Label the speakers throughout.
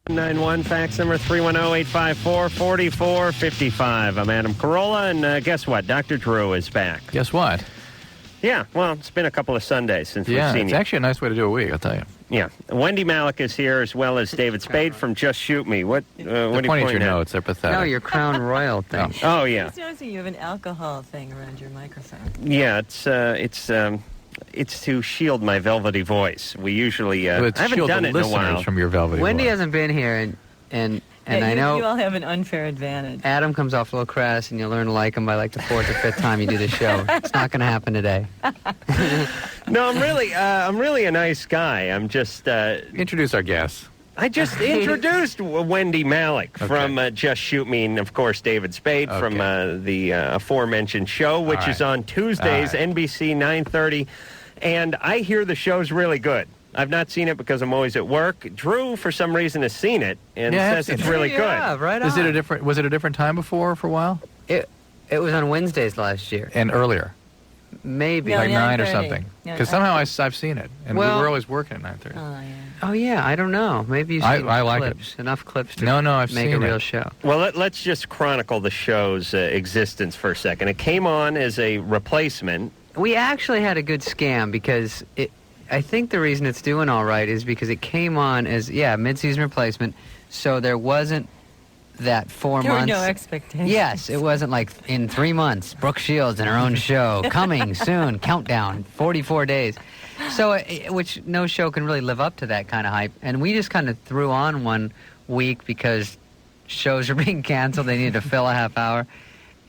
Speaker 1: 91, fax number 310-854-4455. I'm Adam Carolla, and guess what? Dr. Drew is back.
Speaker 2: Guess what?
Speaker 1: Yeah, well, it's been a couple of Sundays since we've seen you.
Speaker 2: Yeah, it's actually a nice way to do a week, I'll tell you.
Speaker 1: Yeah. Wendie Malick is here, as well as David Spade from Just Shoot Me. What are you pointing at?
Speaker 2: Your notes, they're pathetic.
Speaker 3: No, your Crown Royal thing.
Speaker 1: Oh, yeah.
Speaker 4: I was noticing you have an alcohol thing around your microphone.
Speaker 1: Yeah, it's to shield my velvety voice. We usually I haven't done it in a while.
Speaker 2: From your velvety
Speaker 3: Wendy
Speaker 2: voice.
Speaker 3: hasn't been here, and
Speaker 4: Yeah,
Speaker 3: I know
Speaker 4: you all have an unfair advantage.
Speaker 3: Adam comes off a little crass, and you'll learn to like him by like the fourth or fifth time you do the show. It's not going to happen today.
Speaker 1: No, I'm really a nice guy. I'm just
Speaker 2: Introduce our guests.
Speaker 1: I just introduced Wendie Malick from Just Shoot Me, and of course David Spade from the aforementioned show, which is on Tuesdays, NBC 9:30. And I hear the show's really good. I've not seen it because I'm always at work. Drew, for some reason, has seen it and says it's really good.
Speaker 3: Yeah, right on.
Speaker 2: Was it a different time before for a while?
Speaker 3: It was on Wednesdays last year.
Speaker 2: And earlier?
Speaker 3: Maybe.
Speaker 4: No,
Speaker 2: Like 9 or
Speaker 4: 9:30.
Speaker 2: something.
Speaker 4: No,
Speaker 2: Because somehow I've seen it. And we were always working at 9:30.
Speaker 4: Oh, yeah.
Speaker 3: Oh, yeah, I don't know. Maybe you've seen
Speaker 2: I like
Speaker 3: clips. Enough clips to
Speaker 2: I've
Speaker 3: make
Speaker 2: seen
Speaker 3: a real
Speaker 2: it.
Speaker 3: show.
Speaker 1: Well, let's just chronicle the show's existence for a second. It came on as a replacement.
Speaker 3: We actually had a good scam because I think the reason it's doing all right is because it came on as, mid-season replacement, so there wasn't that 4 months.
Speaker 4: There were no expectations.
Speaker 3: Yes, it wasn't like in 3 months, Brooke Shields and her own show, coming soon, countdown, 44 days. So, which no show can really live up to that kind of hype. And we just kind of threw on one week because shows were being canceled. They needed to fill a half hour.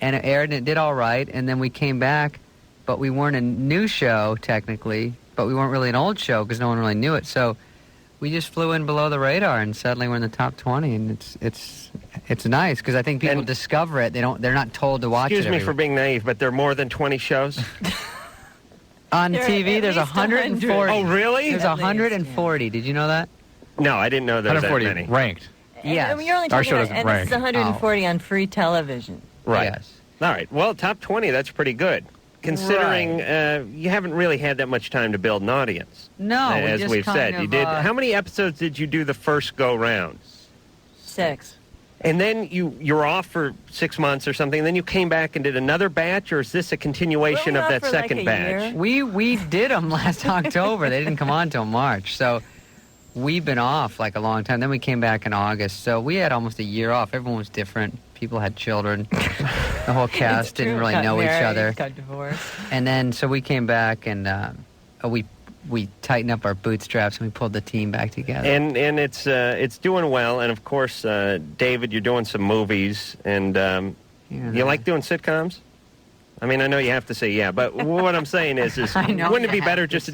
Speaker 3: And it aired, and it did all right. And then we came back, but we weren't a new show, technically. But we weren't really an old show because no one really knew it. So we just flew in below the radar, and suddenly we're in the top 20, and it's nice because I think people discover it. They're not told to watch it.
Speaker 1: Excuse me for being naive, but there are more than 20 shows?
Speaker 3: On
Speaker 4: There are
Speaker 3: TV,
Speaker 4: at
Speaker 3: there's
Speaker 4: least
Speaker 3: 140.
Speaker 4: 100.
Speaker 1: Oh, really?
Speaker 3: There's
Speaker 4: At least,
Speaker 3: 140. Did you know that?
Speaker 1: No, I didn't know there was that
Speaker 2: 140
Speaker 1: many.
Speaker 2: ranked.
Speaker 3: Yes.
Speaker 4: And you're only
Speaker 2: Our
Speaker 4: talking
Speaker 2: show
Speaker 4: about,
Speaker 2: doesn't
Speaker 4: and
Speaker 2: rank.
Speaker 4: it's 140 on free television.
Speaker 1: Right.
Speaker 3: Yes.
Speaker 1: All right. Well, top 20, that's pretty good. Considering you haven't really had that much time to build an audience.
Speaker 3: No,
Speaker 1: as we've said. You did. How many episodes did you do the first go-round?
Speaker 4: 6.
Speaker 1: And then you're off for 6 months or something, and then you came back and did another batch, or is this a continuation
Speaker 4: Weren't we
Speaker 1: of that
Speaker 4: off for like
Speaker 1: second
Speaker 4: a
Speaker 1: batch?
Speaker 4: year?
Speaker 3: We did them last October. They didn't come on until March. So we've been off like a long time. Then we came back in August. So we had almost a year off. Everyone was different. People had children. The whole cast didn't really know each other.
Speaker 4: Got divorced.
Speaker 3: And then so we came back and we tightened up our bootstraps and we pulled the team back together.
Speaker 1: And it's doing well, and of course, David, you're doing some movies, and you like doing sitcoms? I mean, I know you have to say yeah, but what I'm saying is wouldn't it be better just to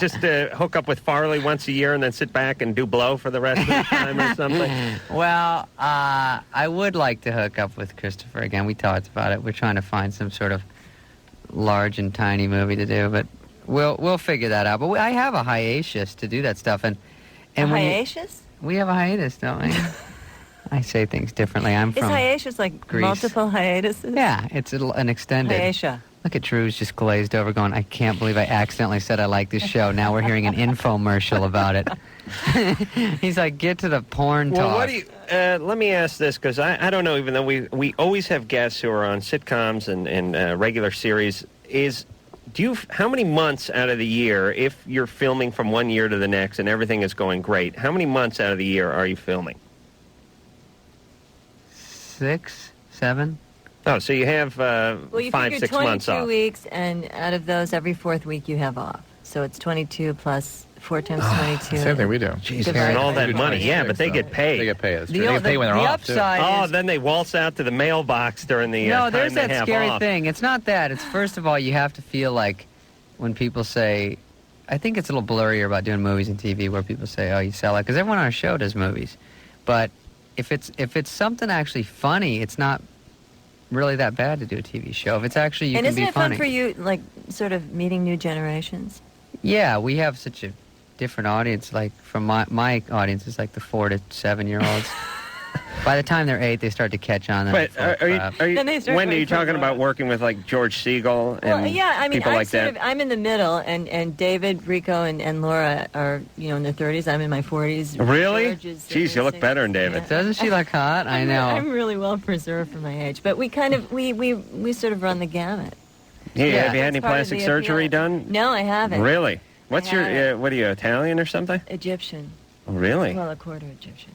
Speaker 1: just to hook up with Farley once a year and then sit back and do Blow for the rest of the time or something?
Speaker 3: Well, I would like to hook up with Christopher again. We talked about it. We're trying to find some sort of large and tiny movie to do, but we'll figure that out. But I have a hiatus to do that stuff, and
Speaker 4: Hiatus?
Speaker 3: We have a hiatus, don't we? I say things differently. I'm
Speaker 4: Is
Speaker 3: from
Speaker 4: hiatus like
Speaker 3: Greece.
Speaker 4: multiple hiatuses?
Speaker 3: Yeah, it's an extended.
Speaker 4: Hiatus.
Speaker 3: Look at Drew's just glazed over going, I can't believe I accidentally said I like this show. Now we're hearing an infomercial about it. He's like, get to the porn
Speaker 1: Well,
Speaker 3: talk.
Speaker 1: what do you? Let me ask this, because I don't know, even though we always have guests who are on sitcoms and regular series, how many months out of the year, if you're filming from one year to the next and everything is going great, how many months out of the year are you filming?
Speaker 3: 6, 7?
Speaker 1: Oh, so you have
Speaker 4: you
Speaker 1: 5,
Speaker 4: figure
Speaker 1: 6 months
Speaker 4: 22
Speaker 1: off.
Speaker 4: weeks, and out of those, every fourth week you have off. So it's 22 plus 4 times 22.
Speaker 2: Same thing we do.
Speaker 1: Jesus,
Speaker 4: Divided
Speaker 1: and all
Speaker 4: by
Speaker 1: that money. Yeah, but they get paid.
Speaker 2: They get paid. That's
Speaker 3: The
Speaker 2: true. They get paid when they're
Speaker 3: the
Speaker 2: off, too.
Speaker 3: upside is...
Speaker 1: then they waltz out to the mailbox during the
Speaker 3: No,
Speaker 1: time
Speaker 3: there's
Speaker 1: they
Speaker 3: that
Speaker 1: have
Speaker 3: scary
Speaker 1: off.
Speaker 3: thing. It's not that. It's, first of all, you have to feel like when people say... I think it's a little blurrier about doing movies and TV where people say, oh, you sell it. Because everyone on our show does movies. But if it's something actually funny, it's not really that bad to do a TV show. If it's actually, you
Speaker 4: and
Speaker 3: can be
Speaker 4: isn't it
Speaker 3: funny.
Speaker 4: fun for you, like, sort of meeting new generations?
Speaker 3: Yeah, we have such a different audience. Like, from my audience is like the 4 to 7 year olds. By the time they're 8, they start to catch on.
Speaker 1: But are you
Speaker 4: Then they start
Speaker 1: Wendy, are
Speaker 4: going
Speaker 1: you
Speaker 4: for
Speaker 1: talking
Speaker 4: more.
Speaker 1: about working with like George Siegel and people
Speaker 4: I'm
Speaker 1: like that?
Speaker 4: I'm in the middle, and David, Rico, and Laura are in their 30s. I'm in my 40s.
Speaker 1: Really?
Speaker 4: George is in
Speaker 1: Jeez,
Speaker 4: his
Speaker 1: you look
Speaker 4: 60s.
Speaker 1: better than David.
Speaker 3: Doesn't she look hot? I know.
Speaker 4: I'm really well preserved for my age, but we kind of we sort of run the gamut.
Speaker 1: Yeah,
Speaker 3: Yeah.
Speaker 1: have you had any
Speaker 4: That's part of
Speaker 1: plastic
Speaker 4: the
Speaker 1: surgery
Speaker 4: appeal.
Speaker 1: done?
Speaker 4: No, I haven't.
Speaker 1: Really? What's your?
Speaker 4: haven't.
Speaker 1: What are you, Italian or something?
Speaker 4: Egyptian.
Speaker 1: Oh, really?
Speaker 4: Well, a quarter Egyptian.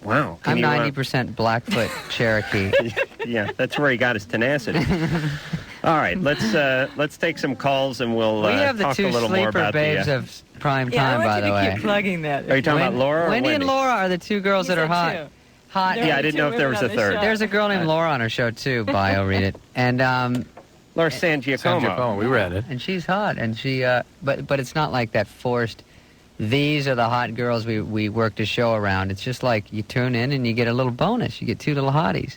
Speaker 1: Wow.
Speaker 3: I'm
Speaker 1: Can you,
Speaker 3: 90% Blackfoot Cherokee.
Speaker 1: yeah, that's where he got his tenacity. All right, let's take some calls and we'll
Speaker 3: We have the
Speaker 1: talk a
Speaker 3: two
Speaker 1: little more
Speaker 3: sleeper
Speaker 1: about
Speaker 3: babes
Speaker 1: the.
Speaker 3: of prime
Speaker 4: Yeah,
Speaker 3: time,
Speaker 4: I
Speaker 3: by
Speaker 4: want
Speaker 3: the
Speaker 4: you to
Speaker 3: way.
Speaker 4: keep plugging that.
Speaker 1: Are you talking about Laura or
Speaker 3: Wendy and
Speaker 1: Wendy?
Speaker 3: Laura are the two girls that are hot.
Speaker 4: Two.
Speaker 3: Hot.
Speaker 4: There
Speaker 1: Yeah,
Speaker 4: are
Speaker 1: I didn't
Speaker 4: two
Speaker 1: know if there
Speaker 4: women
Speaker 1: was a
Speaker 4: on the
Speaker 1: third.
Speaker 4: show.
Speaker 3: There's a girl named Laura on our show too. Bio, read it. And
Speaker 1: Laura San Giacomo.
Speaker 2: San Giacomo, we read it.
Speaker 3: and she's hot, and she but it's not like that forced. These are the hot girls we worked a show around. It's just like you tune in and you get a little bonus. You get two little hotties,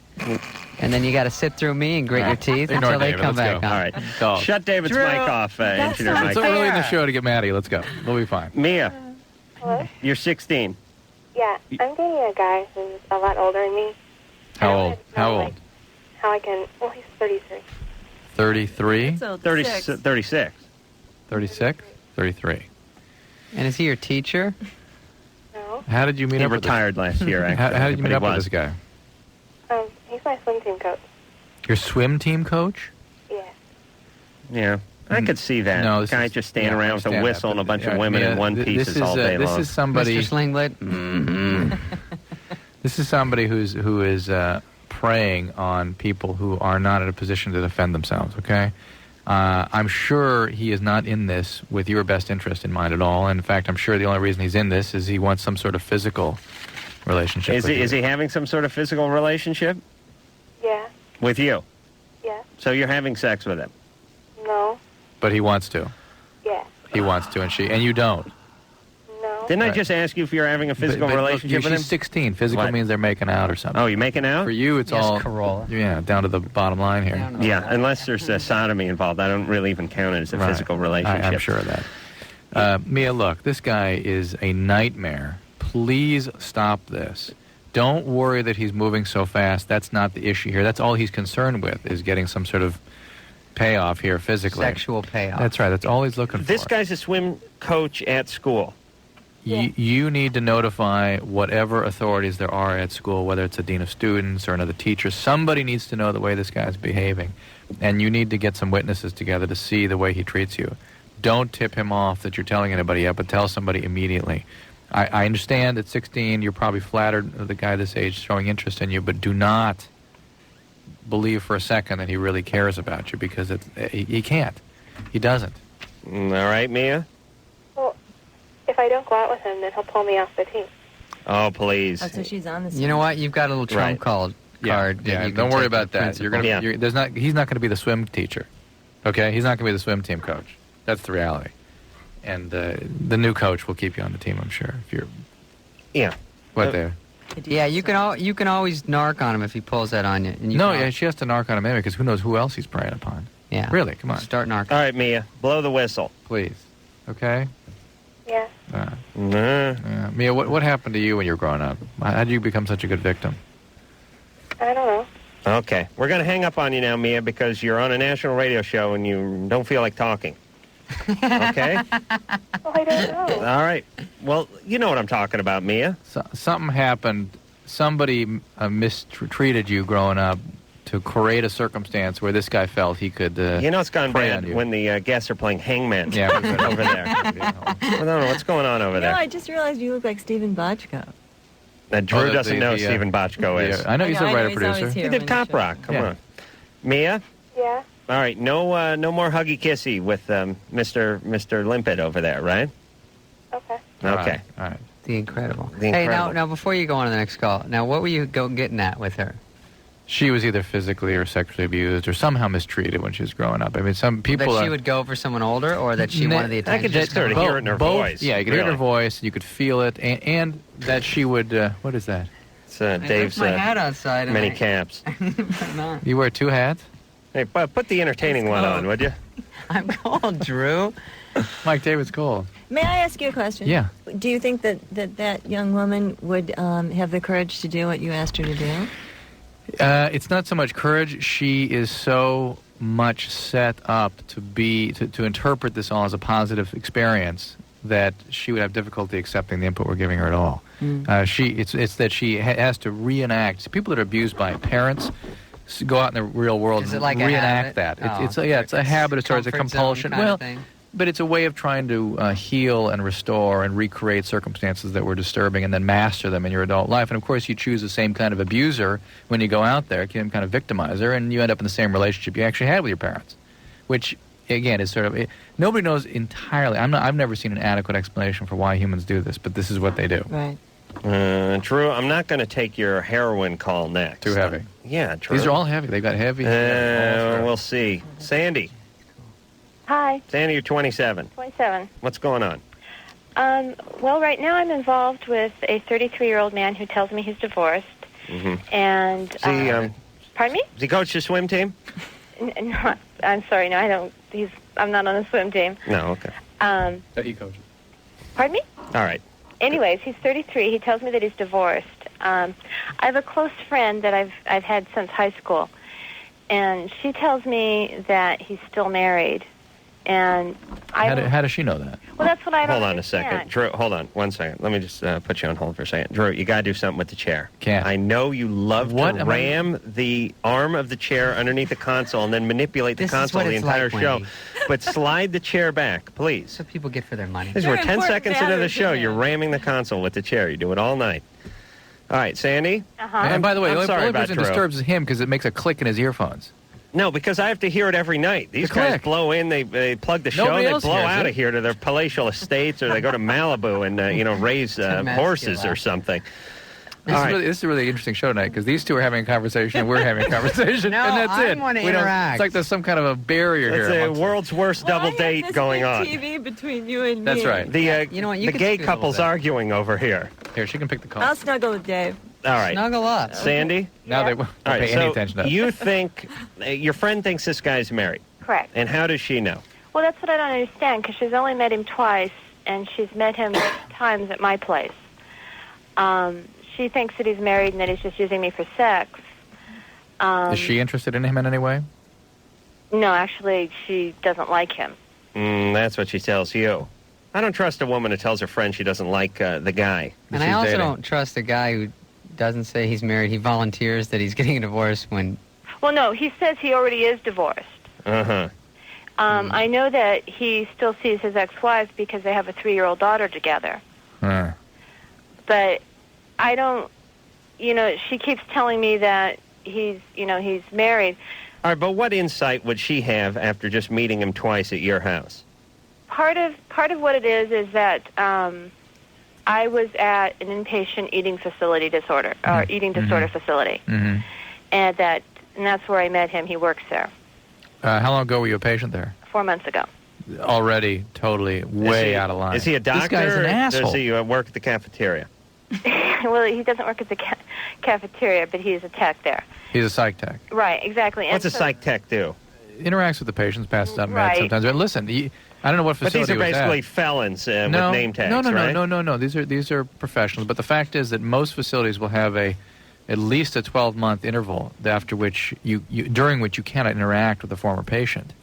Speaker 3: and then you got to sit through me and grit your teeth
Speaker 2: Ignore
Speaker 3: until they
Speaker 2: David,
Speaker 3: come
Speaker 2: let's
Speaker 3: back
Speaker 2: go.
Speaker 3: on.
Speaker 1: All right,
Speaker 2: Go.
Speaker 1: shut David's
Speaker 3: Drew,
Speaker 1: mic off,
Speaker 4: that's
Speaker 1: engineer
Speaker 4: not
Speaker 1: Mike.
Speaker 2: It's early in the
Speaker 4: fair.
Speaker 2: show to get mad at you. Let's go. We'll be fine.
Speaker 1: Mia,
Speaker 5: Hello?
Speaker 1: you're 16.
Speaker 5: Yeah, I'm dating a guy who's a lot older than me.
Speaker 2: How
Speaker 5: I
Speaker 2: old?
Speaker 5: don't
Speaker 2: How
Speaker 5: know,
Speaker 2: old?
Speaker 5: like, how I can... Well, he's 33.
Speaker 2: 33?
Speaker 4: So
Speaker 1: 36.
Speaker 2: 36? 33.
Speaker 3: And is he your teacher?
Speaker 5: No.
Speaker 2: How did you meet
Speaker 1: He
Speaker 2: up with
Speaker 1: retired last year,
Speaker 2: this?
Speaker 1: actually.
Speaker 2: How did you
Speaker 1: but
Speaker 2: meet
Speaker 1: he
Speaker 2: up with
Speaker 1: was.
Speaker 2: this guy?
Speaker 5: He's my swim team coach.
Speaker 2: Your swim team coach?
Speaker 5: Yeah.
Speaker 1: Yeah, I could see that.
Speaker 2: No, this
Speaker 1: Guy
Speaker 2: is-
Speaker 1: just standing
Speaker 2: yeah, I
Speaker 1: around with a
Speaker 2: understand
Speaker 1: whistle
Speaker 2: that,
Speaker 1: and a
Speaker 2: but-
Speaker 1: bunch of
Speaker 2: yeah,
Speaker 1: women
Speaker 2: Mia,
Speaker 1: in one
Speaker 2: this
Speaker 1: pieces
Speaker 2: is,
Speaker 1: all day
Speaker 2: this
Speaker 1: long.
Speaker 2: is somebody.
Speaker 3: Mr. Slingblade?
Speaker 1: Mhm.
Speaker 2: This is somebody who is preying on people who are not in a position to defend themselves. Okay, I'm sure he is not in this with your best interest in mind at all. And in fact, I'm sure the only reason he's in this is he wants some sort of physical relationship.
Speaker 1: Is
Speaker 2: with you.
Speaker 1: he having some sort of physical relationship
Speaker 5: Yeah.
Speaker 1: with you?
Speaker 5: Yeah.
Speaker 1: So you're having sex with him?
Speaker 5: No.
Speaker 2: But he wants to.
Speaker 5: Yeah.
Speaker 2: He wants to, and you don't.
Speaker 5: No.
Speaker 1: Didn't I
Speaker 2: Right.
Speaker 1: just ask you if you're having a physical
Speaker 2: But look,
Speaker 1: relationship with him?
Speaker 2: she's 16. Physical
Speaker 1: What?
Speaker 2: means they're making out or something.
Speaker 1: Oh, you making out?
Speaker 2: For you, it's
Speaker 3: Yes,
Speaker 2: all
Speaker 3: Carolla.
Speaker 2: Yeah, down to the bottom line here.
Speaker 3: Down to-
Speaker 1: Yeah, unless there's sodomy involved. I don't really even count it as a
Speaker 2: Right.
Speaker 1: physical relationship.
Speaker 2: I'm sure of that. Mia, look, this guy is a nightmare. Please stop this. Don't worry that he's moving so fast. That's not the issue here. That's all he's concerned with, is getting some sort of payoff here physically.
Speaker 3: Sexual payoff.
Speaker 2: That's right. That's all he's looking for.
Speaker 1: This guy's a swim coach at school.
Speaker 2: You need to notify whatever authorities there are at school, whether it's a dean of students or another teacher. Somebody needs to know the way this guy's behaving. And you need to get some witnesses together to see the way he treats you. Don't tip him off that you're telling anybody yet, but tell somebody immediately. I understand at 16 you're probably flattered of the guy this age showing interest in you, but do not believe for a second that he really cares about you, because he can't. He doesn't.
Speaker 1: All right, Mia?
Speaker 5: Well, if I don't go out with him, then he'll pull me off the team.
Speaker 1: Oh, please.
Speaker 4: Oh, so she's on the.
Speaker 3: You know what? You've got a little trump
Speaker 1: Right.
Speaker 3: card.
Speaker 2: Yeah,
Speaker 3: that
Speaker 2: yeah.
Speaker 3: you can
Speaker 2: Don't worry
Speaker 3: take to
Speaker 2: about
Speaker 3: the
Speaker 2: that. You're
Speaker 3: principal.
Speaker 2: gonna.
Speaker 1: Yeah.
Speaker 2: He's not going to be the swim teacher. Okay, he's not going to be the swim team coach. That's the reality. And the new coach will keep you on the team, I'm sure. If you're
Speaker 1: Yeah.
Speaker 2: what there.
Speaker 3: Yeah, you can always narc on him if he pulls that on you. And you
Speaker 2: No,
Speaker 3: can
Speaker 2: yeah,
Speaker 3: al-
Speaker 2: she has to narc on him anyway, because who knows who else he's preying upon.
Speaker 3: yeah.
Speaker 2: Really, come on,
Speaker 3: Start narc.
Speaker 1: All right, Mia, blow the whistle.
Speaker 2: please. Okay.
Speaker 5: Yeah.
Speaker 1: Nah.
Speaker 2: Mia, what happened to you when you were growing up? How did you become such a good victim?
Speaker 5: I don't know.
Speaker 1: Okay, we're going to hang up on you now, Mia, because you're on a national radio show and you don't feel like talking. Okay?
Speaker 5: Well, I don't know.
Speaker 1: All right. Well, you know what I'm talking about, Mia.
Speaker 2: Something happened. Somebody mistreated you growing up to create a circumstance where this guy felt he could.
Speaker 1: You know it's gone
Speaker 2: prey on
Speaker 1: bad
Speaker 2: you.
Speaker 1: when the guests are playing hangman
Speaker 2: Yeah, we better-
Speaker 1: over there. I don't know what's going on over
Speaker 4: No,
Speaker 1: there.
Speaker 4: I just realized you look like Stephen Bochco.
Speaker 1: Drew
Speaker 2: Oh,
Speaker 1: doesn't know
Speaker 2: the,
Speaker 1: Stephen Bochco is.
Speaker 2: I know he's a writer
Speaker 4: he's always
Speaker 2: producer.
Speaker 4: here
Speaker 1: He did
Speaker 4: when
Speaker 1: Cop
Speaker 4: the show-
Speaker 1: Rock. Come
Speaker 2: Yeah.
Speaker 1: on. Mia?
Speaker 5: Yeah.
Speaker 1: All right, no more huggy kissy with Mr. Limpet over there, right?
Speaker 5: Okay.
Speaker 1: Okay.
Speaker 2: All right.
Speaker 3: The Incredible.
Speaker 1: The
Speaker 3: Hey,
Speaker 1: Incredible.
Speaker 3: now before you go on to the next call, now what were you getting at with her?
Speaker 2: She was either physically or sexually abused or somehow mistreated when she was growing up. I mean, some people
Speaker 3: That
Speaker 2: are,
Speaker 3: she would go for someone older, or that she
Speaker 2: Ne-
Speaker 3: wanted the
Speaker 1: I
Speaker 3: attention?
Speaker 1: could just sort of hear it in her
Speaker 2: both,
Speaker 1: voice.
Speaker 2: Yeah, you could hear it in her
Speaker 1: really.
Speaker 2: voice. You could feel it, and that she would. What is that?
Speaker 1: It's
Speaker 3: I
Speaker 1: Dave's
Speaker 3: left my hat outside. and
Speaker 1: many
Speaker 3: I-
Speaker 1: caps.
Speaker 3: I'm not.
Speaker 2: You wear two hats?
Speaker 1: Hey, put the entertaining one on, would you?
Speaker 3: I'm cold, Drew.
Speaker 2: Mike David's cool.
Speaker 4: May I ask you a question?
Speaker 2: Yeah.
Speaker 4: Do you think that young woman would have the courage to do what you asked her to do?
Speaker 2: It's not so much courage. She is so much set up to interpret this all as a positive experience that she would have difficulty accepting the input we're giving her at all. It's that she has to reenact. People that are abused by parents go out in the real world and
Speaker 3: like
Speaker 2: reenact that. It's a habit of sorts, a compulsion. Well, but it's a way of trying to heal and restore and recreate circumstances that were disturbing and then master them in your adult life. And, of course, you choose the same kind of abuser when you go out there, kind of victimizer, and you end up in the same relationship you actually had with your parents, which, again, is sort of nobody knows entirely. I've never seen an adequate explanation for why humans do this, but this is what they do.
Speaker 4: Right.
Speaker 1: Drew, I'm not going to take your heroin call next.
Speaker 2: Too heavy.
Speaker 1: Yeah, Drew.
Speaker 2: These are all heavy. They've got heavy.
Speaker 1: We'll see. Sandy.
Speaker 5: Hi.
Speaker 1: Sandy, you're 27.
Speaker 5: 27.
Speaker 1: What's going on?
Speaker 5: Well, right now I'm involved with a 33-year-old man who tells me he's divorced.
Speaker 1: Mm-hmm.
Speaker 5: And pardon me?
Speaker 1: Does he coach the swim team?
Speaker 5: No, I'm sorry. No, I don't. I'm not on the swim team.
Speaker 1: No, okay.
Speaker 2: That he coaches.
Speaker 5: Pardon me?
Speaker 1: All right.
Speaker 5: Anyways, he's 33. He tells me that he's divorced. I have a close friend that I've had since high school, and she tells me that he's still married. And
Speaker 2: how does she know that?
Speaker 5: Well, that's what I don't
Speaker 1: Hold on
Speaker 5: understand.
Speaker 1: a second. Drew, hold on 1 second. Let me just put you on hold for a second. Drew, you got to do something with the chair.
Speaker 2: Can't.
Speaker 1: I know you love to ram the arm of the chair underneath the console and then manipulate the console the entire show. But slide the chair back, please.
Speaker 3: That's what people get for their money.
Speaker 1: We're 10 seconds into the show. You're ramming the console with the chair. You do it all night. All right, Sandy?
Speaker 5: Uh-huh.
Speaker 2: And by the way,
Speaker 1: I'm
Speaker 2: the
Speaker 1: sorry
Speaker 2: only
Speaker 1: about
Speaker 2: person
Speaker 1: Drew.
Speaker 2: disturbs him because it makes a click in his earphones.
Speaker 1: No, because I have to hear it every night. These guys blow in, they plug the show,
Speaker 2: Nobody
Speaker 1: they
Speaker 2: else
Speaker 1: blow
Speaker 2: hears
Speaker 1: out
Speaker 2: it.
Speaker 1: of here to their palatial estates, or they go to Malibu and raise horses or something.
Speaker 2: This is a really interesting show tonight because these two are having a conversation and we're having a conversation,
Speaker 3: No,
Speaker 2: and that's
Speaker 3: I
Speaker 2: it.
Speaker 3: want to
Speaker 2: We don't-
Speaker 3: interact.
Speaker 2: It's like there's some kind of a barrier
Speaker 1: It's
Speaker 2: here.
Speaker 1: a world's worst double date going on.
Speaker 4: TV between you and
Speaker 2: That's
Speaker 4: me.
Speaker 2: right.
Speaker 1: The
Speaker 3: You know what, you
Speaker 1: the
Speaker 3: can
Speaker 1: gay
Speaker 3: scoot a
Speaker 1: couple's
Speaker 3: little bit.
Speaker 1: arguing over here.
Speaker 2: Here, she can pick the call.
Speaker 4: I'll snuggle with Dave.
Speaker 1: All right,
Speaker 3: Snuggle up.
Speaker 1: Sandy.
Speaker 2: Now they won't
Speaker 1: All right,
Speaker 2: pay any attention to us.
Speaker 1: you think your friend thinks this guy's married,
Speaker 5: Correct.
Speaker 1: and how does she know?
Speaker 5: Well, that's what I don't understand, because she's only met him twice, and she's met him times at my place. She thinks that he's married and that he's just using me for sex.
Speaker 2: Is she interested in him in any way?
Speaker 5: No, actually, she doesn't like him.
Speaker 1: That's what she tells you. I don't trust a woman who tells her friend she doesn't like the guy.
Speaker 3: And I also don't trust a guy who doesn't say he's married. He volunteers that he's getting a divorce when...
Speaker 5: Well, no, he says he already is divorced.
Speaker 1: Uh-huh.
Speaker 5: I know that he still sees his ex-wife because they have a 3-year-old daughter together. But I don't, she keeps telling me that he's married.
Speaker 1: All right, but what insight would she have after just meeting him twice at your house?
Speaker 5: Part of what it is that I was at an inpatient eating disorder facility, and that's where I met him. He works there.
Speaker 2: How long ago were you a patient there?
Speaker 5: 4 months ago.
Speaker 2: Already totally way out of line.
Speaker 1: Is he a doctor?
Speaker 2: This guy's an asshole.
Speaker 1: Does he work at the cafeteria?
Speaker 5: Well, he doesn't work at the cafeteria, but he's a tech there.
Speaker 2: He's a psych tech.
Speaker 5: Right, exactly.
Speaker 1: What's a psych tech do?
Speaker 2: Interacts with the patients, passes out meds
Speaker 5: Right.
Speaker 2: sometimes. But listen, I don't know what facility
Speaker 1: But these are
Speaker 2: he was at.
Speaker 1: basically felons with name tags, right?
Speaker 2: No. These are professionals. But the fact is that most facilities will have at least a 12-month interval after which during which you cannot interact with a former patient.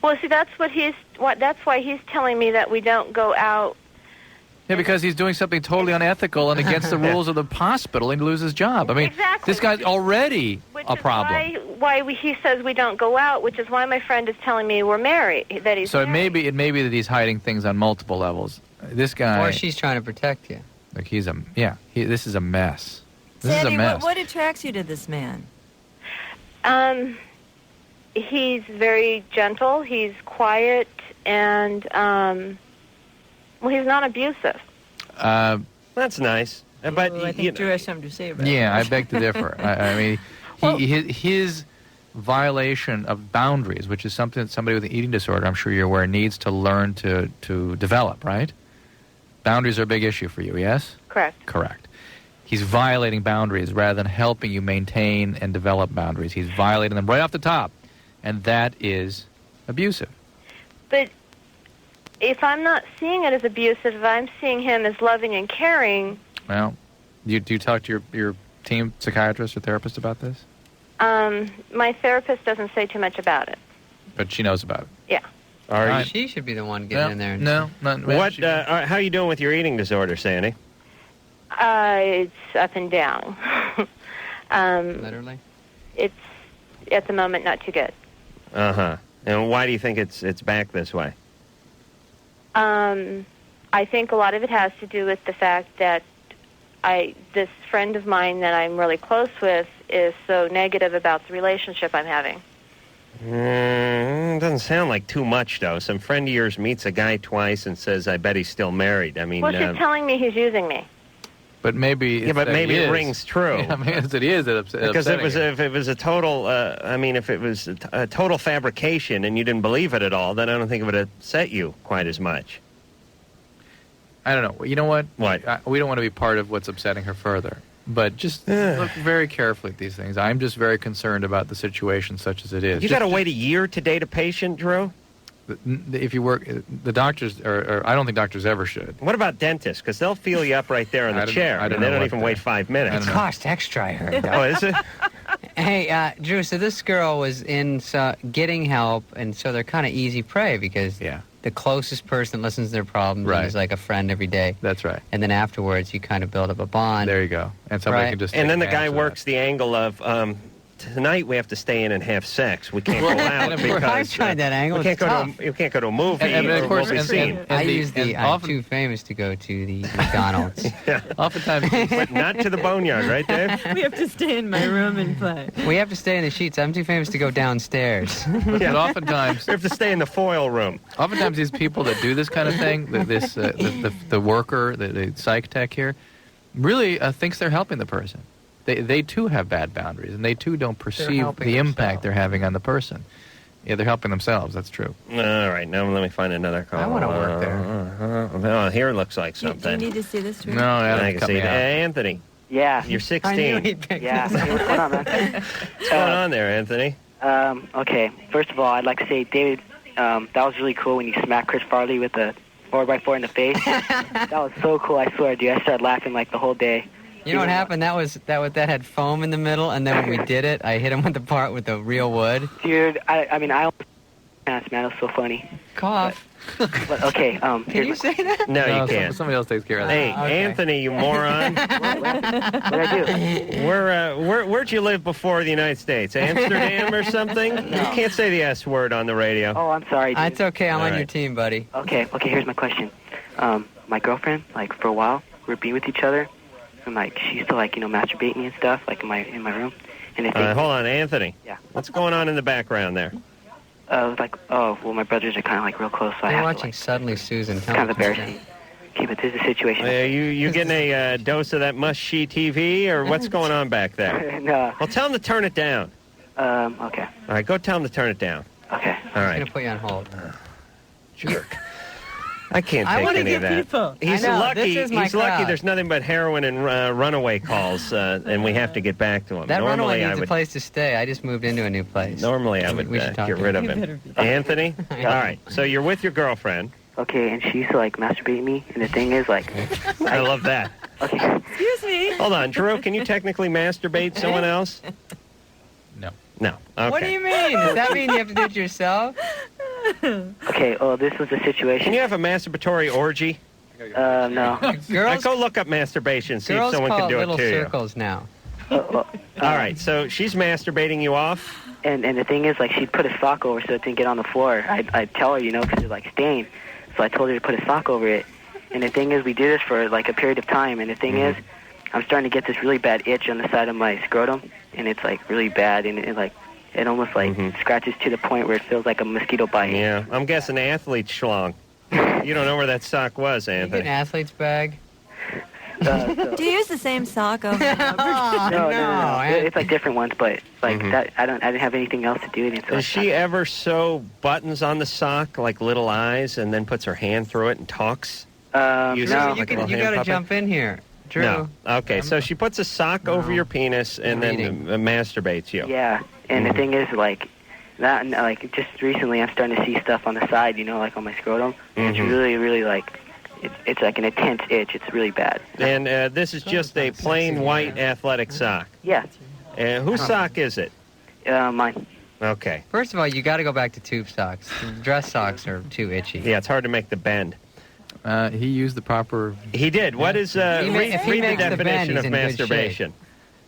Speaker 5: Well, see, that's why he's telling me that we don't go out.
Speaker 2: Yeah, because he's doing something totally unethical and against the rules of the hospital, and he loses his job. I mean,
Speaker 5: Exactly.
Speaker 2: this guy's already a problem.
Speaker 5: Why he says we don't go out, which is why my friend is telling me we're married, that he's
Speaker 2: So
Speaker 5: married.
Speaker 2: it may be that he's hiding things on multiple levels. This guy,
Speaker 3: Or she's trying to protect you.
Speaker 2: like this is a mess. This
Speaker 4: Sandy,
Speaker 2: is a mess.
Speaker 4: what attracts you to this man?
Speaker 5: He's very gentle. He's quiet, and he's not abusive.
Speaker 1: That's nice. But
Speaker 4: I think Drew has something to say about
Speaker 2: Yeah,
Speaker 4: it.
Speaker 2: I beg to differ. I mean, his violation of boundaries, which is something that somebody with an eating disorder, I'm sure you're aware, needs to learn to develop, right? Boundaries are a big issue for you, yes?
Speaker 5: Correct.
Speaker 2: Correct. He's violating boundaries rather than helping you maintain and develop boundaries. He's violating them right off the top, and that is abusive.
Speaker 5: But if I'm not seeing it as abusive, if I'm seeing him as loving and caring.
Speaker 2: Well, do you talk to your team psychiatrist or therapist about this?
Speaker 5: My therapist doesn't say too much about it.
Speaker 2: But she knows about it.
Speaker 5: Yeah.
Speaker 3: She should be the one getting in there.
Speaker 2: No, not
Speaker 1: what? How are you doing with your eating disorder, Sandy?
Speaker 5: It's up and down.
Speaker 3: Literally?
Speaker 5: It's, at the moment, not too good.
Speaker 1: Uh-huh. And why do you think it's back this way?
Speaker 5: I think a lot of it has to do with the fact that this friend of mine that I'm really close with is so negative about the relationship I'm having.
Speaker 1: Doesn't sound like too much, though. Some friend of yours meets a guy twice and says, I bet he's still married. I mean...
Speaker 5: Well, she's telling me he's using me.
Speaker 2: But maybe...
Speaker 1: Yeah, but maybe it rings true.
Speaker 2: Yeah, maybe it is.
Speaker 1: Because if it was a total... if it was a total fabrication and you didn't believe it at all, then I don't think it would upset you quite as much.
Speaker 2: I don't know. You know what?
Speaker 1: What?
Speaker 2: We don't want to be part of what's upsetting her further. But just look very carefully at these things. I'm just very concerned about the situation such as it is.
Speaker 1: You got to wait a year to date a patient, Drew?
Speaker 2: If you work, the doctors, or I don't think doctors ever should.
Speaker 1: What about dentists? Because they'll feel you up right there in the chair, and they don't even wait 5 minutes.
Speaker 3: It costs extra, I heard.
Speaker 1: Oh, is it?
Speaker 3: Hey, Drew, so this girl was in getting help, and so they're kind of easy prey because the closest person listens to their problems and is like a friend every day.
Speaker 2: That's right.
Speaker 3: And then afterwards, you kind of build up a bond.
Speaker 2: There you go. And somebody can just.
Speaker 1: And then the guy works the angle of tonight we have to stay in and have sex. We can't go out because
Speaker 3: I've tried that angle.
Speaker 1: You can't go to a movie.
Speaker 2: And of course,
Speaker 3: I'm too famous to go to the McDonald's.
Speaker 2: Oftentimes,
Speaker 1: but not to the boneyard, right, Dave?
Speaker 4: We have to stay in my room and play.
Speaker 3: We have to stay in the sheets. I'm too famous to go downstairs.
Speaker 2: But oftentimes,
Speaker 1: we have to stay in the foil room.
Speaker 2: Oftentimes, these people that do this kind of thing, the worker, the psych tech here, really thinks they're helping the person. They too have bad boundaries, and they too don't perceive the impact they're having on the person. Yeah, they're helping themselves. That's true.
Speaker 1: All right, now let me find another call.
Speaker 3: I want to work there.
Speaker 1: Here it looks like something.
Speaker 4: Do you need to see this, Drew?
Speaker 2: No,
Speaker 1: I can see it. Anthony.
Speaker 6: Yeah.
Speaker 1: You're 16.
Speaker 6: Yeah. Hey, what's going on, man?
Speaker 1: What's going on there, Anthony?
Speaker 6: Okay. First of all, I'd like to say, David, that was really cool when you smacked Chris Farley with the 4x4 in the face. That was so cool, I swear, dude. I started laughing like the whole day.
Speaker 3: You know what happened? That had foam in the middle, and then when we did it, I hit him with the part with the real wood.
Speaker 6: Dude, I almost man, it was so funny.
Speaker 3: Cough.
Speaker 6: But okay,
Speaker 3: Can you say that?
Speaker 1: No, you can't.
Speaker 2: Somebody else takes care of that.
Speaker 1: Hey, Anthony, you moron.
Speaker 6: What did I do?
Speaker 1: Where'd you live before the United States? Amsterdam or something? You can't say the S word on the radio.
Speaker 6: Oh, I'm sorry, dude.
Speaker 3: It's okay. I'm on your team, buddy.
Speaker 6: Okay, here's my question. My girlfriend, like, for a while, we were being with each other, and, like, she used to, like, masturbate me and stuff, like, in my room. And
Speaker 1: hold on, Anthony.
Speaker 6: Yeah.
Speaker 1: What's going on in the background there?
Speaker 6: My brothers are kind of, like, real close, so I
Speaker 3: You're
Speaker 6: have
Speaker 3: watching
Speaker 6: to, like,
Speaker 3: Suddenly Susan.
Speaker 6: it's kind of embarrassing. Okay, but this is a situation.
Speaker 1: You getting a dose of that must-see TV, or what's going on back there?
Speaker 6: No.
Speaker 1: Well, tell him to turn it down.
Speaker 6: Okay.
Speaker 1: All right, go tell him to turn it down.
Speaker 6: Okay.
Speaker 1: All
Speaker 3: I'm
Speaker 1: right.
Speaker 3: going to put you on hold.
Speaker 1: Jerk. I can't take
Speaker 4: wanna
Speaker 1: any
Speaker 4: get
Speaker 1: of that.
Speaker 4: people.
Speaker 1: He's
Speaker 3: I know,
Speaker 1: lucky.
Speaker 3: this is my
Speaker 1: He's lucky.
Speaker 3: crowd.
Speaker 1: There's nothing but heroin and runaway calls, and we have to get back to him.
Speaker 3: That
Speaker 1: Normally,
Speaker 3: runaway needs a place to stay. I just moved into a new place.
Speaker 1: Normally, I would
Speaker 3: We should talk
Speaker 1: get
Speaker 3: to
Speaker 1: rid
Speaker 3: him.
Speaker 1: of him. Anthony. All right. So you're with your girlfriend.
Speaker 6: Okay, and she used to, like, masturbate me, and the thing is, like...
Speaker 1: I love that.
Speaker 6: Okay.
Speaker 4: Excuse me.
Speaker 1: Hold on, Drew. Can you technically masturbate someone else?
Speaker 2: No.
Speaker 1: No. Okay.
Speaker 3: What do you mean? Does that mean you have to do it yourself?
Speaker 6: Okay, this was the situation.
Speaker 1: Can you have a masturbatory orgy?
Speaker 6: No.
Speaker 3: Girls,
Speaker 1: Go look up masturbation. See if
Speaker 3: girls
Speaker 1: someone
Speaker 3: call
Speaker 1: can
Speaker 3: it
Speaker 1: do
Speaker 3: little
Speaker 1: it to
Speaker 3: circles now.
Speaker 1: you. All right. So she's masturbating you off.
Speaker 6: And the thing is, like, she'd put a sock over so it didn't get on the floor. I'd tell her, because it's, like, stained. So I told her to put a sock over it. And the thing is, we did this for, like, a period of time. And the thing is, I'm starting to get this really bad itch on the side of my scrotum. And it's, like, really bad. And it almost, like, scratches to the point where it feels like a mosquito bite.
Speaker 1: Yeah. I'm guessing athlete schlong. You don't know where that sock was,
Speaker 3: You get
Speaker 1: Anthony.
Speaker 3: an athlete's bag?
Speaker 4: Do you use the same sock over and over?
Speaker 6: No. It's, like, different ones, but, like, that I didn't have anything else to do with it. So
Speaker 1: Does she ever sew buttons on the sock like little eyes and then puts her hand through it and talks?
Speaker 6: No.
Speaker 3: You
Speaker 1: like a little
Speaker 3: got
Speaker 1: hand
Speaker 3: to
Speaker 1: puppet?
Speaker 3: jump in here. Drew.
Speaker 1: No. Okay, so she puts a sock over your penis and then
Speaker 3: Reading.
Speaker 1: masturbates you.
Speaker 6: Yeah, and the thing is, like, That and like just recently, I'm starting to see stuff on the side, like on my scrotum. And it's really, really like it's like an intense itch. It's really bad.
Speaker 1: And this is just a plain white athletic sock.
Speaker 6: Yeah.
Speaker 1: Whose sock is it?
Speaker 6: Mine.
Speaker 1: Okay.
Speaker 3: First of all, you got to go back to tube socks. Dress socks are too itchy.
Speaker 1: Yeah, it's hard to make the bend.
Speaker 2: He used the proper...
Speaker 1: He did. What is... read the definition
Speaker 3: bend,
Speaker 1: of masturbation.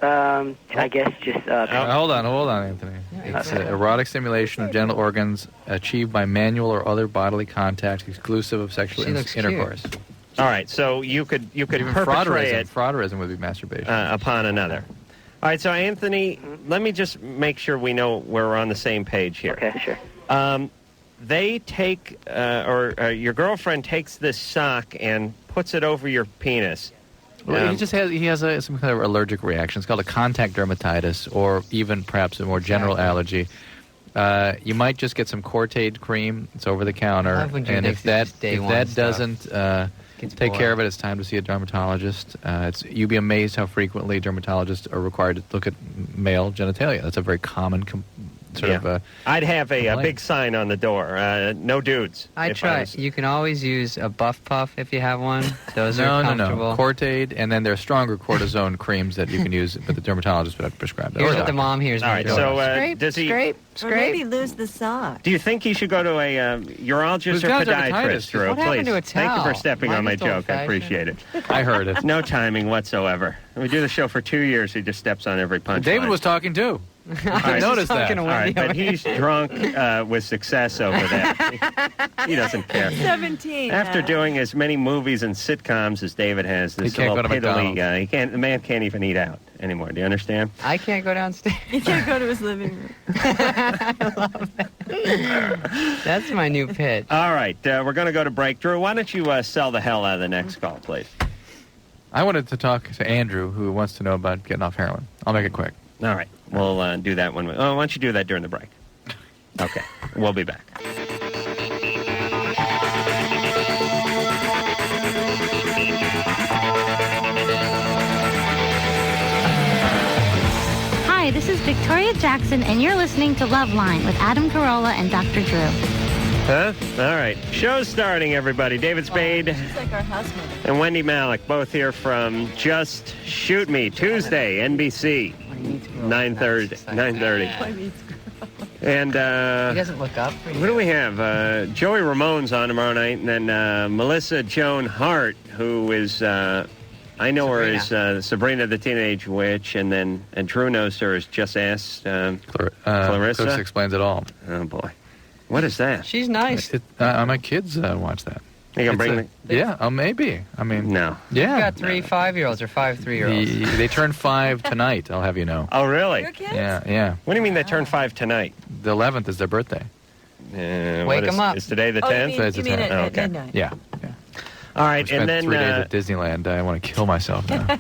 Speaker 6: I guess just...
Speaker 2: Hold on, Anthony. It's erotic stimulation of genital organs achieved by manual or other bodily contact exclusive of sexual intercourse.
Speaker 3: Cute.
Speaker 1: All right, so you could
Speaker 2: Even
Speaker 1: perpetrate it
Speaker 2: frauderism would be masturbation.
Speaker 1: upon another. All right, so Anthony, let me just make sure we know we're on the same page here.
Speaker 6: Okay, sure.
Speaker 1: They take, your girlfriend takes this sock and puts it over your penis.
Speaker 2: Well, he has some kind of allergic reaction. It's called a contact dermatitis, or even perhaps a more general allergy. You might just get some Cortade cream. It's over the counter, and if that doesn't take care of it, it's time to see a dermatologist. You'd be amazed how frequently dermatologists are required to look at male genitalia. That's a very common
Speaker 1: I'd have a big sign on the door. No dudes.
Speaker 3: I try. You can always use a Buff Puff if you have one. Those are comfortable.
Speaker 2: No. Cortade, and then there are stronger cortisone creams that you can use, but the dermatologist would have to prescribe that.
Speaker 3: Here's what the mom hears.
Speaker 1: All right, so does he...
Speaker 4: Scrape. Or maybe lose the sock.
Speaker 1: Do you think he should go to a urologist or podiatrist, Drew?
Speaker 3: What happened to a towel?
Speaker 1: Thank you for stepping on my joke. I appreciate it.
Speaker 2: I heard it.
Speaker 1: No timing whatsoever. We do the show for 2 years. He just steps on every punchline.
Speaker 2: David was talking, too. I noticed that.
Speaker 1: All right, but he's drunk with success over there. He doesn't care.
Speaker 4: 17.
Speaker 1: After doing as many movies and sitcoms as David has, this
Speaker 2: he can't go to McDonald's.
Speaker 1: The man can't even eat out anymore. Do you understand?
Speaker 3: I can't go downstairs.
Speaker 4: He can't go to his living room.
Speaker 3: I love it. That's my new pitch.
Speaker 1: All right, we're going to go to break. Drew, why don't you sell the hell out of the next call, please?
Speaker 2: I wanted to talk to Andrew, who wants to know about getting off heroin. I'll make it quick.
Speaker 1: All right. We'll do that when why don't you do that during the break? Okay. We'll be back.
Speaker 7: Hi, this is Victoria Jackson, and you're listening to Loveline with Adam Carolla and Dr. Drew.
Speaker 1: Huh? All right. Show's starting, everybody. David Spade
Speaker 4: She's like our husband.
Speaker 1: and Wendie Malick, both here from Just Shoot Me, Tuesday, NBC, 9:30. And
Speaker 3: He doesn't look up for you.
Speaker 1: what do we have? Joey Ramone's on tomorrow night, and then Melissa Joan Hart, who is, I know her as Sabrina the Teenage Witch, and Drew knows her as Just Ask Clarissa.
Speaker 2: Clarissa explains it all.
Speaker 1: Oh, boy. What is that?
Speaker 3: She's nice.
Speaker 2: My kids watch that.
Speaker 1: You going to bring
Speaker 2: Yeah, maybe. I mean...
Speaker 1: No.
Speaker 2: Yeah.
Speaker 3: You've got 3 5-year-olds or 5 3-year-olds.
Speaker 2: They turn 5 tonight, I'll have you know.
Speaker 1: Oh, really?
Speaker 4: Your kids?
Speaker 2: Yeah.
Speaker 1: What do you mean they turn 5 tonight?
Speaker 2: The 11th is their birthday.
Speaker 3: Wake them up.
Speaker 1: Is today the 10th?
Speaker 2: Today's
Speaker 4: You
Speaker 2: the
Speaker 4: mean
Speaker 2: 10th.
Speaker 4: at midnight?
Speaker 2: Yeah.
Speaker 1: All right,
Speaker 2: I spent
Speaker 1: and then
Speaker 2: 3 days at Disneyland. I want to kill myself now. No,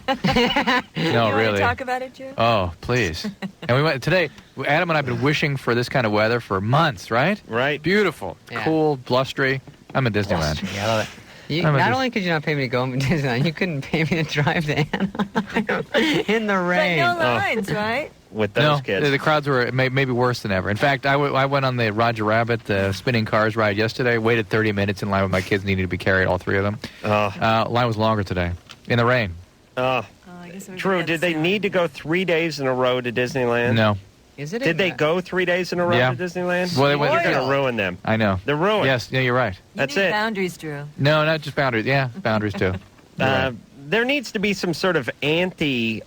Speaker 4: You want
Speaker 2: really.
Speaker 4: to talk about it, Drew?
Speaker 2: Oh, please. And we went today. Adam and I have been wishing for this kind of weather for months, right?
Speaker 1: Right.
Speaker 2: Beautiful,
Speaker 3: Yeah.
Speaker 2: cool, blustery. I'm at Disneyland.
Speaker 3: Yeah, I love it. Not only could you not pay me to go to Disneyland, you couldn't pay me to drive to Anaheim in the rain.
Speaker 4: But no lines, right?
Speaker 1: With those
Speaker 2: No,
Speaker 1: kids.
Speaker 2: the crowds were maybe worse than ever. In fact, I went on the Roger Rabbit spinning cars ride yesterday. Waited 30 minutes in line with my kids. Needed to be carried, all 3 of them. Line was longer today in the rain.
Speaker 4: I guess
Speaker 1: Drew, did they need to go 3 days in a row to Disneyland?
Speaker 2: No.
Speaker 3: Is it?
Speaker 1: Did they go 3 days in a row
Speaker 2: Yeah.
Speaker 1: to Disneyland?
Speaker 2: Well, they went-
Speaker 1: You're going to ruin them.
Speaker 2: I know.
Speaker 1: They're ruined.
Speaker 2: Yes, yeah, you're right.
Speaker 1: That's
Speaker 4: need
Speaker 1: it.
Speaker 4: Boundaries, Drew.
Speaker 2: No, not just boundaries. Yeah, boundaries too. You're right.
Speaker 1: There needs to be some sort of amusement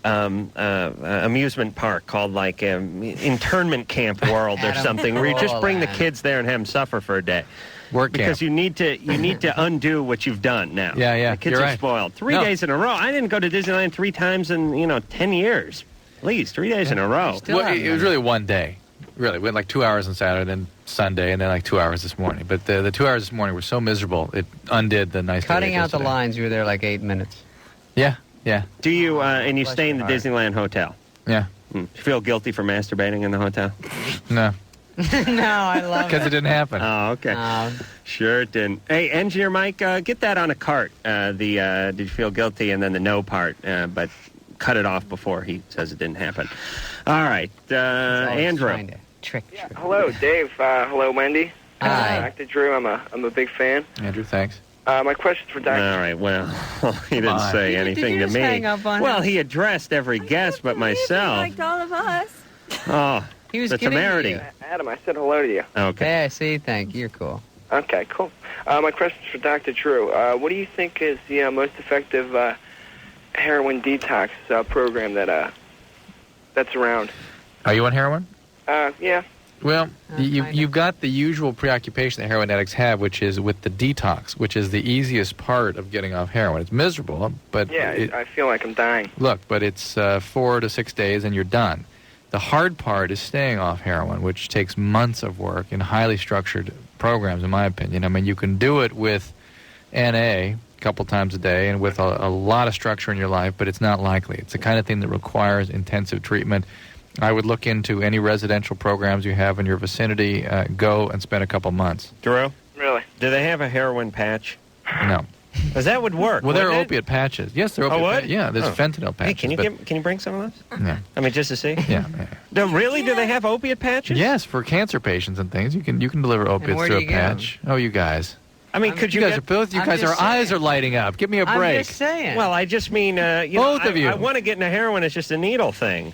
Speaker 1: park called like internment camp world or something, where you just bring the kids there and have them suffer for a day.
Speaker 2: Work
Speaker 1: Because
Speaker 2: camp.
Speaker 1: you need to undo what you've done now.
Speaker 2: Yeah,
Speaker 1: The kids
Speaker 2: you're
Speaker 1: are
Speaker 2: right.
Speaker 1: spoiled. 3
Speaker 2: No.
Speaker 1: days in a row. I didn't go to Disneyland 3 times in 10 years. At least 3 days in a row.
Speaker 3: Still
Speaker 2: Well,
Speaker 3: haven't
Speaker 2: it was
Speaker 3: done
Speaker 2: really one day. Really, we went like 2 hours on Saturday, then Sunday, and then like 2 hours this morning. But the 2 hours this morning were so miserable, it undid the nice.
Speaker 3: Cutting out the
Speaker 2: yesterday.
Speaker 3: lines, you were there like 8 minutes.
Speaker 2: Yeah.
Speaker 1: Do you and you
Speaker 3: Bless
Speaker 1: stay in the
Speaker 3: your heart.
Speaker 1: Disneyland hotel?
Speaker 2: Yeah.
Speaker 1: Do you feel guilty for masturbating in the hotel?
Speaker 2: No,
Speaker 3: No, I love
Speaker 2: because it didn't happen.
Speaker 1: Oh, okay. Sure it didn't. Hey, Engineer Mike, get that on a cart. Did you feel guilty, and then the no part, but cut it off before he says it didn't happen. All right, Andrew.
Speaker 3: Trick.
Speaker 8: Yeah, hello, Dave. Hello, Wendy.
Speaker 3: Hi.
Speaker 8: Dr. Drew, I'm a big fan.
Speaker 2: Andrew, thanks.
Speaker 8: My question's for Dr.
Speaker 1: All right, well, he didn't say anything
Speaker 3: you
Speaker 1: to
Speaker 3: just
Speaker 1: me.
Speaker 3: hang up on
Speaker 1: Well,
Speaker 3: him?
Speaker 1: he addressed every guest but
Speaker 4: He
Speaker 1: myself.
Speaker 4: liked all of us.
Speaker 1: Oh,
Speaker 3: He was
Speaker 1: the
Speaker 3: kidding
Speaker 1: temerity.
Speaker 3: you.
Speaker 8: Adam, I said hello to you.
Speaker 1: Okay.
Speaker 3: Yeah, see, thank you. You're cool.
Speaker 8: Okay, cool. My question's for Dr. Drew. What do you think is the most effective heroin detox program that's around?
Speaker 2: Are you on heroin?
Speaker 8: Yeah.
Speaker 2: Well, you've got the usual preoccupation that heroin addicts have, which is with the detox, which is the easiest part of getting off heroin. It's miserable, but
Speaker 8: Yeah, I feel like I'm dying.
Speaker 2: look, but it's 4 to 6 days and you're done. The hard part is staying off heroin, which takes months of work in highly structured programs, in my opinion. I mean, you can do it with NA a couple times a day and with a lot of structure in your life, but it's not likely. It's the kind of thing that requires intensive treatment. I would look into any residential programs you have in your vicinity. Go and spend a couple months.
Speaker 1: Drew,
Speaker 8: Really?
Speaker 1: do they have a heroin patch?
Speaker 2: No.
Speaker 1: Because that would work.
Speaker 2: Well, there are
Speaker 1: wouldn't it?
Speaker 2: opiate patches. Yes, there are opiate
Speaker 1: would?
Speaker 2: patches. Yeah, there's
Speaker 1: Oh.
Speaker 2: fentanyl patches.
Speaker 1: Hey,
Speaker 2: but-
Speaker 1: can you bring some of those?
Speaker 2: Yeah.
Speaker 1: I mean, just to see.
Speaker 2: Yeah.
Speaker 1: Really? Do they have opiate patches?
Speaker 2: Yes, for cancer patients and things, you can deliver opiates
Speaker 3: where
Speaker 2: through
Speaker 3: do
Speaker 2: a
Speaker 3: you get 'em?
Speaker 2: patch. Oh, you guys.
Speaker 1: I mean, could you
Speaker 2: You guys
Speaker 1: get...
Speaker 2: are both. You
Speaker 3: I'm
Speaker 2: guys, our
Speaker 3: just
Speaker 2: eyes
Speaker 3: saying.
Speaker 2: are lighting up. Give me a
Speaker 3: I'm
Speaker 2: break.
Speaker 3: just saying.
Speaker 1: Well, I just mean,
Speaker 2: Both of you.
Speaker 1: I want to get into heroin. It's just a needle thing.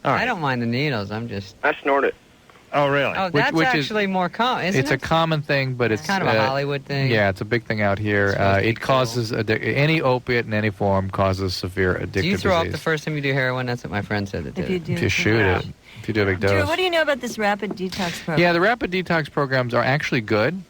Speaker 1: All right.
Speaker 3: I don't mind the needles. I'm just.
Speaker 8: I snort it.
Speaker 1: Oh, really?
Speaker 3: Oh, that's
Speaker 2: which is-
Speaker 3: actually more common, isn't
Speaker 2: It's
Speaker 3: it?
Speaker 2: a common thing, but it's
Speaker 3: kind of a Hollywood thing.
Speaker 2: Yeah, it's a big thing out here.
Speaker 3: It's supposed to be
Speaker 2: It causes any opiate in any form causes severe addictive
Speaker 3: Do you throw up
Speaker 2: disease.
Speaker 3: the first time you do heroin? That's what my friend said that did.
Speaker 4: If you
Speaker 3: it.
Speaker 4: do.
Speaker 2: If you shoot it, if you do a big dose.
Speaker 4: Drew, what do you know about this rapid detox program?
Speaker 2: Yeah, the rapid detox programs are actually good.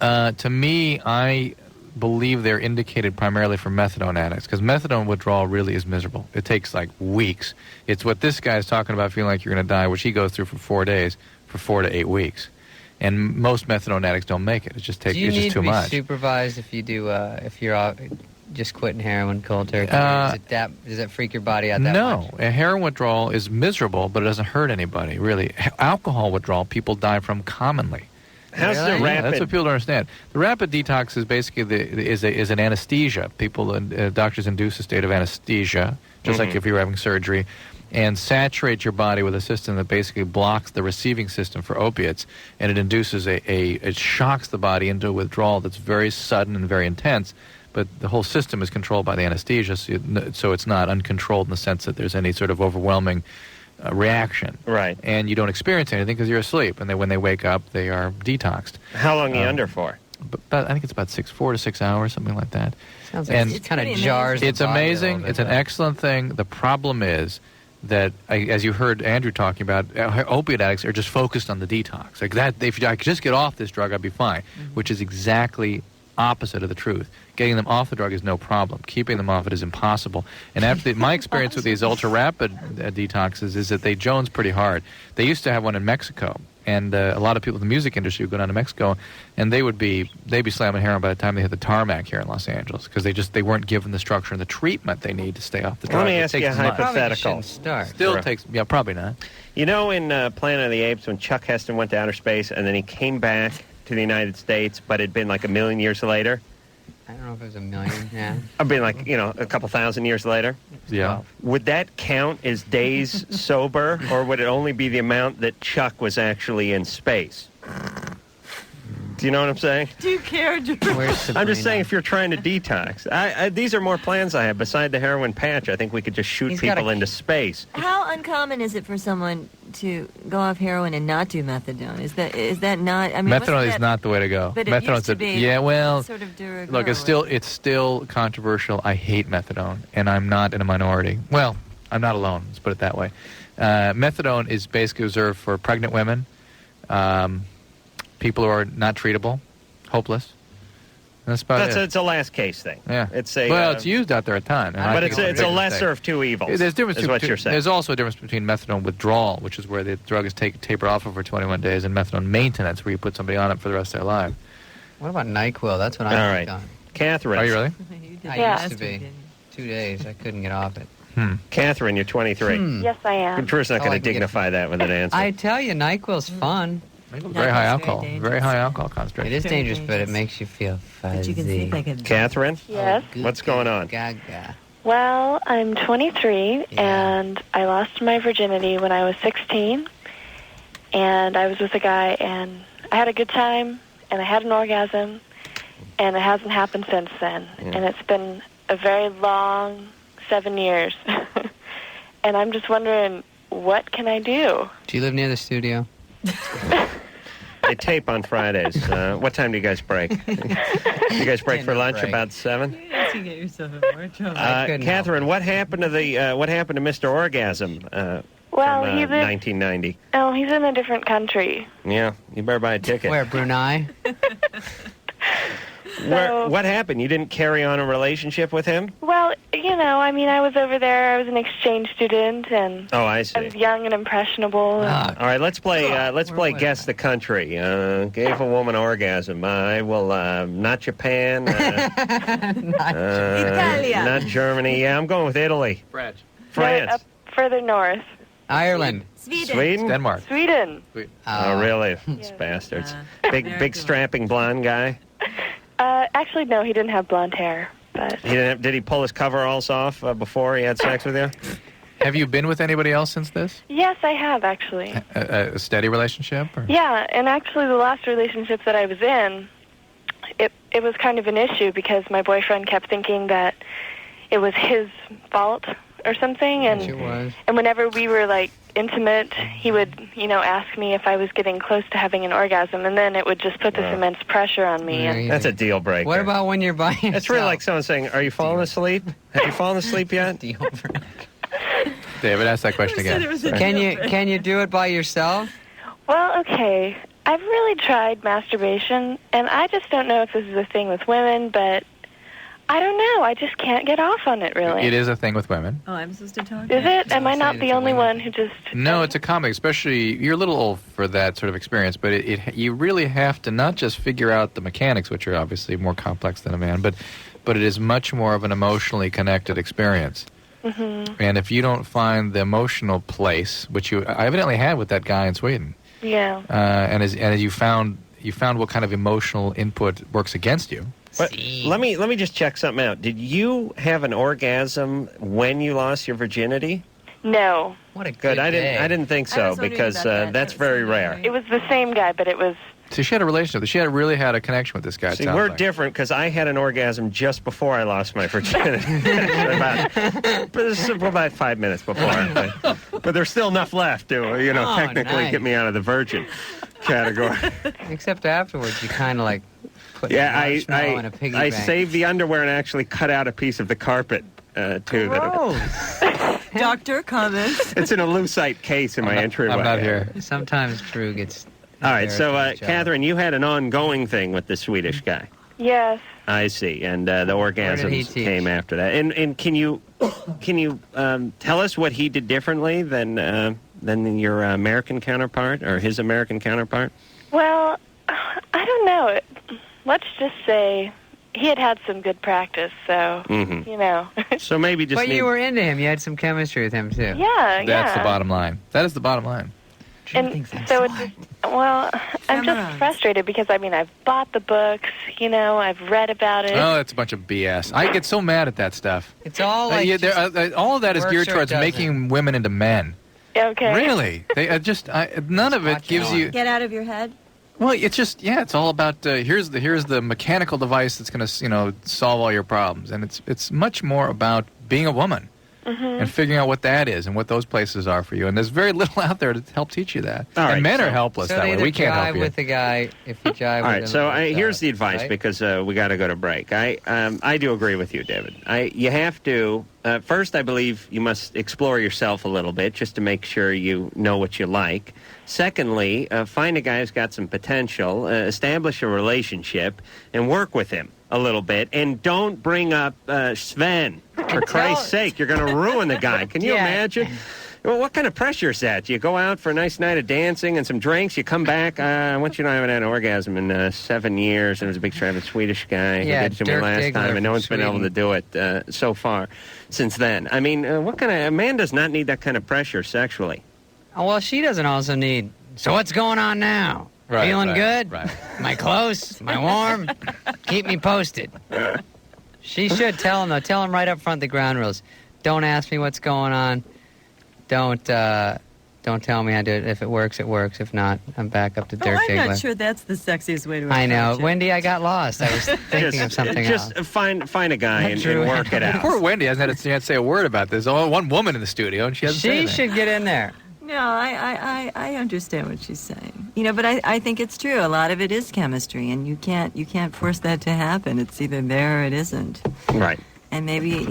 Speaker 2: To me, I believe they're indicated primarily for methadone addicts because methadone withdrawal really is miserable. It takes like weeks. It's what this guy's talking about, feeling like you're going to die, which he goes through for 4 days, for 4 to 8 weeks. And most methadone addicts don't make it. It just takes.
Speaker 3: Do you
Speaker 2: It's
Speaker 3: need
Speaker 2: just
Speaker 3: to
Speaker 2: too
Speaker 3: be
Speaker 2: much.
Speaker 3: supervised if you do? If you're just quitting heroin cold turkey? Does it freak your body out that much?
Speaker 2: No, a heroin withdrawal is miserable, but it doesn't hurt anybody really. Alcohol withdrawal, people die from commonly.
Speaker 1: How's
Speaker 3: Really?
Speaker 1: the
Speaker 2: Yeah,
Speaker 1: rapid...
Speaker 2: that's what people don't understand. The rapid detox is basically is an anesthesia. People, doctors induce a state of anesthesia, just like if you were having surgery, and saturate your body with a system that basically blocks the receiving system for opiates, and it induces it shocks the body into a withdrawal that's very sudden and very intense. But the whole system is controlled by the anesthesia, so it's not uncontrolled in the sense that there's any sort of overwhelming reaction.
Speaker 1: Right.
Speaker 2: And you don't experience anything because you're asleep. And then when they wake up, they are detoxed.
Speaker 1: How long are you under for?
Speaker 2: But I think it's about 4 to 6 hours, something like that.
Speaker 3: Sounds like
Speaker 2: And
Speaker 3: it kind of
Speaker 4: pretty
Speaker 3: jars.
Speaker 2: It's
Speaker 3: the body a
Speaker 2: amazing.
Speaker 3: little bit,
Speaker 2: It's an
Speaker 3: though.
Speaker 2: excellent thing. The problem is that, as you heard Andrew talking about, opiate addicts are just focused on the detox. Like that, if I could just get off this drug, I'd be fine, which is exactly opposite of the truth. Getting them off the drug is no problem. Keeping them off it is impossible. And after my experience with these ultra-rapid detoxes is that they jones pretty hard. They used to have one in Mexico, and a lot of people in the music industry would go down to Mexico, and they'd be slamming heroin by the time they hit the tarmac here in Los Angeles because they weren't given the structure and the treatment they need to stay off the drug.
Speaker 1: Let me
Speaker 2: It
Speaker 1: ask you a
Speaker 2: takes months.
Speaker 3: Probably just
Speaker 1: hypothetical.
Speaker 3: shouldn't start.
Speaker 2: Still takes, probably not.
Speaker 1: You know, in Planet of the Apes, when Chuck Heston went to outer space and then he came back to the United States, but it'd been like a million years later.
Speaker 3: I don't know if it was a million. Yeah.
Speaker 1: I've been like, a couple thousand years later.
Speaker 2: Yeah.
Speaker 1: Would that count as days sober, or would it only be the amount that Chuck was actually in space? Do you know what I'm saying?
Speaker 4: Do you care, Drew?
Speaker 3: Where's
Speaker 1: I'm just
Speaker 3: Sabrina?
Speaker 1: saying if you're trying to detox. These are more plans I have. Beside the heroin patch, I think we could just shoot
Speaker 3: He's got
Speaker 1: people
Speaker 3: a-
Speaker 1: into space.
Speaker 4: How uncommon is it for someone to go off heroin and not do methadone? Is that not? I mean, wasn't
Speaker 2: Methadone is
Speaker 4: that-
Speaker 2: not the way to go.
Speaker 4: But it
Speaker 2: Methadone's
Speaker 4: used to be.
Speaker 2: yeah, well,
Speaker 4: Sort of de rigueur,
Speaker 2: look, it's still controversial. I hate methadone, and I'm not in a minority. Well, I'm not alone. Let's put it that way. Methadone is basically reserved for pregnant women, people who are not treatable, hopeless. That's about it.
Speaker 1: It's a last case thing.
Speaker 2: Yeah.
Speaker 1: It's a.
Speaker 2: it's used out there a ton. and I
Speaker 1: But
Speaker 2: think
Speaker 1: it's a
Speaker 2: a big
Speaker 1: lesser
Speaker 2: mistake.
Speaker 1: of two evils.
Speaker 2: There's difference
Speaker 1: is what
Speaker 2: between-
Speaker 1: you're saying.
Speaker 2: There's also a difference between methadone withdrawal, which is where the drug is tapered off over 21 days, and methadone maintenance, where you put somebody on it for the rest of their life.
Speaker 3: What about NyQuil? That's what
Speaker 1: All
Speaker 3: I'm
Speaker 1: right.
Speaker 3: on.
Speaker 1: Catherine.
Speaker 2: Are you really?
Speaker 3: I
Speaker 5: Yeah.
Speaker 3: used to be. 2 days. I couldn't get off it.
Speaker 1: Catherine, you're 23.
Speaker 5: Yes, I am.
Speaker 1: Drew's not
Speaker 3: Oh,
Speaker 1: going
Speaker 3: I
Speaker 1: to
Speaker 3: can get-
Speaker 1: dignify that with an answer.
Speaker 3: I tell you, NyQuil's fun.
Speaker 2: Very high alcohol.
Speaker 4: dangerous.
Speaker 2: Very high alcohol
Speaker 3: It
Speaker 2: concentration.
Speaker 3: is
Speaker 4: Very
Speaker 3: dangerous, but it
Speaker 4: dangerous.
Speaker 3: makes you feel fuzzy.
Speaker 4: But you can sleep like a.
Speaker 1: Catherine?
Speaker 5: Yes.
Speaker 1: What's going on?
Speaker 3: Gaga.
Speaker 5: Well, I'm 23,
Speaker 3: Yeah.
Speaker 5: and I lost my virginity when I was 16. and I was with a guy, and I had a good time, and I had an orgasm, and it hasn't happened since then.
Speaker 1: Yeah.
Speaker 5: And it's been a very long 7 years. And I'm just wondering, what can I do?
Speaker 3: Do you live near the studio?
Speaker 1: They tape on Fridays. What time do you guys break? You guys break for lunch
Speaker 3: break.
Speaker 1: about 7?
Speaker 4: You get yourself in more trouble.
Speaker 1: Catherine, what happened to Mr. Orgasm?
Speaker 5: Well,
Speaker 1: from,
Speaker 5: he lives...
Speaker 1: 1990.
Speaker 5: Oh, he's in a different country.
Speaker 1: Yeah, you better buy a ticket.
Speaker 3: Where, Brunei?
Speaker 1: What happened? You didn't carry on a relationship with him?
Speaker 5: Well, I mean, I was over there. I was an exchange student, and
Speaker 1: Oh, I see.
Speaker 5: I was young and impressionable.
Speaker 1: All right, let's play Guess the Country. Gave a woman orgasm. I will, not Japan.
Speaker 4: Italia.
Speaker 1: Not Germany. Yeah, I'm going with Italy.
Speaker 2: France.
Speaker 1: France.
Speaker 5: Up further north.
Speaker 3: Ireland.
Speaker 1: Sweden?
Speaker 2: Denmark.
Speaker 5: Sweden.
Speaker 1: Oh, really? These bastards. Big strapping blonde guy.
Speaker 5: Actually, no, he didn't have blonde hair. But
Speaker 1: Did he pull his coveralls off before he had sex with you?
Speaker 2: Have you been with anybody else since this?
Speaker 5: yes, I have, actually.
Speaker 2: A steady relationship? Or?
Speaker 5: Yeah, and actually the last relationship that I was in, it was kind of an issue because my boyfriend kept thinking that it was his fault or something, and
Speaker 3: It was.
Speaker 5: and whenever we were like intimate, he would, ask me if I was getting close to having an orgasm, and then it would just put this immense pressure on me. And
Speaker 1: That's a deal breaker.
Speaker 3: What about when you're by yourself?
Speaker 1: It's really like someone saying, "Are you falling asleep? Have you fallen asleep yet?"
Speaker 3: Deal breaker.
Speaker 2: David, ask that question again.
Speaker 3: Can you do it by yourself?
Speaker 5: well, okay, I've really tried masturbation, and I just don't know if this is a thing with women, but I don't know. I just can't get off on it, really.
Speaker 2: It is a thing with women.
Speaker 4: Oh, I'm supposed to talk?
Speaker 5: Is it? Am I
Speaker 3: Say
Speaker 5: not
Speaker 3: it's
Speaker 5: the
Speaker 3: a
Speaker 5: only
Speaker 3: women
Speaker 5: one who just...
Speaker 2: No, it's a comic, especially, you're a little old for that sort of experience, but you really have to not just figure out the mechanics, which are obviously more complex than a man, but it is much more of an emotionally connected experience.
Speaker 5: Mm-hmm.
Speaker 2: And if you don't find the emotional place, which you evidently had with that guy in Sweden,
Speaker 5: Yeah.
Speaker 2: and as you found what kind of emotional input works against you.
Speaker 1: But let me just check something out. Did you have an orgasm when you lost your virginity?
Speaker 5: No.
Speaker 3: What a
Speaker 1: Good. I
Speaker 3: day.
Speaker 1: didn't think
Speaker 4: I
Speaker 1: so
Speaker 4: was wondering
Speaker 1: because
Speaker 4: about that.
Speaker 1: that's
Speaker 4: That
Speaker 1: very
Speaker 4: sounded
Speaker 1: rare.
Speaker 4: right.
Speaker 5: It was the same guy, but it was...
Speaker 2: So she had a relationship. She had really had a connection with this guy. it
Speaker 1: See,
Speaker 2: sounds
Speaker 1: we're
Speaker 2: like.
Speaker 1: different because I had an orgasm just before I lost my virginity. about 5 minutes before. But there's still enough left to, technically
Speaker 3: nice.
Speaker 1: get me out of the virgin category.
Speaker 3: Except afterwards, you kind of like put
Speaker 1: Yeah,
Speaker 3: marshmallow in a piggy
Speaker 1: I
Speaker 3: bank.
Speaker 1: saved the underwear and actually cut out a piece of the carpet, too.
Speaker 4: Doctor, comments.
Speaker 1: It's in a lucite case in my entryway.
Speaker 2: I'm not here.
Speaker 3: Sometimes Drew gets...
Speaker 1: All right, so
Speaker 3: embarrassed with
Speaker 1: Catherine, you had an ongoing thing with the Swedish guy.
Speaker 5: Yes.
Speaker 1: I see, and the
Speaker 3: Where did he
Speaker 1: orgasms
Speaker 3: teach?
Speaker 1: came after that. And can you tell us what he did differently than your American counterpart or his American counterpart?
Speaker 5: Well, I don't know. Let's just say he had some good practice, so,
Speaker 1: So maybe just
Speaker 3: But you were into him. You had some chemistry with him, too.
Speaker 5: Yeah,
Speaker 2: That's the bottom line. That is the bottom line.
Speaker 5: And so it's just, I'm just frustrated because, I've bought the books, I've read about it.
Speaker 2: Oh, that's a bunch of BS. I get so mad at that stuff.
Speaker 3: It's all like...
Speaker 2: all of that is
Speaker 3: works
Speaker 2: geared
Speaker 3: or
Speaker 2: towards
Speaker 3: doesn't.
Speaker 2: making women into men.
Speaker 5: Okay.
Speaker 2: Really? They none of it gives you...
Speaker 4: Get out of your head.
Speaker 2: Well, it's just, it's all about, here's the mechanical device that's going to, solve all your problems. And it's much more about being a woman. And figuring out what that is and what those places are for you. And there's very little out there to help teach you that.
Speaker 1: All right,
Speaker 2: and men
Speaker 1: so-
Speaker 2: are helpless
Speaker 3: So
Speaker 2: that
Speaker 3: they
Speaker 2: way.
Speaker 3: either
Speaker 2: We can't help
Speaker 3: jive
Speaker 2: you.
Speaker 3: with the guy if you jive
Speaker 1: All
Speaker 3: with
Speaker 1: right,
Speaker 3: him.
Speaker 1: so
Speaker 3: it
Speaker 1: here's the
Speaker 3: does,
Speaker 1: advice
Speaker 3: right?
Speaker 1: because we got to go to break. I do agree with you, David. You have to, first, I believe you must explore yourself a little bit just to make sure you know what you like. Secondly, find a guy who's got some potential, establish a relationship, and work with him a little bit. And don't bring up Sven. For Christ's sake, you're going to ruin the guy. Can you imagine? Well, what kind of pressure is that? You go out for a nice night of dancing and some drinks, you come back, I want you to know I haven't had an orgasm in 7 years, and it was a big traveling Swedish guy who
Speaker 3: Yeah,
Speaker 1: did it to me
Speaker 3: Dirk
Speaker 1: last
Speaker 3: Diggler
Speaker 1: time, and no
Speaker 3: from
Speaker 1: one's been able to do it so far since then. What kind of... A man does not need that kind of pressure sexually.
Speaker 3: Oh, well, she doesn't also need... So what's going on now?
Speaker 2: Right,
Speaker 3: Feeling
Speaker 2: right,
Speaker 3: good?
Speaker 2: right.
Speaker 3: Am I close? Am I warm? Keep me posted. She should tell him, though. Tell him right up front the ground rules. Don't ask me what's going on. Don't Don't tell me I do it. If it works, it works. If not, I'm back up to Dirk
Speaker 4: I'm
Speaker 3: Diggler.
Speaker 4: not sure that's the sexiest way to
Speaker 3: I know.
Speaker 4: approach it.
Speaker 3: Wendy, I got lost. I was thinking of something else.
Speaker 1: Just find a guy and work it out.
Speaker 2: Poor Wendy hasn't had a chance to say a word about this. Only one woman in the studio, and she hasn't said
Speaker 3: She
Speaker 2: anything.
Speaker 3: should get in there.
Speaker 4: No, I understand what she's saying. But I think it's true. A lot of it is chemistry, and you can't force that to happen. It's either there or it isn't.
Speaker 1: Right.
Speaker 4: And maybe,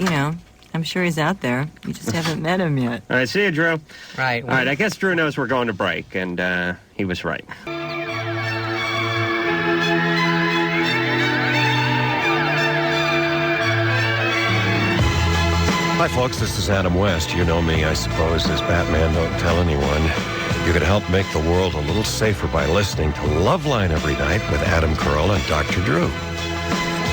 Speaker 4: I'm sure he's out there. You just haven't met him yet.
Speaker 1: All right, see you, Drew.
Speaker 3: Right.
Speaker 1: All right, I guess Drew knows we're going to break, and he was right.
Speaker 9: Hi, folks. This is Adam West. You know me, I suppose, as Batman Don't Tell Anyone. You can help make the world a little safer by listening to Loveline every night with Adam Carolla and Dr. Drew.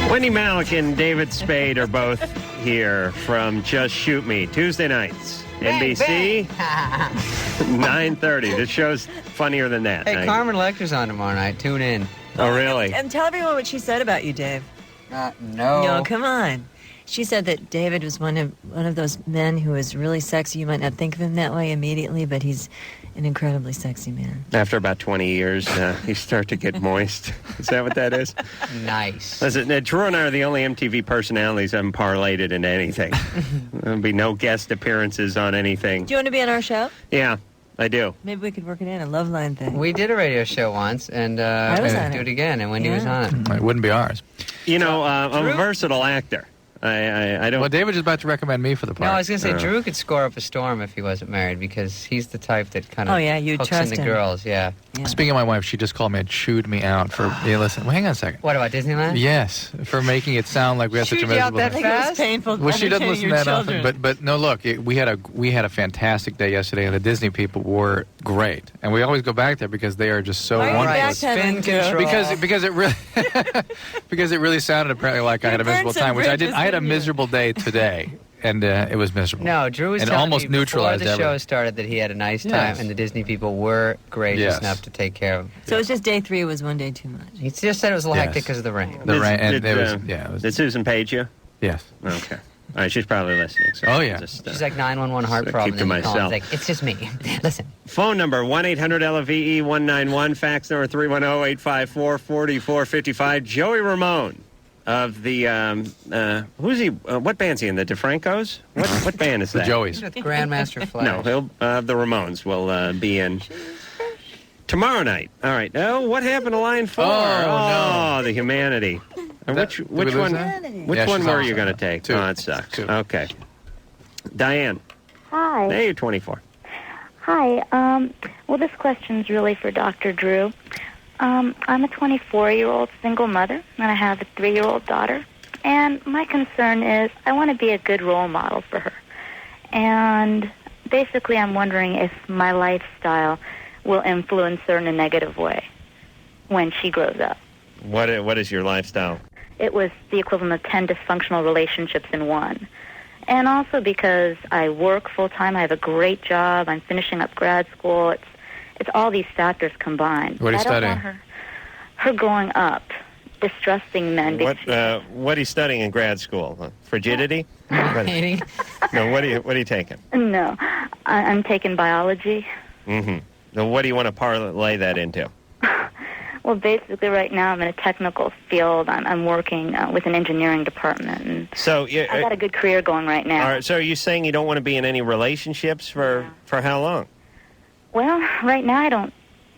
Speaker 1: Wendie Malick and David Spade are both here from Just Shoot Me, Tuesday nights. NBC, 9:30. This show's funnier than that.
Speaker 3: Hey, Carmen Lecter's on tomorrow night. Tune in.
Speaker 1: Oh, really?
Speaker 4: And tell everyone what she said about you, Dave.
Speaker 3: No.
Speaker 4: No, come on. She said that David was one of those men who is really sexy. You might not think of him that way immediately, but he's an incredibly sexy man.
Speaker 1: After about 20 years, you start to get moist. Is that what that is?
Speaker 3: Nice.
Speaker 1: Listen, Drew and I are the only MTV personalities that haven't parlayed it into anything. There'll be no guest appearances on anything.
Speaker 4: Do you want to be on our show?
Speaker 1: Yeah, I do.
Speaker 4: Maybe we could work it in, a Loveline thing.
Speaker 3: We did a radio show once, and
Speaker 4: I was on
Speaker 3: do
Speaker 4: it.
Speaker 3: it again, and Wendy was on it.
Speaker 2: It wouldn't be ours.
Speaker 1: I'm a versatile actor. I don't.
Speaker 2: Well, David is about to recommend me for the part.
Speaker 3: No, I was going to say, Drew could score up a storm if he wasn't married, because he's the type that kind of
Speaker 4: you'd
Speaker 3: hooks
Speaker 4: trust
Speaker 3: into
Speaker 4: him.
Speaker 3: girls, yeah.
Speaker 2: Speaking of my wife, she just called me and chewed me out for... listen, well, hang on a second.
Speaker 3: What, about Disneyland?
Speaker 2: Yes, for making it sound like we had such a
Speaker 3: Chewed you out
Speaker 2: miserable...
Speaker 3: that
Speaker 4: I think it was
Speaker 3: fast?
Speaker 4: painful.
Speaker 2: Well, she doesn't listen
Speaker 4: entertaining
Speaker 2: that
Speaker 4: your
Speaker 2: often,
Speaker 4: children.
Speaker 2: but no. Look, we had a fantastic day yesterday, and the Disney people were great, and we always go back there because they are just so
Speaker 4: Why are you
Speaker 2: wonderful.
Speaker 4: back
Speaker 3: Spin
Speaker 4: Drew?
Speaker 3: control.
Speaker 2: Because it really because it really sounded apparently like I had a
Speaker 4: burned
Speaker 2: miserable
Speaker 4: some
Speaker 2: time, which I did.
Speaker 4: bridges,
Speaker 2: I had a
Speaker 4: didn't you?
Speaker 2: miserable day today, and it was miserable.
Speaker 3: No, Drew was
Speaker 2: and
Speaker 3: telling
Speaker 2: almost
Speaker 3: me before
Speaker 2: neutralized
Speaker 3: the show
Speaker 2: everything.
Speaker 3: started that he had a nice time,
Speaker 2: Yes.
Speaker 3: and the Disney people were gracious
Speaker 2: Yes.
Speaker 3: enough to take care of him.
Speaker 4: So it's just day 3 was one day too much.
Speaker 3: He just said it was a little
Speaker 2: Yes.
Speaker 3: hectic because of the rain.
Speaker 2: The rain, and
Speaker 1: Did,
Speaker 2: it was
Speaker 1: Did Susan page you?
Speaker 2: yes.
Speaker 1: Okay. All right, she's probably listening. So
Speaker 2: Oh, yeah.
Speaker 1: Just,
Speaker 3: She's like 911 heart
Speaker 1: keep
Speaker 3: problem.
Speaker 1: to
Speaker 3: and you call and
Speaker 1: myself.
Speaker 3: it's like, it's just me. Listen.
Speaker 1: phone number 1-800-LVE-191. Fax number 310-854-4455. Joey Ramone of the who's he? What band's he in? The DeFrancos? What band is
Speaker 2: The
Speaker 1: that?
Speaker 2: Joeys.
Speaker 3: With Grandmaster Flash.
Speaker 1: No, the Ramones will be in tomorrow night. All right. Oh, what happened to line 4?
Speaker 2: no.
Speaker 1: The humanity. Which
Speaker 2: did we lose
Speaker 1: one?
Speaker 2: that?
Speaker 1: Which
Speaker 2: Yeah,
Speaker 1: one
Speaker 2: she's
Speaker 1: were
Speaker 2: on
Speaker 1: you going to
Speaker 2: something.
Speaker 1: take?
Speaker 2: 2.
Speaker 1: Oh, it sucks.
Speaker 2: 2.
Speaker 1: Okay. Diane.
Speaker 10: Hi.
Speaker 1: Hey, you're 24.
Speaker 10: Hi. Well, this question's really for Dr. Drew. I'm a 24-year-old single mother, and I have a 3-year-old daughter. And my concern is I want to be a good role model for her. And basically, I'm wondering if my lifestyle will influence her in a negative way when she grows up.
Speaker 1: What is your lifestyle?
Speaker 10: It was the equivalent of 10 dysfunctional relationships in one. And also because I work full-time, I have a great job, I'm finishing up grad school, it's all these factors combined.
Speaker 2: What are you
Speaker 10: I don't
Speaker 2: studying?
Speaker 10: want her growing up, distrusting men.
Speaker 1: What are you studying in grad school? Frigidity?
Speaker 3: Hating.
Speaker 1: No, what are you taking?
Speaker 10: No, I'm taking biology.
Speaker 1: Mm-hmm. So what do you want to parlay that into?
Speaker 10: Well, basically, right now I'm in a technical field. I'm working with an engineering department, and
Speaker 1: So
Speaker 10: I got a good career going right now.
Speaker 1: all right. So are you saying you don't want to be in any relationships for how long?
Speaker 10: Well, right now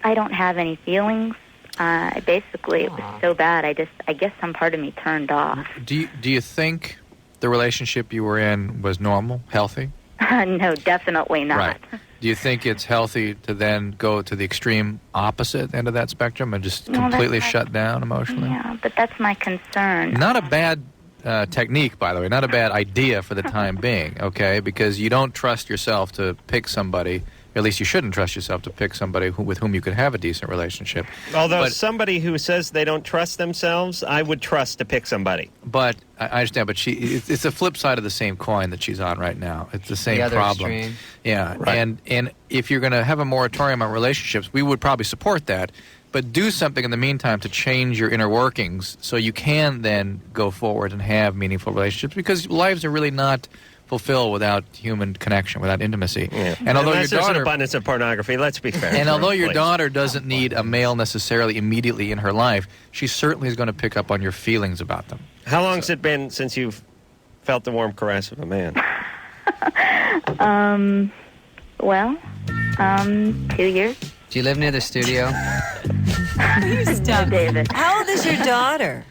Speaker 10: I don't have any feelings. Basically, it was so bad. I guess some part of me turned off.
Speaker 2: Do you think the relationship you were in was normal, healthy?
Speaker 10: No, definitely not.
Speaker 2: Right. Do you think it's healthy to then go to the extreme opposite end of that spectrum and just
Speaker 10: No,
Speaker 2: completely
Speaker 10: that's
Speaker 2: shut down emotionally?
Speaker 10: Yeah, but that's my concern.
Speaker 2: Not a bad technique, by the way. Not a bad idea for the time being, okay? Because you don't trust yourself to pick somebody. At least you shouldn't trust yourself to pick somebody with whom you could have a decent relationship.
Speaker 1: Although somebody who says they don't trust themselves, I would trust to pick somebody.
Speaker 2: But I understand. But it's the flip side of the same coin that she's on right now. It's the same
Speaker 3: The other
Speaker 2: problem.
Speaker 3: extreme.
Speaker 2: Yeah,
Speaker 1: Right.
Speaker 2: and if you're going to have a moratorium on relationships, we would probably support that. But do something in the meantime to change your inner workings so you can then go forward and have meaningful relationships, because lives are really not fulfill without human connection, without intimacy.
Speaker 1: Yeah.
Speaker 2: And although
Speaker 1: Unless
Speaker 2: your
Speaker 1: there's
Speaker 2: daughter,
Speaker 1: an abundance of pornography, let's be fair.
Speaker 2: and although your
Speaker 1: please.
Speaker 2: daughter doesn't need a male necessarily immediately in her life, she certainly is going to pick up on your feelings about them.
Speaker 1: How long has it been since you've felt the warm caress of a man?
Speaker 10: 2 years.
Speaker 3: Do you live near the studio?
Speaker 4: Stop.
Speaker 10: David.
Speaker 4: How old is your daughter?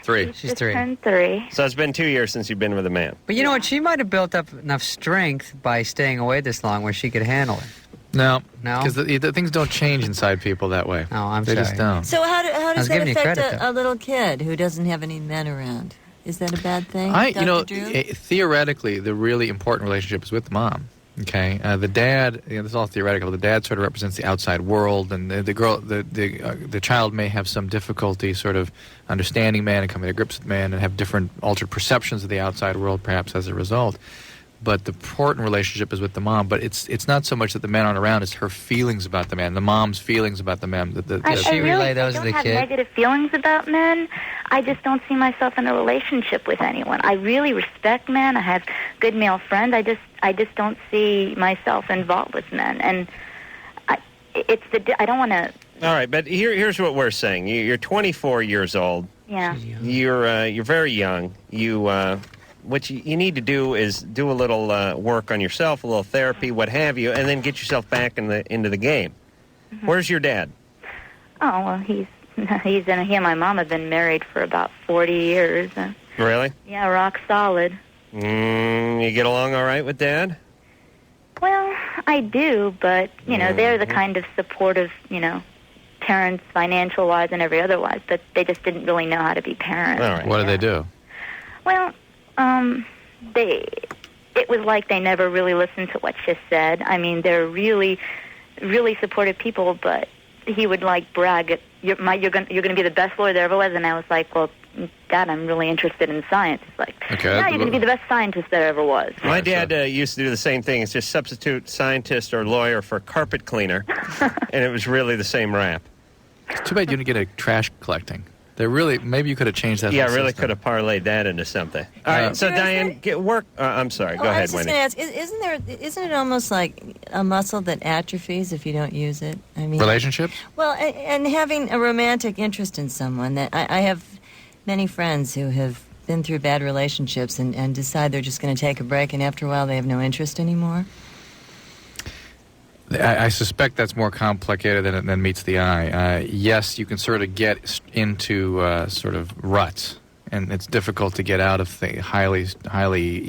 Speaker 2: 3.
Speaker 3: She's 3.
Speaker 10: Turned 3.
Speaker 1: So it's been 2 years since you've been with a man.
Speaker 3: But you know what? She might have built up enough strength by staying away this long where she could handle it.
Speaker 2: No,
Speaker 3: No?
Speaker 2: because the things don't change inside people that way.
Speaker 3: No, I'm
Speaker 2: they
Speaker 3: sorry.
Speaker 2: just don't.
Speaker 4: So how
Speaker 3: was
Speaker 4: does that
Speaker 3: giving you
Speaker 4: affect
Speaker 3: credit,
Speaker 4: a little kid who doesn't have any men around? Is that a bad thing, Dr. Drew?
Speaker 2: Theoretically, the really important relationship is with the mom. Okay, the dad. This is all theoretical. The dad sort of represents the outside world, and the child may have some difficulty sort of understanding man and coming to grips with man, and have different altered perceptions of the outside world, perhaps as a result. But the important relationship is with the mom. But it's not so much that the men aren't around; it's her feelings about the man, the mom's feelings about the man.
Speaker 3: Does she relay those to the
Speaker 10: I don't
Speaker 3: kid?
Speaker 10: have negative feelings about men. I just don't see myself in a relationship with anyone. I really respect men. I have good male friends. I just don't see myself involved with men. And I don't want to.
Speaker 1: All right, but here's what we're saying. You're 24 years old.
Speaker 10: Yeah.
Speaker 1: You're very young. What you need to do is do a little work on yourself, a little therapy, what have you, and then get yourself back into the game. Mm-hmm. Where's your dad?
Speaker 10: Oh, well, he and my mom have been married for about 40 years.
Speaker 1: Really?
Speaker 10: Yeah, rock solid.
Speaker 1: You get along all right with Dad?
Speaker 10: Well, I do, but, they're the kind of supportive, parents, financial-wise and every other-wise, but they just didn't really know how to be parents.
Speaker 1: All right.
Speaker 2: What do they do?
Speaker 10: Well, it was like they never really listened to what she said. I mean, they're really, really supportive people, but he would brag, you're going to be the best lawyer there ever was, and I was like, well, Dad, I'm really interested in science. It's like,
Speaker 2: okay,
Speaker 10: yeah, you're going to be the best scientist there ever was.
Speaker 1: My dad used to do the same thing. It's just substitute scientist or lawyer for carpet cleaner, and it was really the same rap.
Speaker 2: It's too bad you didn't get a trash collecting. Maybe you could have changed that.
Speaker 1: Yeah,
Speaker 2: whole
Speaker 1: really
Speaker 2: system.
Speaker 1: could have parlayed that into something. All right, so Diane, get work. I'm sorry. Go ahead, Wendy.
Speaker 4: I was just going to ask, isn't it almost like a muscle that atrophies if you don't use it? I mean,
Speaker 2: relationships?
Speaker 4: Well, and having a romantic interest in someone. That I have many friends who have been through bad relationships and decide they're just going to take a break, and after a while they have no interest anymore.
Speaker 2: I suspect that's more complicated than meets the eye. Yes, you can sort of get into sort of ruts, and it's difficult to get out of the highly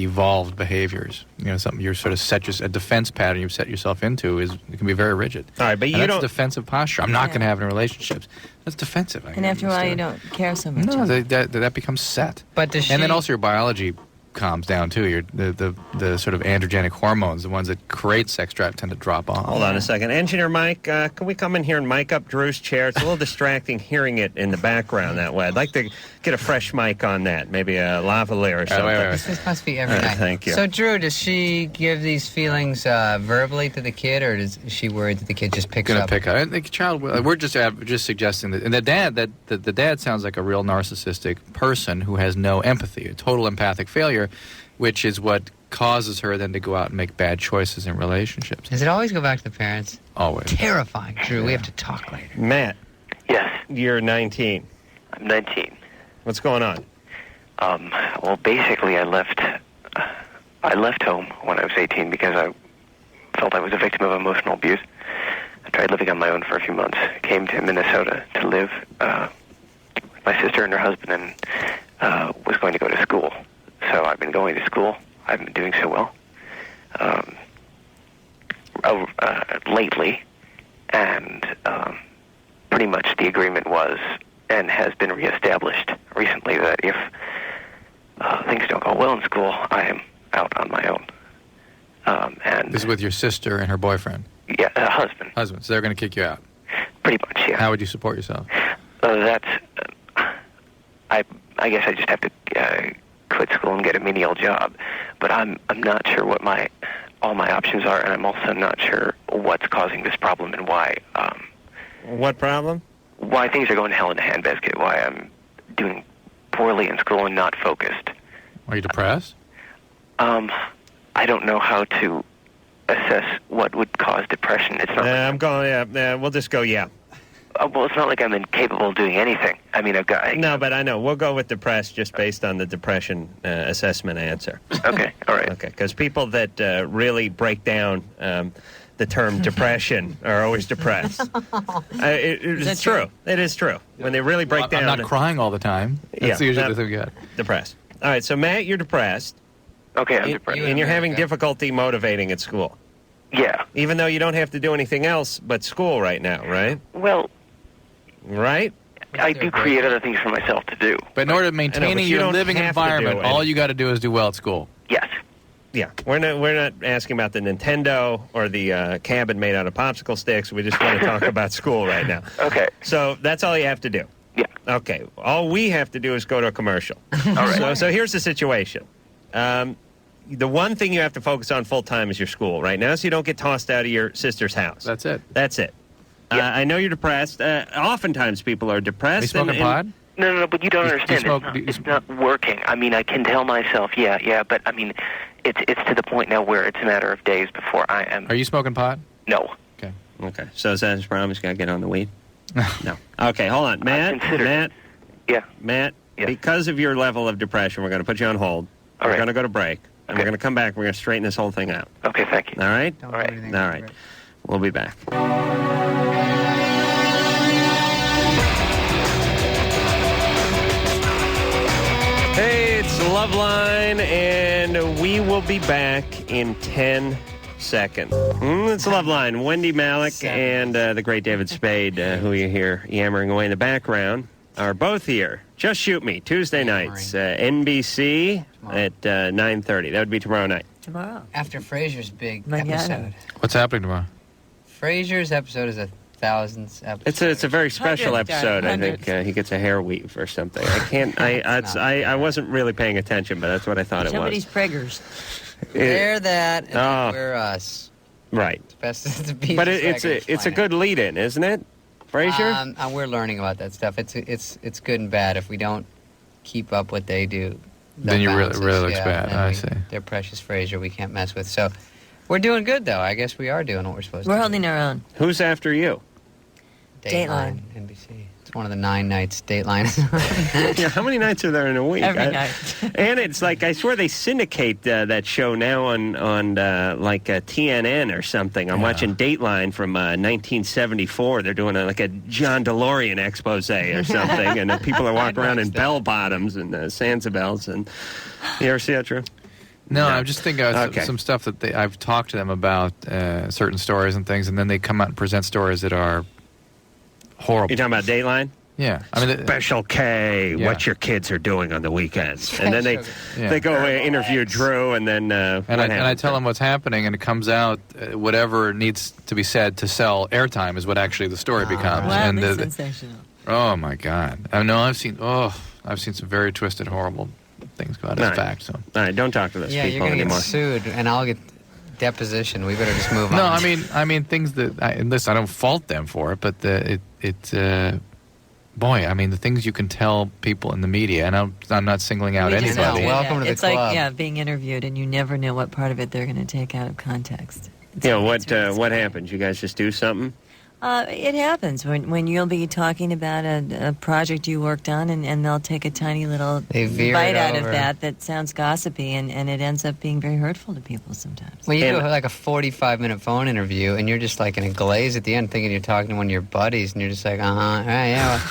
Speaker 2: evolved behaviors. Something you're sort of a defense pattern you've set yourself into it can be very rigid.
Speaker 1: All right, but
Speaker 2: that's defensive posture. I'm not going to have any relationships. That's defensive.
Speaker 4: And after a while, you don't care so much.
Speaker 2: No, that becomes set.
Speaker 3: But
Speaker 2: and then also your biology calms down too. The sort of androgenic hormones, the ones that create sex drive, tend to drop off.
Speaker 1: Hold on a second. Engineer Mike, can we come in here and mic up Drew's chair? It's a little distracting hearing it in the background that way. I'd like to get a fresh mic on that, maybe a lavalier or something.
Speaker 3: This must be every night.
Speaker 1: Thank you.
Speaker 3: So, Drew, does she give these feelings verbally to the kid, or is she worried that the kid just picks up?
Speaker 2: Pick up. The child. We're just suggesting that, and the dad sounds like a real narcissistic person who has no empathy, a total empathic failure, which is what causes her then to go out and make bad choices in relationships.
Speaker 3: Does it always go back to the parents?
Speaker 2: Always.
Speaker 3: Terrifying, Drew. We have to talk later.
Speaker 1: Matt.
Speaker 11: Yes.
Speaker 1: You're 19.
Speaker 11: I'm 19.
Speaker 1: What's going on?
Speaker 11: Well, basically, I left home when I was 18 because I felt I was a victim of emotional abuse. I tried living on my own for a few months. Came to Minnesota to live with my sister and her husband, and was going to go to school. So I've been going to school. I haven't been doing so well lately, and pretty much the agreement was, and has been reestablished recently, that if things don't go well in school, I am out on my own. And
Speaker 2: this is with your sister and her boyfriend?
Speaker 11: Yeah, husband.
Speaker 2: Husband. So they're going to kick you out?
Speaker 11: Pretty much, yeah.
Speaker 2: How would you support yourself?
Speaker 11: That's... I guess I just have to quit school and get a menial job. But I'm not sure what all my options are, and I'm also not sure what's causing this problem and why.
Speaker 1: What problem?
Speaker 11: Why things are going to hell in a handbasket, why I'm doing poorly in school and not focused.
Speaker 2: Are you depressed?
Speaker 11: I don't know how to assess what would cause depression. It's not.
Speaker 1: I'm going. We'll just go. Yeah.
Speaker 11: Well, it's not like I'm incapable of doing anything. I mean, I've got.
Speaker 1: No, but I know we'll go with depressed just based on the depression assessment answer.
Speaker 11: Okay. All right.
Speaker 1: Okay, because people that really break down the term depression are always depressed. It's true. It is true. When they really break down.
Speaker 2: I'm not crying all the time. That's usually the thing we got.
Speaker 1: Depressed. All right, so Matt, you're depressed.
Speaker 11: Okay, I'm depressed.
Speaker 1: And you're having difficulty motivating at school.
Speaker 11: Yeah.
Speaker 1: Even though you don't have to do anything else but school right now, right?
Speaker 11: Well.
Speaker 1: Right?
Speaker 11: I do create other things for myself to do.
Speaker 2: But in order to maintain your living environment, all you got to do is do well at school.
Speaker 11: Yes.
Speaker 1: Yeah, we're not asking about the Nintendo or the cabin made out of popsicle sticks. We just want to talk about school right now.
Speaker 11: Okay.
Speaker 1: So that's all you have to do.
Speaker 11: Yeah.
Speaker 1: Okay. All we have to do is go to a commercial.
Speaker 11: All right.
Speaker 1: So here's the situation. The one thing you have to focus on full time is your school right now, so you don't get tossed out of your sister's house.
Speaker 2: That's it.
Speaker 1: That's it. Yeah. I know you're depressed. Oftentimes people are depressed.
Speaker 2: Are you smoking pot?
Speaker 11: No, but you don't understand. It's not working. I mean, I can tell myself, yeah, but I mean, it's to the point now where it's a matter of days before I am.
Speaker 2: Are you smoking pot?
Speaker 11: No.
Speaker 1: Okay. So is that his problem? He's got to get on the weed? No. Okay, hold on. Matt?
Speaker 11: Yeah.
Speaker 1: Matt, because of your level of depression, we're going to put you on hold. We're going to go to break. And we're going to come back. We're going to straighten this whole thing out.
Speaker 11: Okay, thank you.
Speaker 1: All right?
Speaker 11: All right.
Speaker 1: All right. We'll be back. Hey, it's Loveline, and we will be back in 10 seconds. It's Loveline. Wendie Malick and the great David Spade, who you hear yammering away in the background, are both here. Just Shoot Me, Tuesday nights, NBC at 9:30. That would be tomorrow night.
Speaker 4: Tomorrow.
Speaker 3: After Frasier's big
Speaker 4: My God.
Speaker 3: episode.
Speaker 2: What's happening tomorrow?
Speaker 3: Frasier's episode is a 1000th episode.
Speaker 1: It's a very special
Speaker 4: 100th,
Speaker 1: episode. I think
Speaker 4: 100th.
Speaker 1: he gets a hair weave or something. I can't. I wasn't really paying attention, but that's what I thought
Speaker 4: Somebody's
Speaker 1: it
Speaker 4: preggers.
Speaker 1: was.
Speaker 3: They're that, and
Speaker 1: Oh.
Speaker 3: we're us.
Speaker 1: Right.
Speaker 3: It's best to be.
Speaker 1: But it's a good lead-in, isn't it, Frasier?
Speaker 3: We're learning about that stuff. It's good and bad. If we don't keep up what they do,
Speaker 2: Then you
Speaker 3: bounces,
Speaker 2: really looks bad.
Speaker 3: then
Speaker 2: I see.
Speaker 3: They're precious Frasier. We can't mess with. So we're doing good, though. I guess we are doing what we're supposed
Speaker 4: We're
Speaker 3: to.
Speaker 4: holding our own.
Speaker 1: Who's after you?
Speaker 3: Dateline, NBC. It's one of the 9 nights Dateline.
Speaker 1: Yeah, how many nights are there in a week?
Speaker 4: Every night.
Speaker 1: And it's like, I swear they syndicate that show now on TNN or something. I'm watching Dateline from 1974. They're doing like a John DeLorean expose or something, and people are walking around in bell bottoms and Sansabels. And you ever see that, Drew?
Speaker 2: No, I'm just thinking of some stuff that I've talked to them about, certain stories and things, and then they come out and present stories that are horrible.
Speaker 1: You're talking about Dateline?
Speaker 2: Yeah. I mean,
Speaker 1: Special K, what your kids are doing on the weekends. And then they go interview Drew, and then
Speaker 2: and I tell them what's happening, and it comes out whatever needs to be said to sell airtime is what actually the story becomes.
Speaker 4: Wow,
Speaker 2: And
Speaker 4: that's sensational.
Speaker 2: oh my God! I know I've seen some very twisted, horrible things go out as fact. So
Speaker 1: all right, don't talk to those
Speaker 3: Yeah,
Speaker 1: people
Speaker 3: you're gonna
Speaker 1: anymore.
Speaker 3: get sued, and I'll get deposition. We better just move on.
Speaker 2: No, I mean things that listen. I don't fault them for it, but boy, I mean the things you can tell people in the media, and I'm not singling out
Speaker 4: We just
Speaker 2: anybody.
Speaker 4: know.
Speaker 3: Welcome to the
Speaker 4: It's
Speaker 3: club.
Speaker 4: like being interviewed, and you never know what part of it they're going to take out of context.
Speaker 1: What happens? You guys just do something?
Speaker 4: It happens when you'll be talking about a project you worked on, and they'll take a tiny little
Speaker 3: They veer
Speaker 4: bite
Speaker 3: it
Speaker 4: out of
Speaker 3: over.
Speaker 4: that sounds gossipy, and it ends up being very hurtful to people sometimes.
Speaker 3: Well, you do like a 45-minute phone interview, and you're just like in a glaze at the end, thinking you're talking to one of your buddies, and you're just like, all right, yeah. Well.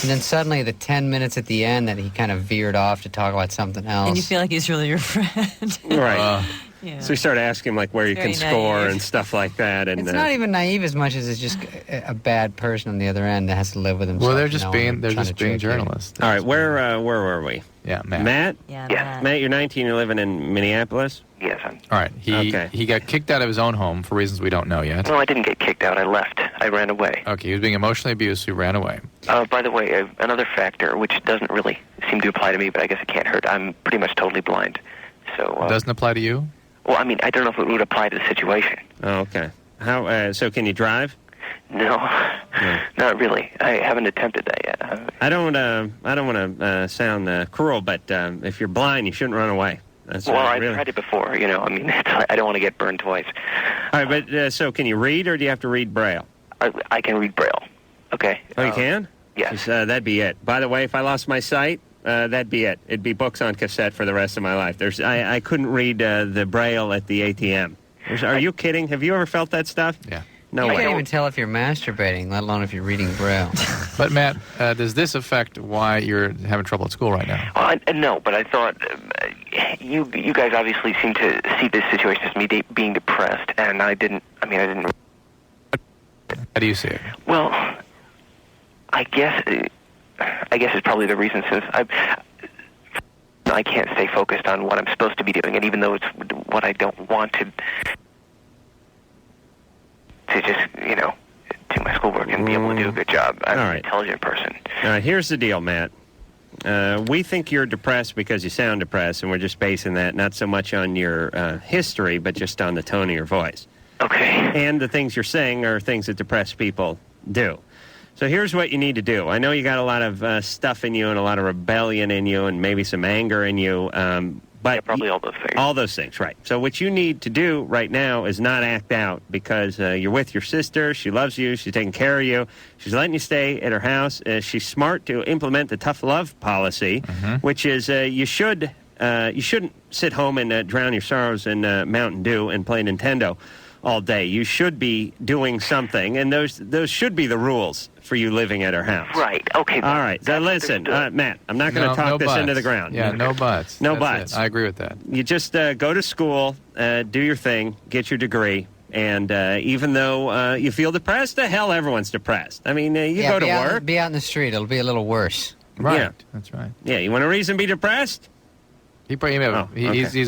Speaker 3: And then suddenly, the 10 minutes at the end that he kind of veered off to talk about something else.
Speaker 4: And you feel like he's really your friend.
Speaker 1: Right.
Speaker 4: Yeah.
Speaker 1: So you start asking like where you
Speaker 4: Very
Speaker 1: can score
Speaker 4: naive.
Speaker 1: and stuff like that. And
Speaker 3: It's not even naive as much as it's just a bad person on the other end that has to live with himself.
Speaker 2: Well, they're just
Speaker 3: knowing
Speaker 2: being
Speaker 3: trying to trick you.
Speaker 2: journalists.
Speaker 1: All right, where were we?
Speaker 2: Yeah, Matt.
Speaker 1: Matt?
Speaker 4: Yeah,
Speaker 1: Matt, you're 19. You're living in Minneapolis.
Speaker 11: Yes,
Speaker 2: All right, he got kicked out of his own home for reasons we don't know yet.
Speaker 11: No, I didn't get kicked out. I left. I ran away.
Speaker 2: Okay, he was being emotionally abused, so he ran away.
Speaker 11: By the way, another factor, which doesn't really seem to apply to me, but I guess it can't hurt. I'm pretty much totally blind. So
Speaker 2: Doesn't apply to you?
Speaker 11: Well, I mean, I don't know if it would apply to the situation.
Speaker 1: Oh, okay. How? So can you drive?
Speaker 11: No, not really. I haven't attempted that yet.
Speaker 1: I don't want to sound cruel, but if you're blind, you shouldn't run away. That's
Speaker 11: well,
Speaker 1: right,
Speaker 11: I've
Speaker 1: really.
Speaker 11: tried it before. You know, I mean, I don't want to get burned twice.
Speaker 1: All right, but so can you read, or do you have to read Braille?
Speaker 11: I can read Braille. Okay.
Speaker 1: Oh, you can?
Speaker 11: Yes.
Speaker 1: That'd be it. By the way, if I lost my sight, that'd be it. It'd be books on cassette for the rest of my life. I couldn't read the Braille at the ATM. Are you kidding? Have you ever felt that stuff?
Speaker 2: Yeah.
Speaker 1: No
Speaker 3: You
Speaker 1: way.
Speaker 3: can't even tell if you're masturbating, let alone if you're reading Braille.
Speaker 2: But, Matt, does this affect why you're having trouble at school right now?
Speaker 11: No, but I thought you guys obviously seem to see this situation as me being depressed, and I didn't.
Speaker 2: How do you see it?
Speaker 11: Well, I guess it's probably the reason, since I can't stay focused on what I'm supposed to be doing, and even though it's what I don't want to just, do my schoolwork and be able to do a good job. I'm an intelligent person.
Speaker 1: All right, here's the deal, Matt. We think you're depressed because you sound depressed, and we're just basing that not so much on your history, but just on the tone of your voice.
Speaker 11: Okay.
Speaker 1: And the things you're saying are things that depressed people do. So here's what you need to do. I know you got a lot of stuff in you and a lot of rebellion in you and maybe some anger in you. But
Speaker 11: probably all those things.
Speaker 1: All those things, right. So what you need to do right now is not act out, because you're with your sister. She loves you. She's taking care of you. She's letting you stay at her house. She's smart to implement the tough love policy, which is you shouldn't sit home and drown your sorrows in Mountain Dew and play Nintendo all day. You should be doing something, and those should be the rules for you living at her house.
Speaker 11: Right. Okay.
Speaker 1: All right. So listen, Matt, I'm not going to talk this into the ground.
Speaker 2: Yeah, no buts.
Speaker 1: No
Speaker 2: That's
Speaker 1: buts.
Speaker 2: it. I agree with that.
Speaker 1: You just go to school, do your thing, get your degree, and even though you feel depressed, the hell, everyone's depressed. I mean, you go to work.
Speaker 3: Be out in the street. It'll be a little worse.
Speaker 2: Right.
Speaker 1: Yeah.
Speaker 2: That's right.
Speaker 1: Yeah, you want a reason to be depressed?
Speaker 2: He's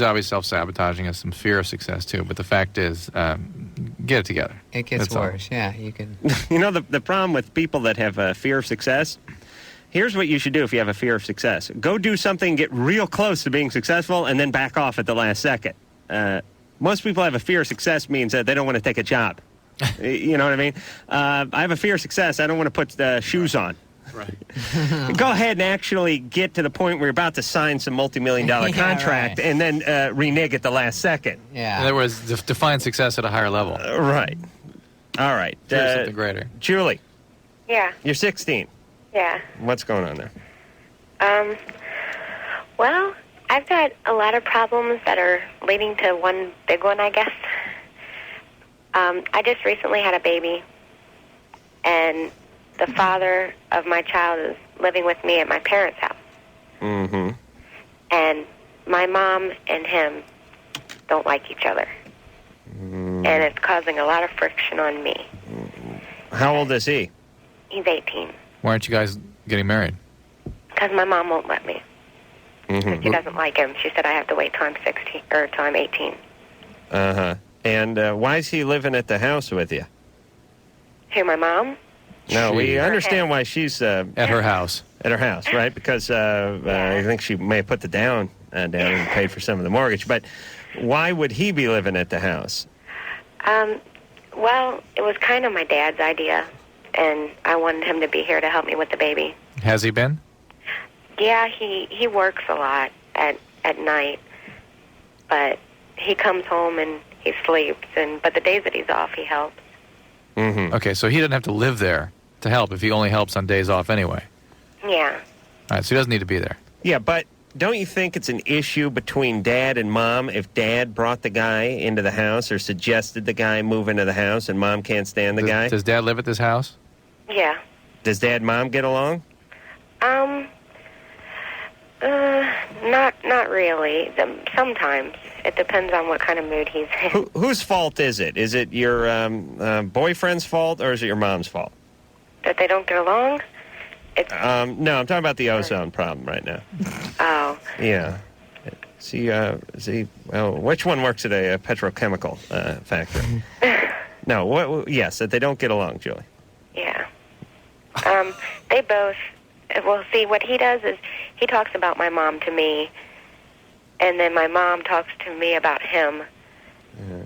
Speaker 2: obviously self-sabotaging us, some fear of success, too. But the fact is, get it together.
Speaker 3: It gets
Speaker 2: That's all.
Speaker 3: worse. Yeah, you can.
Speaker 1: You know, the problem with people that have a fear of success, here's what you should do if you have a fear of success. Go do something, get real close to being successful, and then back off at the last second. Most people have a fear of success means that they don't want to take a job. You know what I mean? I have a fear of success. I don't want to put shoes on.
Speaker 2: Right.
Speaker 1: Go ahead and actually get to the point where you're about to sign some multi-million-dollar contract and then renege at the last second.
Speaker 3: Yeah.
Speaker 2: In other words, define success at a higher level.
Speaker 1: Right. All right.
Speaker 2: Here's something greater.
Speaker 1: Julie.
Speaker 5: Yeah.
Speaker 1: You're 16.
Speaker 5: Yeah.
Speaker 1: What's going on there?
Speaker 5: Well, I've got a lot of problems that are leading to one big one, I guess. I just recently had a baby, and the father of my child is living with me at my parents' house.
Speaker 1: Mm-hmm.
Speaker 5: And my mom and him don't like each other. And it's causing a lot of friction on me.
Speaker 1: How old is he?
Speaker 5: He's 18.
Speaker 2: Why aren't you guys getting married?
Speaker 5: Because my mom won't let me. She doesn't like him. She said I have to wait till I'm 16 or till I'm 18.
Speaker 1: Uh-huh. And why is he living at the house with you?
Speaker 5: Who, my mom?
Speaker 1: No, we understand why she's
Speaker 2: at her house.
Speaker 1: At her house, right? Because I think she may have put the down and paid for some of the mortgage. But why would he be living at the house?
Speaker 5: Well, it was kind of my dad's idea, and I wanted him to be here to help me with the baby.
Speaker 2: Has he been?
Speaker 5: Yeah, he works a lot at night, but he comes home and he sleeps. But the days that he's off, he helps.
Speaker 1: Mm-hmm.
Speaker 2: Okay, so he doesn't have to live there to help if he only helps on days off anyway.
Speaker 5: Yeah.
Speaker 2: All right, so he doesn't need to be there.
Speaker 1: Yeah, but don't you think it's an issue between Dad and Mom if Dad brought the guy into the house or suggested the guy move into the house and Mom can't stand the guy?
Speaker 2: Does Dad live at this house?
Speaker 5: Yeah.
Speaker 1: Does Dad and Mom get along?
Speaker 5: Not really. Sometimes. It depends on what kind of mood he's in.
Speaker 1: Whose fault is it? Is it your boyfriend's fault or is it your mom's fault?
Speaker 5: That they don't get along?
Speaker 1: No, I'm talking about the ozone problem right now.
Speaker 5: Oh.
Speaker 1: Yeah. Which one works at a petrochemical factory? No, yes, that they don't get along, Julie.
Speaker 5: Yeah. They both, well, see, what he does is he talks about my mom to me, and then my mom talks to me about him,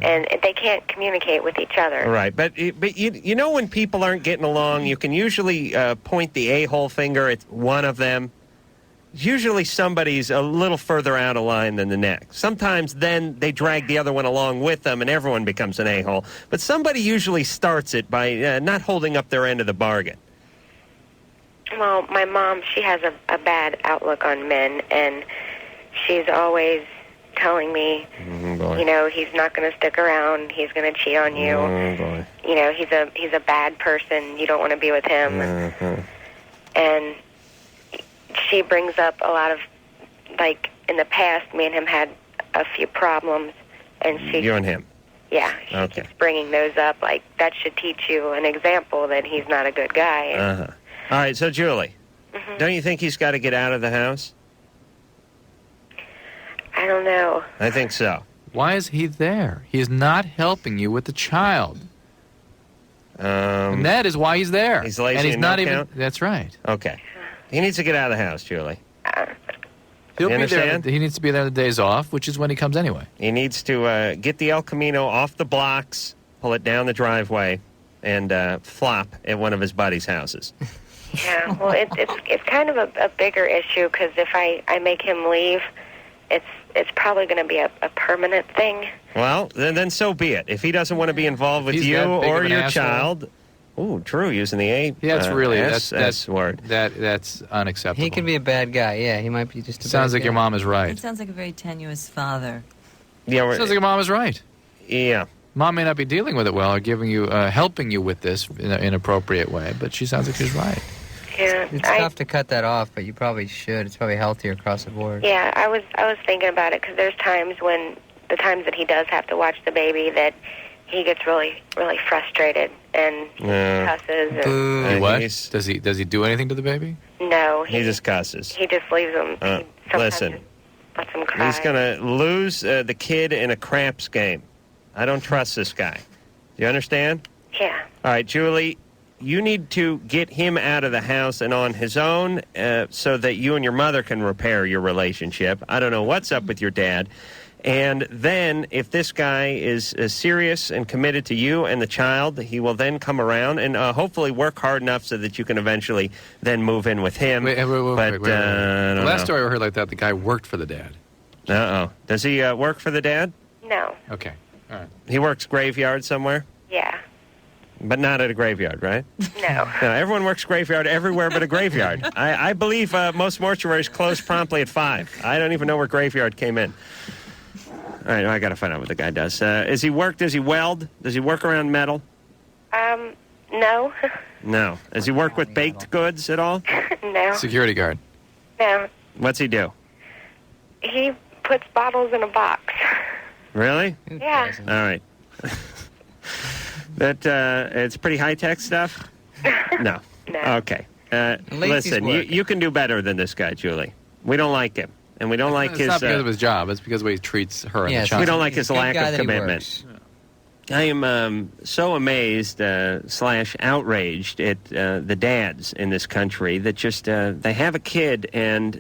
Speaker 5: and they can't communicate with each other.
Speaker 1: Right, but you know when people aren't getting along, you can usually point the a-hole finger at one of them. usually somebody's a little further out of line than the next. Sometimes then they drag the other one along with them and everyone becomes an a-hole. But somebody usually starts it by not holding up their end of the bargain.
Speaker 12: Well, my mom, she has a bad outlook on men, and she's always telling me, you know, he's not going to stick around. He's going to cheat on you.
Speaker 1: Oh, boy.
Speaker 12: You know, he's a bad person. You don't want to be with him.
Speaker 1: Mm-hmm.
Speaker 12: And she brings up a lot of, like, in the past, me and him had a few problems. And she,
Speaker 1: you and him?
Speaker 12: Yeah. She keeps bringing those up, like, that should teach you an example that he's not a good guy.
Speaker 1: Uh-huh. All right, so, Julie, don't you think he's got to get out of the house?
Speaker 12: I don't know.
Speaker 1: I think so.
Speaker 2: Why is he there? He's not helping you with the child. And that is why he's there.
Speaker 1: He's lazy
Speaker 2: and he's
Speaker 1: and
Speaker 2: not
Speaker 1: no
Speaker 2: even.
Speaker 1: count?
Speaker 2: That's right.
Speaker 1: Okay. He needs to get out of the house, Julie.
Speaker 2: He'll
Speaker 1: You
Speaker 2: be there.
Speaker 1: understand?
Speaker 2: He needs to be there the days off, which is when he comes anyway.
Speaker 1: He needs to get the El Camino off the blocks, pull it down the driveway, and flop at one of his buddies' houses.
Speaker 12: Yeah, well, it's kind of a bigger issue because if I make him leave, it's probably going to be a permanent thing.
Speaker 1: Well, then so be it. If he doesn't want to be involved with
Speaker 2: He's
Speaker 1: you
Speaker 2: that big
Speaker 1: or
Speaker 2: of an
Speaker 1: your
Speaker 2: asshole.
Speaker 1: child, ooh, Drew using the A.
Speaker 2: Yeah, that's really
Speaker 1: S word.
Speaker 2: That's unacceptable.
Speaker 3: He could be a bad guy. Yeah, he might be just a
Speaker 2: Sounds
Speaker 3: bad
Speaker 2: like your
Speaker 3: guy.
Speaker 2: mom is right.
Speaker 4: It sounds like a very tenuous father.
Speaker 1: Yeah,
Speaker 2: Sounds like your mom is right.
Speaker 1: Yeah.
Speaker 2: Mom may not be dealing with it well or giving you, helping you with this in an inappropriate way, but she sounds like she's right.
Speaker 12: Yeah,
Speaker 3: It's tough to cut that off, but you probably should. It's probably healthier across the board.
Speaker 12: Yeah, I was thinking about it because there's times when the times that he does have to watch the baby that he gets really really frustrated and cusses. And,
Speaker 2: He what? Does he do anything to the baby?
Speaker 12: no,
Speaker 1: He just cusses.
Speaker 12: he just leaves him.
Speaker 1: Listen,
Speaker 12: Lets him cry.
Speaker 1: he's going to lose the kid in a craps game. I don't trust this guy. Do you understand?
Speaker 12: Yeah.
Speaker 1: All right, Julie, you need to get him out of the house and on his own so that you and your mother can repair your relationship. I don't know what's up with your dad. And then if this guy is serious and committed to you and the child, he will then come around and hopefully work hard enough so that you can eventually then move in with him.
Speaker 2: Wait.
Speaker 1: I don't
Speaker 2: The last
Speaker 1: know.
Speaker 2: story I heard like that, the guy worked for the dad.
Speaker 1: Uh-oh. Does he work for the dad?
Speaker 12: No.
Speaker 2: Okay. All right.
Speaker 1: He works graveyard somewhere?
Speaker 12: Yeah.
Speaker 1: But not at a graveyard, right?
Speaker 12: No.
Speaker 1: No, everyone works graveyard everywhere but a graveyard. I believe most mortuaries close promptly at 5. I don't even know where graveyard came in. All right, I got to find out what the guy does. Does he weld? Does he work around metal?
Speaker 12: No.
Speaker 1: No. Does he work with baked goods at all?
Speaker 12: No.
Speaker 2: Security guard.
Speaker 12: No.
Speaker 1: What's he do?
Speaker 12: He puts bottles in a box.
Speaker 1: Really?
Speaker 12: Yeah.
Speaker 1: All right. It's pretty high-tech stuff? No.
Speaker 12: No.
Speaker 1: Okay. Listen,
Speaker 3: work.
Speaker 1: you can do better than this guy, Julie. We don't like him. And we don't like
Speaker 2: It's
Speaker 1: his...
Speaker 2: not because of his job. It's because of the way he treats her and the child.
Speaker 1: We don't like his
Speaker 3: Good
Speaker 1: lack
Speaker 3: guy
Speaker 1: of
Speaker 3: that he
Speaker 1: commitment.
Speaker 3: works.
Speaker 1: I am so amazed / outraged at the dads in this country that just they have a kid and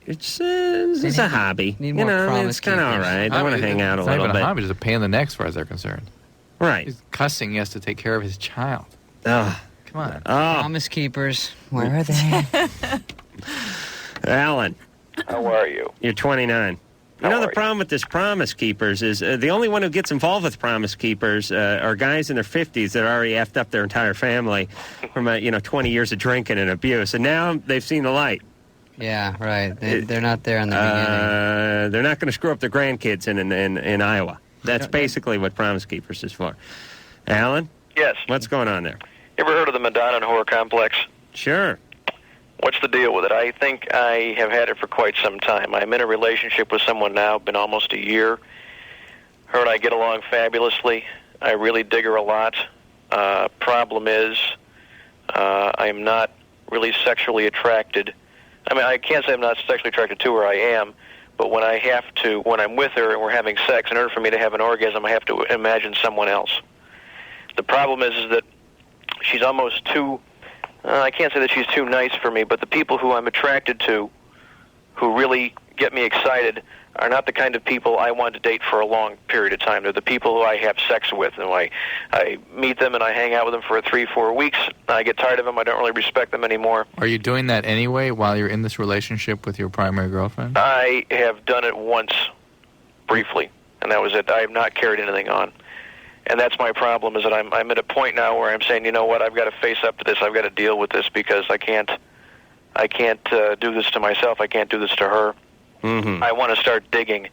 Speaker 1: it's a hobby.
Speaker 3: Need
Speaker 1: You
Speaker 3: more
Speaker 1: know,
Speaker 3: promise
Speaker 1: it's kind of all
Speaker 3: keepers.
Speaker 1: right. They want to hang out a
Speaker 2: It's not
Speaker 1: little
Speaker 2: even
Speaker 1: bit.
Speaker 2: a hobby. It's a pain in the neck as far as they're concerned.
Speaker 1: Right.
Speaker 2: He's cussing. He has to take care of his child.
Speaker 1: Ugh.
Speaker 2: Come on.
Speaker 3: Promise keepers. Where are they?
Speaker 1: Alan,
Speaker 13: How are you?
Speaker 1: you're 29. You know, the problem with this Promise Keepers is the only one who gets involved with Promise Keepers are guys in their 50s that already effed up their entire family from 20 years of drinking and abuse. And now they've seen the light.
Speaker 3: Yeah, right. They're not there in the beginning.
Speaker 1: They're not going to screw up their grandkids in Iowa. That's basically what Promise Keepers is for. Alan?
Speaker 13: Yes.
Speaker 1: What's going on there?
Speaker 13: You ever heard of the Madonna and Horror Complex?
Speaker 1: Sure.
Speaker 13: What's the deal with it? I think I have had it for quite some time. I'm in a relationship with someone now, been almost a year. Her and I get along fabulously. I really dig her a lot. Problem is, I am not really sexually attracted. I mean, I can't say I'm not sexually attracted to her. I am. But when I'm with her and we're having sex, in order for me to have an orgasm, I have to imagine someone else. The problem is that she's almost too... I can't say that she's too nice for me, but the people who I'm attracted to, who really get me excited are not the kind of people I want to date for a long period of time. They're the people who I have sex with, and I meet them and I hang out with them for 3-4 weeks. I get tired of them. I don't really respect them anymore.
Speaker 2: Are you doing that anyway while you're in this relationship with your primary girlfriend?
Speaker 13: I have done it once, briefly, and that was it. I have not carried anything on. And that's my problem, is that I'm at a point now where I'm saying, you know what, I've got to face up to this. I've got to deal with this, because I can't do this to myself. I can't do this to her.
Speaker 1: Mm-hmm.
Speaker 13: I want to start digging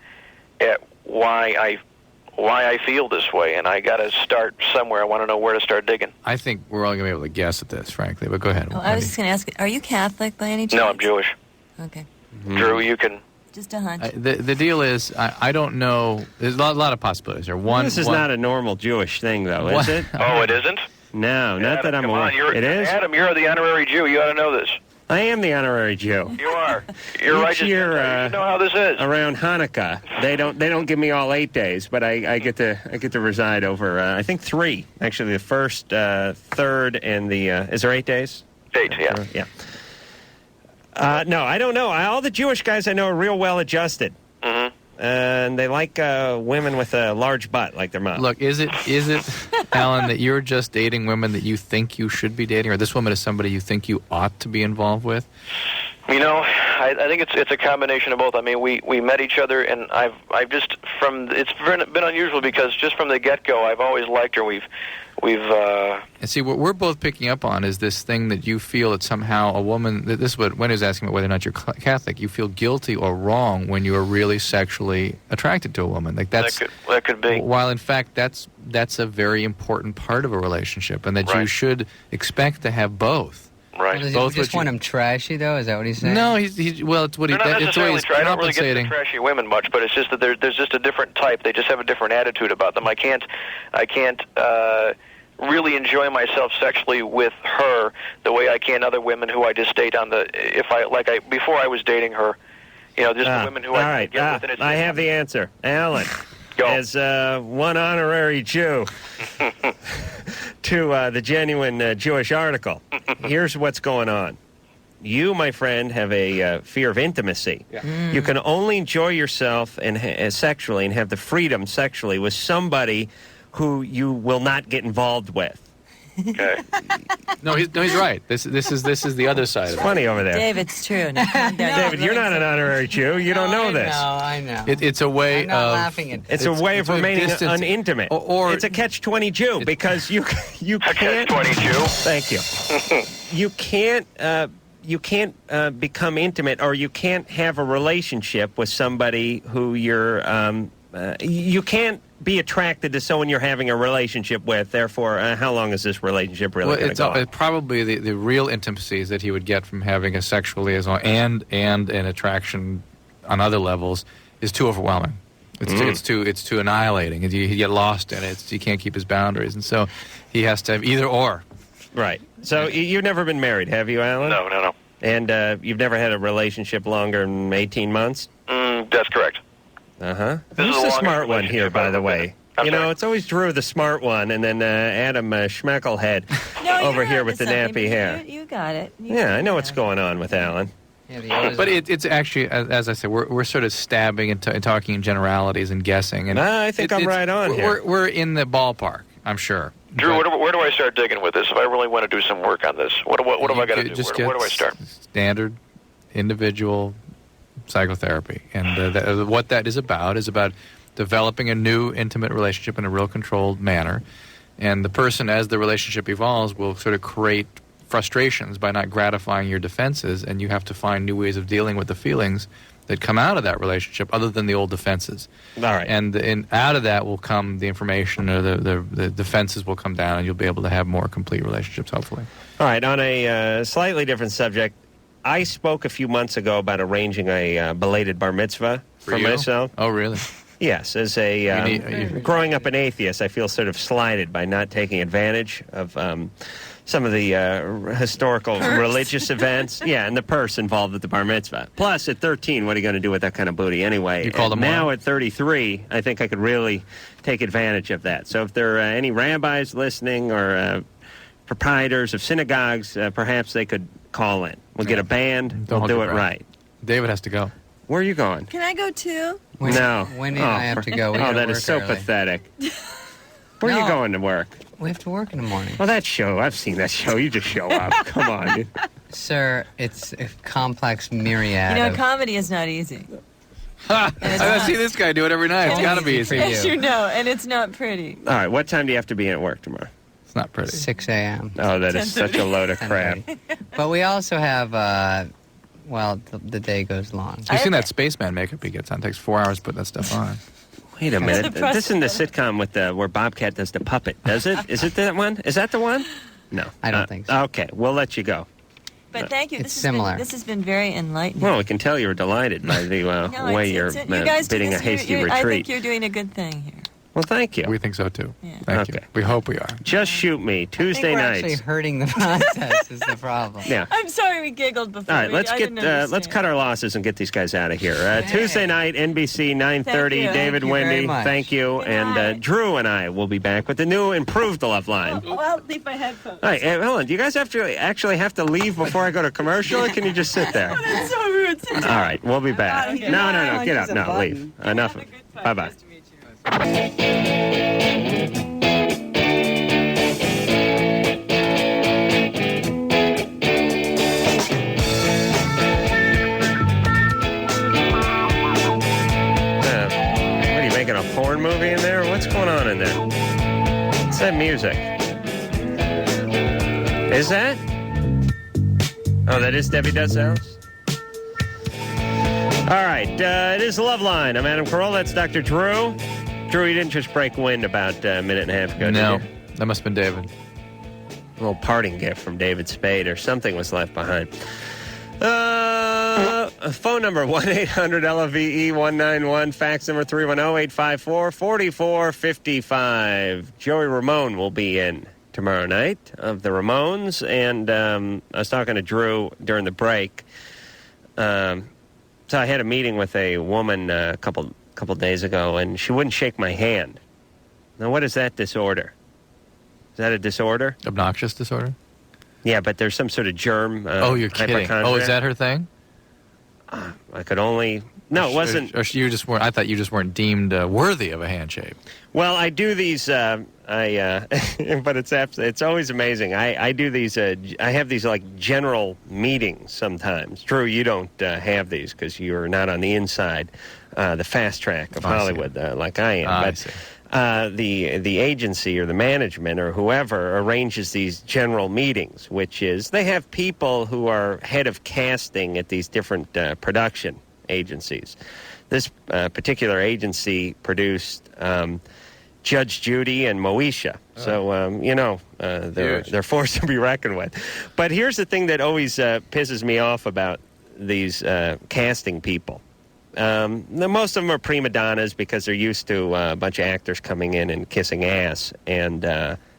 Speaker 13: at why I feel this way, and I got to start somewhere. I want to know where to start digging.
Speaker 2: I think we're all going to be able to guess at this, frankly, but go ahead.
Speaker 4: Oh, I was just going to ask, are you Catholic by any chance?
Speaker 13: No, I'm Jewish.
Speaker 4: Okay.
Speaker 2: Mm-hmm.
Speaker 13: Drew, you can...
Speaker 4: Just a hunch.
Speaker 2: The deal is, I don't know. There's a lot of possibilities.
Speaker 1: This is not a normal Jewish thing, though, is it?
Speaker 13: Oh, it isn't?
Speaker 1: No, not that I'm aware. It is?
Speaker 13: Adam, you're the honorary Jew. You ought to know this.
Speaker 1: I am the honorary Jew.
Speaker 13: You are. You're right.
Speaker 1: Each year,
Speaker 13: you should know how this is.
Speaker 1: Around Hanukkah, they don't give me all 8 days, but I get to reside over I think 3. Actually, the first, third, and the is there 8 days?
Speaker 13: 8, yeah.
Speaker 1: Yeah. No, I don't know. All the Jewish guys I know are real well adjusted.
Speaker 13: Mm-hmm.
Speaker 1: And they like women with a large butt, like their mom.
Speaker 2: Look, is it, Alan, that you're just dating women that you think you should be dating, or this woman is somebody you think you ought to be involved with?
Speaker 13: You know, I think it's a combination of both. I mean, we met each other, and I've just it's been unusual, because just from the get-go, I've always liked her. We've
Speaker 2: And see, what we're both picking up on is this thing that you feel that somehow a woman, this is what Wendy was asking about, whether or not you're Catholic, you feel guilty or wrong when you are really sexually attracted to a woman. Like that
Speaker 13: could be.
Speaker 2: While in fact that's a very important part of a relationship, and that
Speaker 13: Right.
Speaker 2: you should expect to have both.
Speaker 13: Right.
Speaker 3: Does he just want him trashy, though? Is that what he's saying?
Speaker 2: No, he's well, it's what he.
Speaker 13: They're not
Speaker 2: It's what
Speaker 13: necessarily
Speaker 2: he's
Speaker 13: I don't really get
Speaker 2: compensating.
Speaker 13: into trashy women much, but it's just that there's just a different type. They just have a different attitude about them. I can't really enjoy myself sexually with her the way I can other women who I just date on the before I was dating her. You know, just the women who I get with. And it's
Speaker 1: I have the answer. Alan, as one honorary Jew to the Genuine Jewish article, here's what's going on. You, my friend, have a fear of intimacy.
Speaker 14: Yeah.
Speaker 1: You can only enjoy yourself and sexually and have the freedom sexually with somebody who you will not get involved with.
Speaker 13: Okay.
Speaker 2: No, he's right. This is the other side.
Speaker 1: It's
Speaker 2: of it.
Speaker 1: funny over there.
Speaker 4: David's true. No,
Speaker 1: David, you're not an honorary Jew. You don't know this.
Speaker 3: I know.
Speaker 2: It's a way
Speaker 3: I'm not
Speaker 2: of
Speaker 3: laughing at
Speaker 1: It's a way of remaining
Speaker 2: distance.
Speaker 1: unintimate.
Speaker 2: Or
Speaker 1: it's a catch-20 Jew, because you can't.
Speaker 13: Catch-20 Jew.
Speaker 1: Thank you. You can't become intimate, or you can't have a relationship with somebody who you can't be attracted to someone you're having a relationship with. Therefore, how long is this relationship really going to go on?
Speaker 2: Probably the real intimacies that he would get from having a sexual liaison and an attraction on other levels is too overwhelming. It's too annihilating. You get lost in it. You can't keep his boundaries, and so he has to have either or.
Speaker 1: Right. So you've never been married, have you, Alan?
Speaker 13: No.
Speaker 1: And you've never had a relationship longer than 18 months?
Speaker 13: That's correct.
Speaker 1: Uh-huh.
Speaker 13: This
Speaker 1: Who's
Speaker 13: is
Speaker 1: the
Speaker 13: the
Speaker 1: smart
Speaker 13: longest
Speaker 1: one here,
Speaker 13: relationship
Speaker 1: by
Speaker 13: I've
Speaker 1: the
Speaker 13: ever
Speaker 1: way?
Speaker 13: been in.
Speaker 1: You know, it's always Drew, the smart one, and then Adam Schmeckelhead over here with the nappy hair.
Speaker 4: You got it.
Speaker 1: Yeah, I know what's going on with Alan.
Speaker 2: But it's actually, as I said, we're sort of stabbing and talking in generalities and guessing. And
Speaker 1: I think I'm right on here.
Speaker 2: We're in the ballpark, I'm sure.
Speaker 13: Drew, where do I start digging with this? If I really want to do some work on this, what have I got to do? Where do I start?
Speaker 2: Standard individual psychotherapy. And what that is about developing a new intimate relationship in a real controlled manner. And the person, as the relationship evolves, will sort of create frustrations by not gratifying your defenses, and you have to find new ways of dealing with the feelings that come out of that relationship other than the old defenses.
Speaker 1: All right.
Speaker 2: And out of that will come the information, or the defenses will come down, and you'll be able to have more complete relationships, hopefully.
Speaker 1: All right, on a slightly different subject, I spoke a few months ago about arranging a belated bar mitzvah for myself.
Speaker 2: Oh, really?
Speaker 1: Yes, as growing up an atheist, I feel sort of slighted by not taking advantage of some of the historical religious events. Yeah, and the purse involved at the bar mitzvah. Plus, at 13, what are you going to do with that kind of booty anyway?
Speaker 2: You call them
Speaker 1: now at 33, I think I could really take advantage of that. So if there are any rabbis listening or proprietors of synagogues, perhaps they could call in. We'll get a band. We'll do it right.
Speaker 2: David has to go.
Speaker 1: Where are you going?
Speaker 4: Can I go too?
Speaker 1: No.
Speaker 3: Wendy and I have to go. We gotta
Speaker 1: that is
Speaker 3: work
Speaker 1: so
Speaker 3: early.
Speaker 1: pathetic. Where are you going to work?
Speaker 3: We have to work in the morning.
Speaker 1: Well, that show, I've seen that show. You just show up. Come on. Dude.
Speaker 3: Sir, it's a complex myriad.
Speaker 4: Comedy is not easy.
Speaker 2: I see this guy do it every night. It's got to be easy.
Speaker 4: Yes, you know, and it's not pretty.
Speaker 1: All right, what time do you have to be at work tomorrow?
Speaker 2: It's not pretty.
Speaker 3: 6 a.m.
Speaker 1: Oh, that is such a load of crap.
Speaker 3: But we also have, the day goes long.
Speaker 2: You've seen that spaceman makeup he gets on. It takes 4 hours putting that stuff on.
Speaker 1: Wait a minute. This isn't the sitcom with where Bobcat does the puppet, does it? Is it that one? Is that the one? No.
Speaker 3: I don't think so.
Speaker 1: Okay, we'll let you go.
Speaker 4: But thank you.
Speaker 3: It's similar.
Speaker 4: This has been very enlightening.
Speaker 1: Well, we can tell you were delighted by the way you're
Speaker 4: you guys
Speaker 1: bidding a hasty retreat.
Speaker 4: I think you're doing a good thing here.
Speaker 1: Well, thank you.
Speaker 2: We think so, too.
Speaker 4: Yeah.
Speaker 2: Thank you. We hope we are.
Speaker 1: Just shoot me. Tuesday
Speaker 3: we're
Speaker 1: nights.
Speaker 3: actually hurting the process is the problem.
Speaker 1: Yeah.
Speaker 4: I'm sorry we giggled before.
Speaker 1: All right, let's cut our losses and get these guys out of here. Tuesday night, NBC 9:30. David Wendie, thank you, and Drew and I will be back with the new, improved Loveline.
Speaker 4: Well, I'll leave my headphones.
Speaker 1: All right, Helen, do you guys actually have to leave before I go to commercial, or can you just sit there?
Speaker 4: That's so rude. Sit down.
Speaker 1: All right, we'll be back.
Speaker 4: here.
Speaker 1: No, get up. No, leave. Enough. Bye-bye. A porn movie in there? What's going on in there? What's that music? Is that? Oh, that is Debbie Does House? All right, it is Loveline. I'm Adam Carolla. That's Dr. Drew. Drew, you didn't just break wind about a minute and a half ago,
Speaker 2: No,
Speaker 1: did you?
Speaker 2: that must have been David.
Speaker 1: A little parting gift from David Spade, or something was left behind. Phone number 1-800-LOVE-191. Fax number 310-854-4455. Joey Ramone will be in tomorrow night of the Ramones, and I was talking to Drew during the break. So I had a meeting with a woman a couple days ago, and she wouldn't shake my hand. Now, what is that disorder? Is that a disorder?
Speaker 2: Obnoxious disorder?
Speaker 1: Yeah, but there's some sort of germ.
Speaker 2: You're kidding. Oh, is that her thing?
Speaker 1: I could only... No, it wasn't...
Speaker 2: Or you just weren't... I thought you just weren't deemed worthy of a handshake.
Speaker 1: Well, I do these... but it's always amazing. I do these... I have these, general meetings sometimes. Drew, you don't have these because you're not on the inside, the fast track of Hollywood like I am.
Speaker 2: I see.
Speaker 1: The agency or the management or whoever arranges these general meetings, which is they have people who are head of casting at these different production agencies. This particular agency produced Judge Judy and Moesha. So, they're forced to be reckoned with. But here's the thing that always pisses me off about these casting people. Most of them are prima donnas because they're used to a bunch of actors coming in and kissing ass. And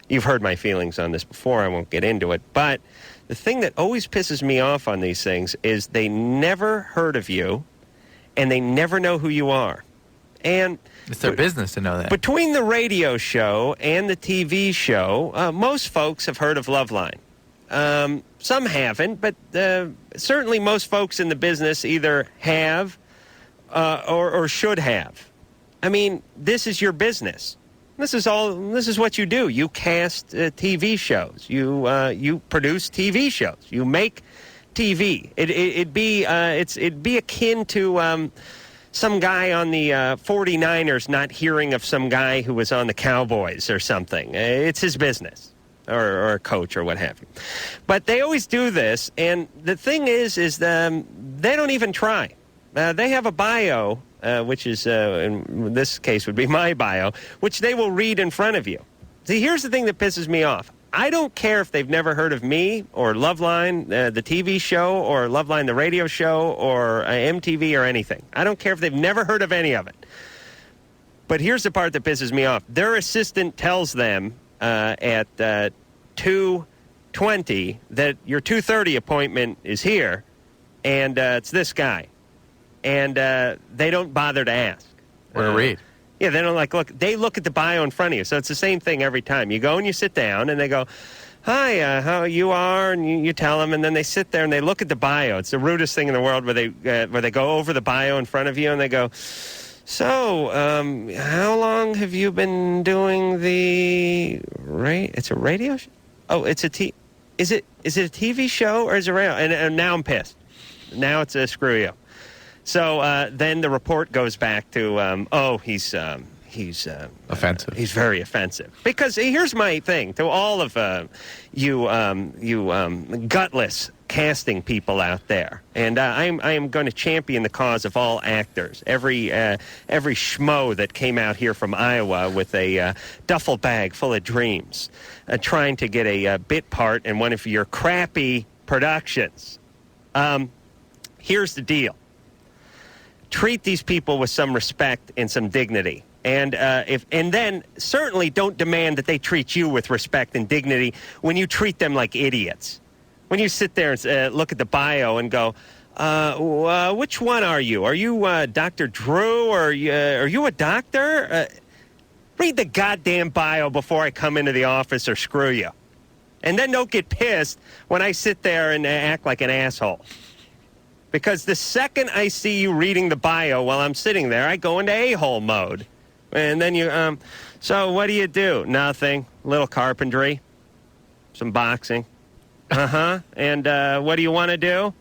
Speaker 1: you've heard my feelings on this before. I won't get into it. But the thing that always pisses me off on these things is they never heard of you, and they never know who you are. And
Speaker 2: it's their business to know that.
Speaker 1: Between the radio show and the TV show, most folks have heard of Loveline. Some haven't, but certainly most folks in the business either have or should have. I mean, this is your business. This is what you do. You cast TV shows. You produce TV shows. You make TV. It'd be akin to some guy on the 49ers not hearing of some guy who was on the Cowboys or something. It's his business, or a coach or what have you. But they always do this, and the thing is they don't even try. They have a bio, which is, in this case would be my bio, which they will read in front of you. See, here's the thing that pisses me off. I don't care if they've never heard of me or Loveline, the TV show, or Loveline, the radio show, or MTV or anything. I don't care if they've never heard of any of it. But here's the part that pisses me off. Their assistant tells them at 2:20 that your 2:30 appointment is here, and it's this guy. And they don't bother to ask.
Speaker 2: Or to read.
Speaker 1: Yeah, they don't look. They look at the bio in front of you. So it's the same thing every time. You go and you sit down, and they go, hi, how you are, and you tell them, and then they sit there and they look at the bio. It's the rudest thing in the world where they go over the bio in front of you and they go, so, how long have you been doing the it's a radio show? Oh, is it a TV show or is it radio? And now I'm pissed. Now it's a screw you. So then the report goes back to, he's
Speaker 2: offensive.
Speaker 1: He's very offensive. Because here's my thing to all of you gutless casting people out there, and I am going to champion the cause of all actors. Every schmo that came out here from Iowa with a duffel bag full of dreams, trying to get a bit part in one of your crappy productions. Here's the deal. Treat these people with some respect and some dignity. And then certainly don't demand that they treat you with respect and dignity when you treat them like idiots. When you sit there and look at the bio and go, which one are you? Are you Dr. Drew or are you a doctor? Read the goddamn bio before I come into the office or screw you. And then don't get pissed when I sit there and act like an asshole. Because the second I see you reading the bio while I'm sitting there, I go into a-hole mode. And then you, so what do you do? Nothing. Little carpentry. Some boxing. Uh-huh. And what do you want to do?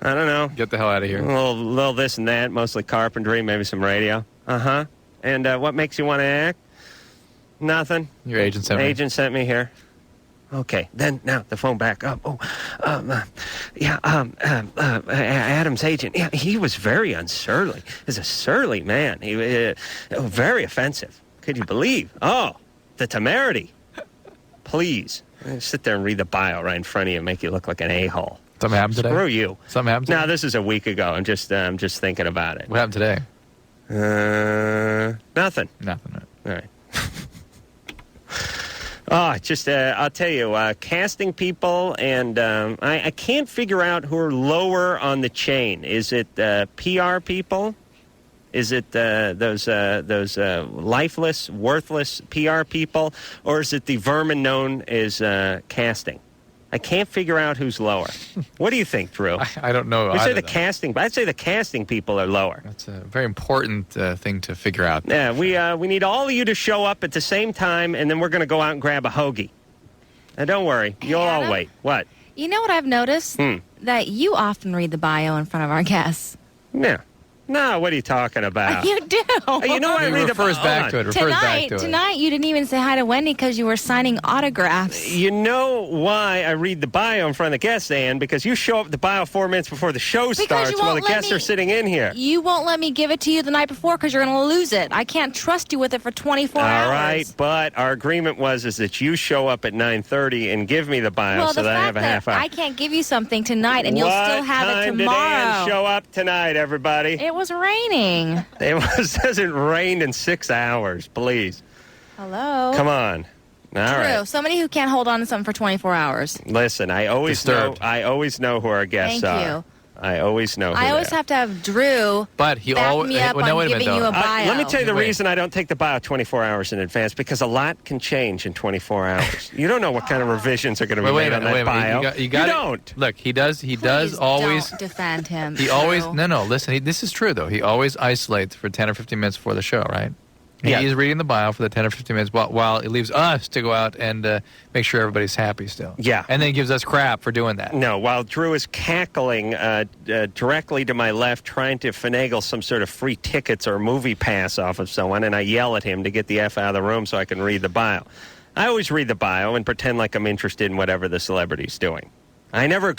Speaker 1: I don't know.
Speaker 2: Get the hell out of here.
Speaker 1: A little this and that, mostly carpentry, maybe some radio. Uh-huh. And what makes you want to act? Nothing.
Speaker 2: Your agent sent me.
Speaker 1: Agent sent me here. Okay, then now the phone back up. Adam's agent. Yeah, he was very unsurly. He's a surly man. He very offensive. Could you believe? Oh, the temerity. Please sit there and read the bio right in front of you and make you look like an a-hole.
Speaker 2: Something happened today?
Speaker 1: Screw you.
Speaker 2: Something happened today?
Speaker 1: No, this is a week ago. I'm just thinking about it.
Speaker 2: What happened today?
Speaker 1: Nothing.
Speaker 2: Nothing.
Speaker 1: All right. I'll tell you, casting people, and I can't figure out who are lower on the chain. Is it PR people? Is it those lifeless, worthless PR people? Or is it the vermin known as casting? I can't figure out who's lower. What do you think, Drew?
Speaker 2: I don't know.
Speaker 1: I'd say the casting people are lower.
Speaker 2: That's a very important thing to figure out.
Speaker 1: Yeah, we need all of you to show up at the same time, and then we're going to go out and grab a hoagie. Now, don't worry. You'll all wait. What?
Speaker 14: You know what I've noticed? That you often read the bio in front of our guests.
Speaker 1: Yeah. No, what are you talking about?
Speaker 14: You do.
Speaker 1: You know I read
Speaker 2: refers back to it.
Speaker 14: Tonight, you didn't even say hi to Wendy because you were signing autographs.
Speaker 1: You know why I read the bio in front of the guests, Ann? Because you show up at the bio 4 minutes before the show starts while the guests are sitting in here.
Speaker 14: You won't let me give it to you the night before because you're going to lose it. I can't trust you with it for 24 hours.
Speaker 1: All right, but our agreement is that you show up at 9:30 and give me the bio so that I have a half hour.
Speaker 14: I can't give you something tonight and you'll still have it tomorrow.
Speaker 1: What time did Ann show up tonight, everybody?
Speaker 14: It was raining.
Speaker 1: It hasn't rained in 6 hours, please.
Speaker 14: Hello?
Speaker 1: Come on. All right.
Speaker 14: Drew, somebody who can't hold on to something for 24 hours.
Speaker 1: Listen, I always know who our guests are.
Speaker 14: Thank you.
Speaker 1: I always know who
Speaker 14: I always have to have Drew back me up on giving you a bio.
Speaker 1: Let me tell you the reason I don't take the bio 24 hours in advance, because a lot can change in 24 hours. You don't know what kind of revisions are going to be made on that bio. You don't.
Speaker 2: Look, he does always...
Speaker 14: Don't defend him.
Speaker 2: He always... No, listen, this is true, though. He always isolates for 10 or 15 minutes before the show, right?
Speaker 1: Yeah.
Speaker 2: He's reading the bio for the 10 or 15 minutes while it leaves us to go out and make sure everybody's happy still.
Speaker 1: Yeah.
Speaker 2: And then he gives us crap for doing that.
Speaker 1: No, while Drew is cackling directly to my left, trying to finagle some sort of free tickets or movie pass off of someone, and I yell at him to get the F out of the room so I can read the bio. I always read the bio and pretend like I'm interested in whatever the celebrity's doing. I never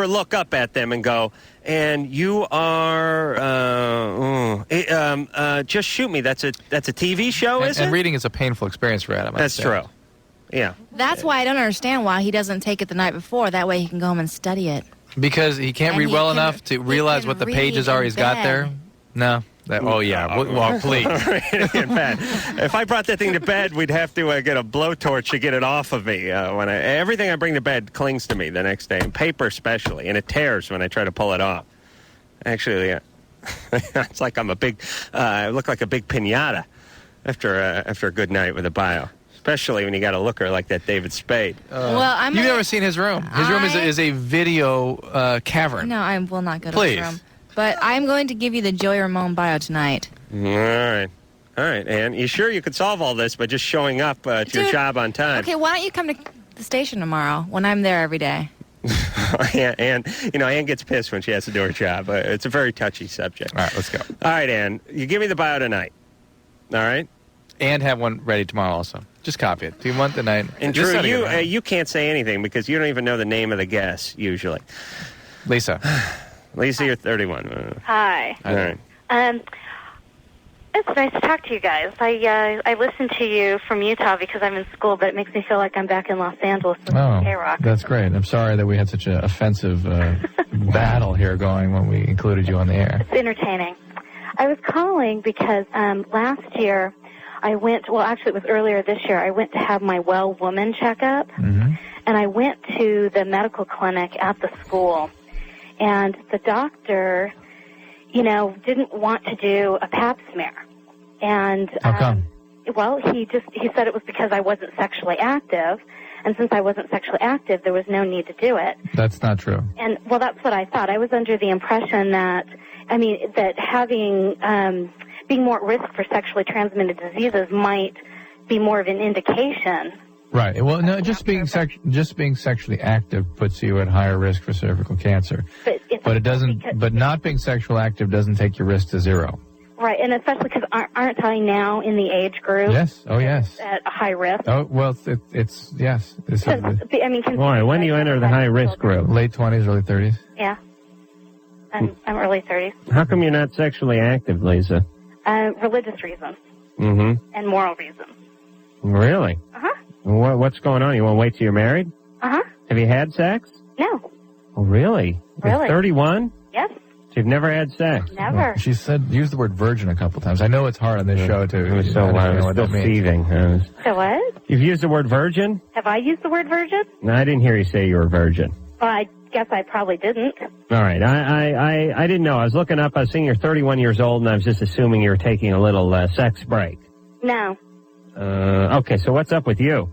Speaker 1: look up at them and go, and you are, Just Shoot Me. That's a TV show, is it?
Speaker 2: And reading is a painful experience for Adam.
Speaker 1: That's true. Yeah.
Speaker 14: That's why I don't understand why he doesn't take it the night before. That way he can go home and study it.
Speaker 2: Because he can't read well enough to realize what the pages are he's got there? No. Well, please.
Speaker 1: If I brought that thing to bed, we'd have to get a blowtorch to get it off of me. Everything I bring to bed clings to me the next day, and paper especially, and it tears when I try to pull it off. Actually, it's like I look like a big piñata after a good night with a bio. especially when you got a looker like that David Spade.
Speaker 2: You've never seen his room. His room is a video cavern.
Speaker 14: No, I will not go to
Speaker 2: Please.
Speaker 14: his room. But I'm going to give you the Joey Ramone bio tonight.
Speaker 1: All right, Ann. You sure you could solve all this by just showing up to your job on time?
Speaker 14: Okay, why don't you come to the station tomorrow when I'm there every day?
Speaker 1: Ann gets pissed when she has to do her job. It's a very touchy subject.
Speaker 2: All right, let's go.
Speaker 1: All right, Ann. You give me the bio tonight. All right?
Speaker 2: And have one ready tomorrow also. Just copy it. Do you want the night?
Speaker 1: And Drew, you can't say anything because you don't even know the name of the guest, usually.
Speaker 2: Lisa,
Speaker 1: you're 31.
Speaker 15: Hi.
Speaker 1: All right.
Speaker 15: It's nice to talk to you guys. I listen to you from Utah because I'm in school, but it makes me feel like I'm back in Los Angeles with K-Rock.
Speaker 2: That's great. I'm sorry that we had such an offensive battle here going when we included you on the air.
Speaker 15: It's entertaining. I was calling because last year I went, well, actually it was earlier this year, I went to have my well woman checkup, and I went to the medical clinic at the school, and the doctor, didn't want to do a pap smear. And
Speaker 2: how come?
Speaker 15: Well, he said it was because I wasn't sexually active, and since I wasn't sexually active, there was no need to do it.
Speaker 2: That's not true.
Speaker 15: And well, that's what I thought. I was under the impression that having being more at risk for sexually transmitted diseases might be more of an indication.
Speaker 2: Right. Well, no, just being sexually active puts you at higher risk for cervical cancer. But it doesn't. But not being sexually active doesn't take your risk to zero.
Speaker 15: Right, and especially because aren't I now in the age group?
Speaker 2: Yes. Oh, yes.
Speaker 15: At a high risk.
Speaker 2: Oh, well, it's yes.
Speaker 1: Boy, when do you enter the high risk group?
Speaker 2: Late 20s, early 30s.
Speaker 15: Yeah. I'm early 30s.
Speaker 1: How come you're not sexually active, Lisa?
Speaker 15: Religious reasons.
Speaker 1: Mm-hmm.
Speaker 15: And moral reasons.
Speaker 1: Really?
Speaker 15: Uh-huh.
Speaker 1: What's going on? You want to wait till you're married?
Speaker 15: Uh-huh.
Speaker 1: Have you had sex?
Speaker 15: No.
Speaker 1: Oh, really?
Speaker 15: Really?
Speaker 1: You're 31?
Speaker 15: Yes.
Speaker 1: You've never had sex?
Speaker 15: Never.
Speaker 2: Well, she use the word virgin a couple times. I know it's hard on this show to.
Speaker 1: I was still seething.
Speaker 15: So what?
Speaker 1: You've used the word virgin?
Speaker 15: Have I used the word virgin?
Speaker 1: No, I didn't hear you say you were a virgin.
Speaker 15: Well, I guess I probably didn't.
Speaker 1: All right. I didn't know. I was looking up. I was seeing you're 31 years old, and I was just assuming you were taking a little sex break.
Speaker 15: No.
Speaker 1: Okay, so what's up with you?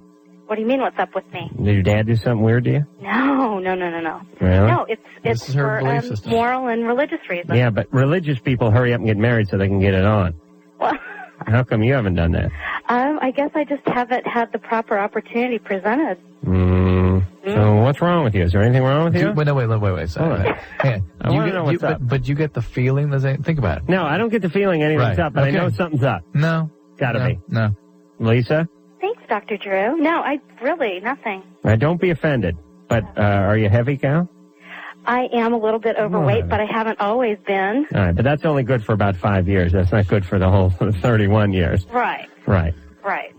Speaker 15: What do you mean, what's up with me?
Speaker 1: Did your dad do something weird to you?
Speaker 15: No.
Speaker 1: Really?
Speaker 15: No, it's for moral and religious reasons.
Speaker 1: Yeah, but religious people hurry up and get married so they can get it on.
Speaker 15: Well,
Speaker 1: how come you haven't done that?
Speaker 15: I guess I just haven't had the proper opportunity presented.
Speaker 1: So what's wrong with you? Is there anything wrong with you?
Speaker 2: Wait. Sorry.
Speaker 1: I want to know what's up.
Speaker 2: But you get the feeling think about it.
Speaker 1: No, I don't get the feeling anything's up, but I know something's up.
Speaker 2: No.
Speaker 1: Gotta be.
Speaker 2: No.
Speaker 1: Lisa?
Speaker 15: Thanks, Dr. Drew. No, nothing.
Speaker 1: Don't be offended. But are you heavy, Cal?
Speaker 15: I am a little bit overweight, but I haven't always been.
Speaker 1: All right, but that's only good for about 5 years. That's not good for the whole 31 years.
Speaker 15: Right.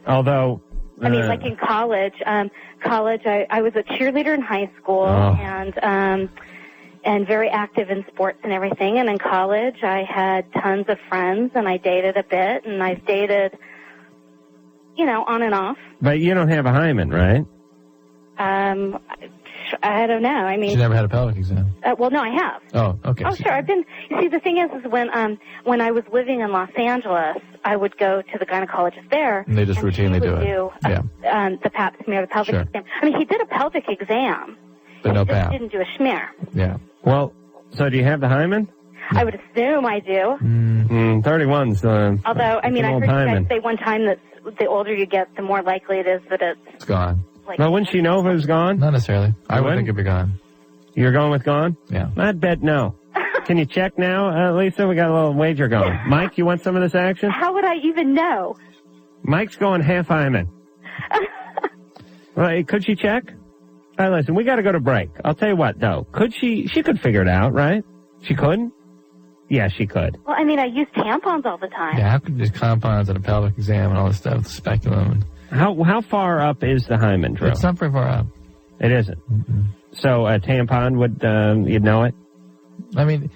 Speaker 1: Although...
Speaker 15: I mean, like in college, I was a cheerleader in high school and very active in sports and everything. And in college, I had tons of friends, and I dated a bit, and I've dated, on and off.
Speaker 1: But you don't have a hymen, right?
Speaker 15: I don't know. I mean,
Speaker 2: you never had a pelvic exam.
Speaker 15: Well, no, I have.
Speaker 2: Oh, okay.
Speaker 15: Oh, sure. I've been. You see, the thing is when I was living in Los Angeles, I would go to the gynecologist there.
Speaker 2: And they just routinely do
Speaker 15: the pap smear, the pelvic exam. I mean, he did a pelvic exam,
Speaker 2: but no pap.
Speaker 15: Didn't do a smear.
Speaker 2: Yeah.
Speaker 1: Well, so do you have the hymen?
Speaker 15: I would assume I do.
Speaker 1: 31's.
Speaker 15: Although, I mean, I heard you guys say one time that the older you get, the more likely it is that
Speaker 2: it's gone.
Speaker 1: Well, wouldn't she know if it was gone?
Speaker 2: Not necessarily. I would think it'd be gone.
Speaker 1: You're going with gone?
Speaker 2: Yeah.
Speaker 1: I'd bet no. Can you check now, Lisa? We got a little wager going. Mike, you want some of this action?
Speaker 15: How would I even know?
Speaker 1: Mike's going half hymen. Well, could she check? All right, listen, we got to go to break. I'll tell you what, though. Could she could figure it out, right? She couldn't? Yeah, she could.
Speaker 15: Well, I mean, I use tampons all the time.
Speaker 2: Yeah, how could there's compounds and a pelvic exam and all this stuff, the speculum.
Speaker 1: How far up is the hymen, Drew?
Speaker 2: It's not very far up.
Speaker 1: It isn't. So a tampon would, you'd know it?
Speaker 2: I mean,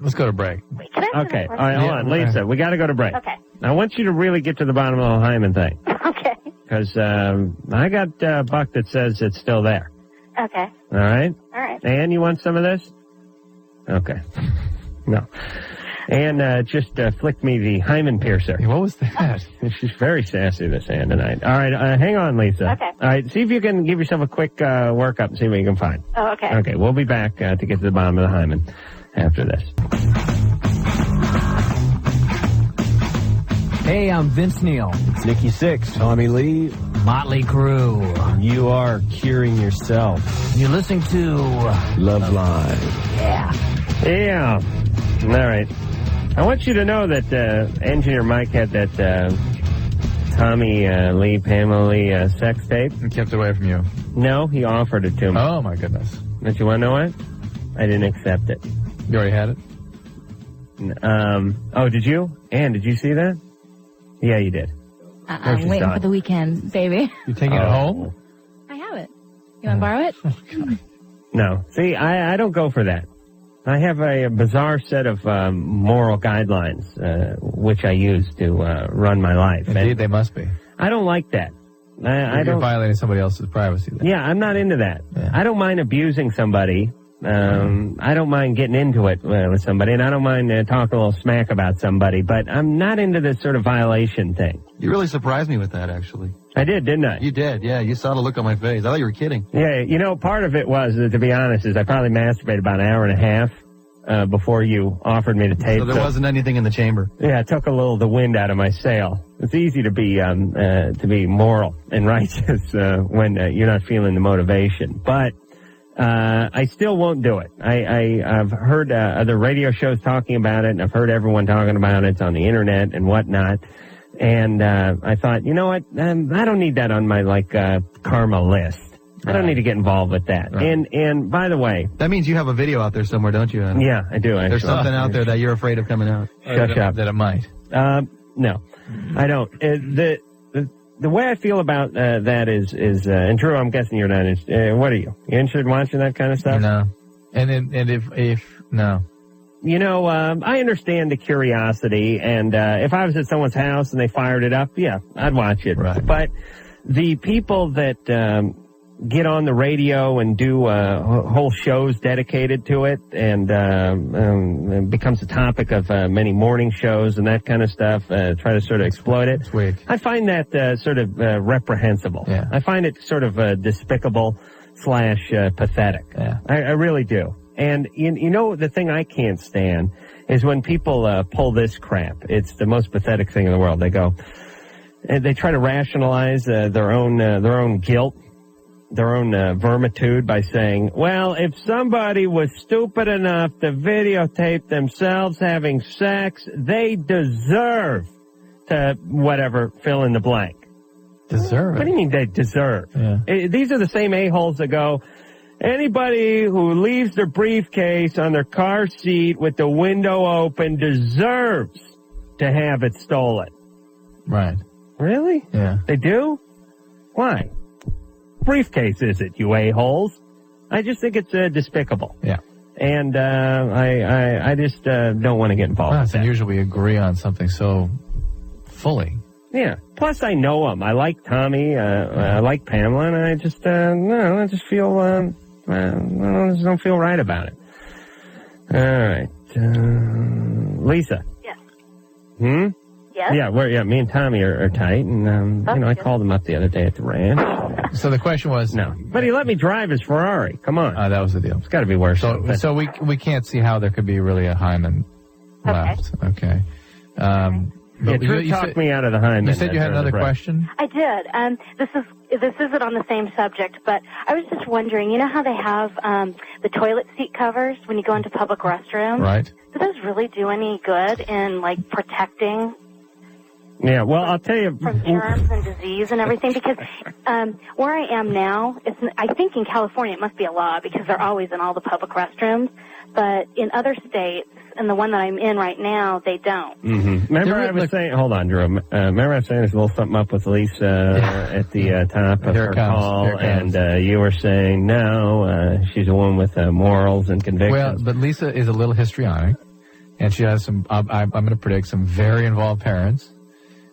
Speaker 2: let's go to break.
Speaker 15: Wait, can I
Speaker 1: Okay, all right, hold on. Lisa, we got to go to break.
Speaker 15: Okay.
Speaker 1: I want you to really get to the bottom of the whole hymen thing.
Speaker 15: Okay.
Speaker 1: Because I got a buck that says it's still there.
Speaker 15: Okay.
Speaker 1: All right?
Speaker 15: All right.
Speaker 1: Ann, you want some of this? Okay. No. Ann just flicked me the hymen piercer.
Speaker 2: What was that?
Speaker 1: She's very sassy, this Ann, tonight. All right, hang on, Lisa.
Speaker 15: Okay.
Speaker 1: All right, see if you can give yourself a quick workup and see what you can find.
Speaker 15: Oh, okay.
Speaker 1: Okay, we'll be back to get to the bottom of the hymen after this.
Speaker 16: Hey, I'm Vince Neil.
Speaker 9: It's Nikki Sixx, Tommy Lee,
Speaker 16: Motley Crue.
Speaker 9: You are curing yourself.
Speaker 16: You're listening to
Speaker 9: Loveline.
Speaker 16: Yeah.
Speaker 1: Yeah. All right. I want you to know that Engineer Mike had that Tommy Lee, Pamela Lee sex tape.
Speaker 2: And kept it away from you.
Speaker 1: No, he offered it to me.
Speaker 2: Oh, my goodness.
Speaker 1: But you want to know what? I didn't accept it.
Speaker 2: You already had it?
Speaker 1: Oh, did you? Ann, did you see that? Yeah, you did.
Speaker 14: I'm waiting for the weekend, baby.
Speaker 2: You taking it home?
Speaker 14: I have it. You want to borrow it?
Speaker 1: No. See, I don't go for that. I have a bizarre set of moral guidelines, which I use to run my life.
Speaker 2: Indeed, they must be.
Speaker 1: I don't like that. I
Speaker 2: You're
Speaker 1: don't.
Speaker 2: violating somebody else's privacy then.
Speaker 1: Yeah, I'm not into that. Yeah. I don't mind abusing somebody. I don't mind getting into it with somebody, and I don't mind talking a little smack about somebody, but I'm not into this sort of violation thing.
Speaker 17: You really surprised me with that, actually.
Speaker 1: I did, didn't I?
Speaker 17: You did, yeah. You saw the look on my face. I thought you were kidding.
Speaker 1: Yeah, you know, part of it was, to be honest, is I probably masturbated about an hour and a half before you offered me the tape.
Speaker 17: So there wasn't anything in the chamber.
Speaker 1: Yeah, it took a little of the wind out of my sail. It's easy to be moral and righteous when you're not feeling the motivation, but I still won't do it. I've heard other radio shows talking about it, and I've heard everyone talking about it. It's on the internet and whatnot. And I thought, you know what? I don't need that on my karma list. I don't need to get involved with that. Right. And by the way,
Speaker 17: that means you have a video out there somewhere, don't you, Adam?
Speaker 1: Yeah, I do. Actually.
Speaker 17: There's something out there that you're afraid of coming out.
Speaker 1: Shut up.
Speaker 2: That it might.
Speaker 1: No, I don't. The way I feel about that is and Drew, I'm guessing you're not interested. What are you? You interested in watching that kind of stuff?
Speaker 2: No. And if no.
Speaker 1: You know, I understand the curiosity, and if I was at someone's house and they fired it up, yeah, I'd watch it.
Speaker 2: Right.
Speaker 1: But the people that get on the radio and do whole shows dedicated to it, and it becomes a topic of many morning shows and that kind of stuff, try to sort of exploit it.
Speaker 2: It's weak.
Speaker 1: I find that sort of reprehensible.
Speaker 2: Yeah.
Speaker 1: I find it sort of despicable / pathetic.
Speaker 2: Yeah.
Speaker 1: I really do. And you know, the thing I can't stand is when people pull this crap. It's the most pathetic thing in the world. They go, they try to rationalize their own guilt, their own vermitude by saying, well, if somebody was stupid enough to videotape themselves having sex, they deserve to whatever, fill in the blank.
Speaker 2: Deserve?
Speaker 1: What do you mean they deserve?
Speaker 2: Yeah.
Speaker 1: These are the same a-holes that go, anybody who leaves their briefcase on their car seat with the window open deserves to have it stolen.
Speaker 2: Right.
Speaker 1: Really?
Speaker 2: Yeah.
Speaker 1: They do? Why? Briefcase is it, you a-holes? I just think it's despicable.
Speaker 2: Yeah.
Speaker 1: And I just don't want to get involved with
Speaker 2: it's
Speaker 1: that.
Speaker 2: unusual we agree on something so fully.
Speaker 1: Yeah. Plus, I know them. I like Tommy. I like Pamela, and I just I just feel I just don't feel right about it. All right, Lisa.
Speaker 15: Yes.
Speaker 1: Yes. Yeah, me and Tommy are tight, and I called him up the other day at the ranch.
Speaker 2: So the question was
Speaker 1: no, but he let me drive his Ferrari. Come on.
Speaker 2: That was the deal.
Speaker 1: It's got to be worse.
Speaker 2: So we can't see how there could be really a hymen left. Okay.
Speaker 1: Drew talked me out of the hymen.
Speaker 2: You said you had another question?
Speaker 15: I did. This isn't on the same subject, but I was just wondering, you know how they have the toilet seat covers when you go into public restrooms?
Speaker 2: Right.
Speaker 15: Do those really do any good in, protecting?
Speaker 1: Yeah, well, I'll tell you.
Speaker 15: From germs and disease and everything, because where I am now, I think in California it must be a law because they're always in all the public restrooms, but in other states, and the one that I'm in right now, they don't.
Speaker 1: Mm-hmm. Remember I was saying, hold on, Drew. Remember I was saying there's a little something up with Lisa at the top of her call, and you were saying, no, she's a woman with morals and convictions.
Speaker 2: Well, but Lisa is a little histrionic, and she has some, I'm going to predict, some very involved parents.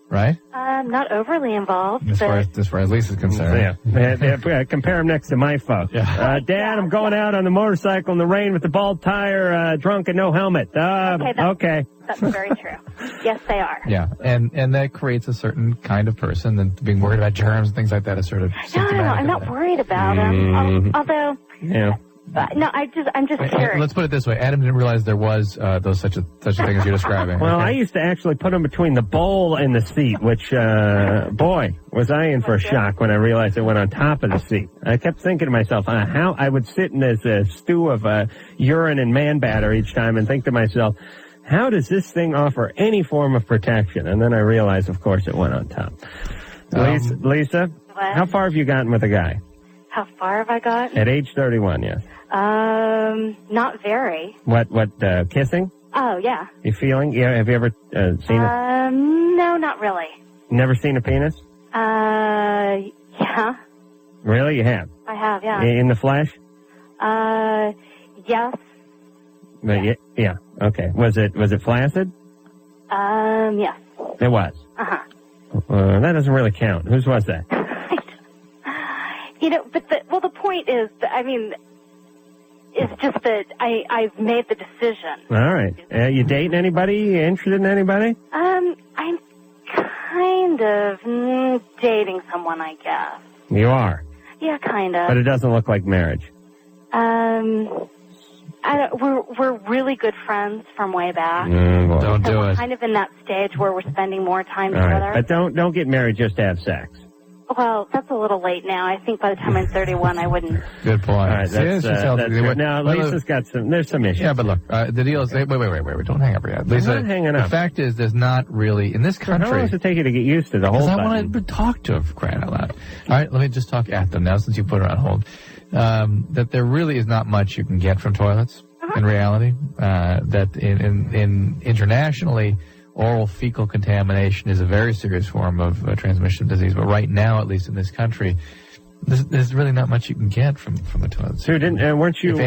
Speaker 2: right?
Speaker 15: Not overly involved.
Speaker 2: As far as Lisa's concerned.
Speaker 1: Yeah. Compare him next to my folks.
Speaker 2: Yeah.
Speaker 1: Dad, I'm going out on the motorcycle in the rain with the bald tire, drunk and no helmet. Okay.
Speaker 15: That's very true. Yes, they are.
Speaker 2: Yeah, and that creates a certain kind of person, and being worried about germs and things like that is sort of symptomatic.
Speaker 15: No, I'm not worried about them. Although, no, I'm just curious.
Speaker 2: Let's put it this way: Adam didn't realize there was such a thing as you're describing.
Speaker 1: Well, I used to actually put him between the bowl and the seat, which, boy, was I in for a shock when I realized it went on top of the seat. I kept thinking to myself, how I would sit in this stew of urine and man batter each time and think to myself, how does this thing offer any form of protection? And then I realized, of course, it went on top. Lisa,
Speaker 15: what?
Speaker 1: How far have you gotten with a guy?
Speaker 15: How far have I gotten?
Speaker 1: At age 31, yes.
Speaker 15: Not very.
Speaker 1: What, kissing?
Speaker 15: Oh, yeah.
Speaker 1: You feeling? Yeah, have you ever seen it?
Speaker 15: No, not really.
Speaker 1: Never seen a penis?
Speaker 15: Yeah.
Speaker 1: Really? You have?
Speaker 15: I have, yeah.
Speaker 1: In the flesh?
Speaker 15: Yes.
Speaker 1: Yeah. Okay. Was it flaccid?
Speaker 15: Yes.
Speaker 1: It was.
Speaker 15: Uh-huh.
Speaker 1: That doesn't really count. Whose was that?
Speaker 15: But the point is, it's just that I've made the decision.
Speaker 1: All right. You dating anybody? You interested in anybody?
Speaker 15: I'm kind of dating someone, I guess.
Speaker 1: You are?
Speaker 15: Yeah, kind of.
Speaker 1: But it doesn't look like marriage.
Speaker 15: We're really good friends from way back.
Speaker 1: Don't do
Speaker 15: we're
Speaker 1: it.
Speaker 15: kind of in that stage where we're spending more time
Speaker 1: All
Speaker 15: together.
Speaker 1: right. But don't get married just to have sex.
Speaker 15: Well, that's a little late now. I think by the time I'm 31, I wouldn't.
Speaker 2: Good point. All
Speaker 1: right, that's good. Now, Lisa's got there's some issues.
Speaker 2: Yeah, but look, the deal is, wait, don't hang up yet. Lisa,
Speaker 1: I'm not hanging up.
Speaker 2: The fact is, there's not really, in this country.
Speaker 1: How long does it take you to get used to the whole
Speaker 2: thing? I want to talk to her, for crying out loud. All right, let me just talk at them now, since you put her on hold. That there really is not much you can get from toilets, in reality. That in internationally, oral fecal contamination is a very serious form of transmission of disease. But right now, at least in this country, there's really not much you can get from a toilet.
Speaker 1: So weren't you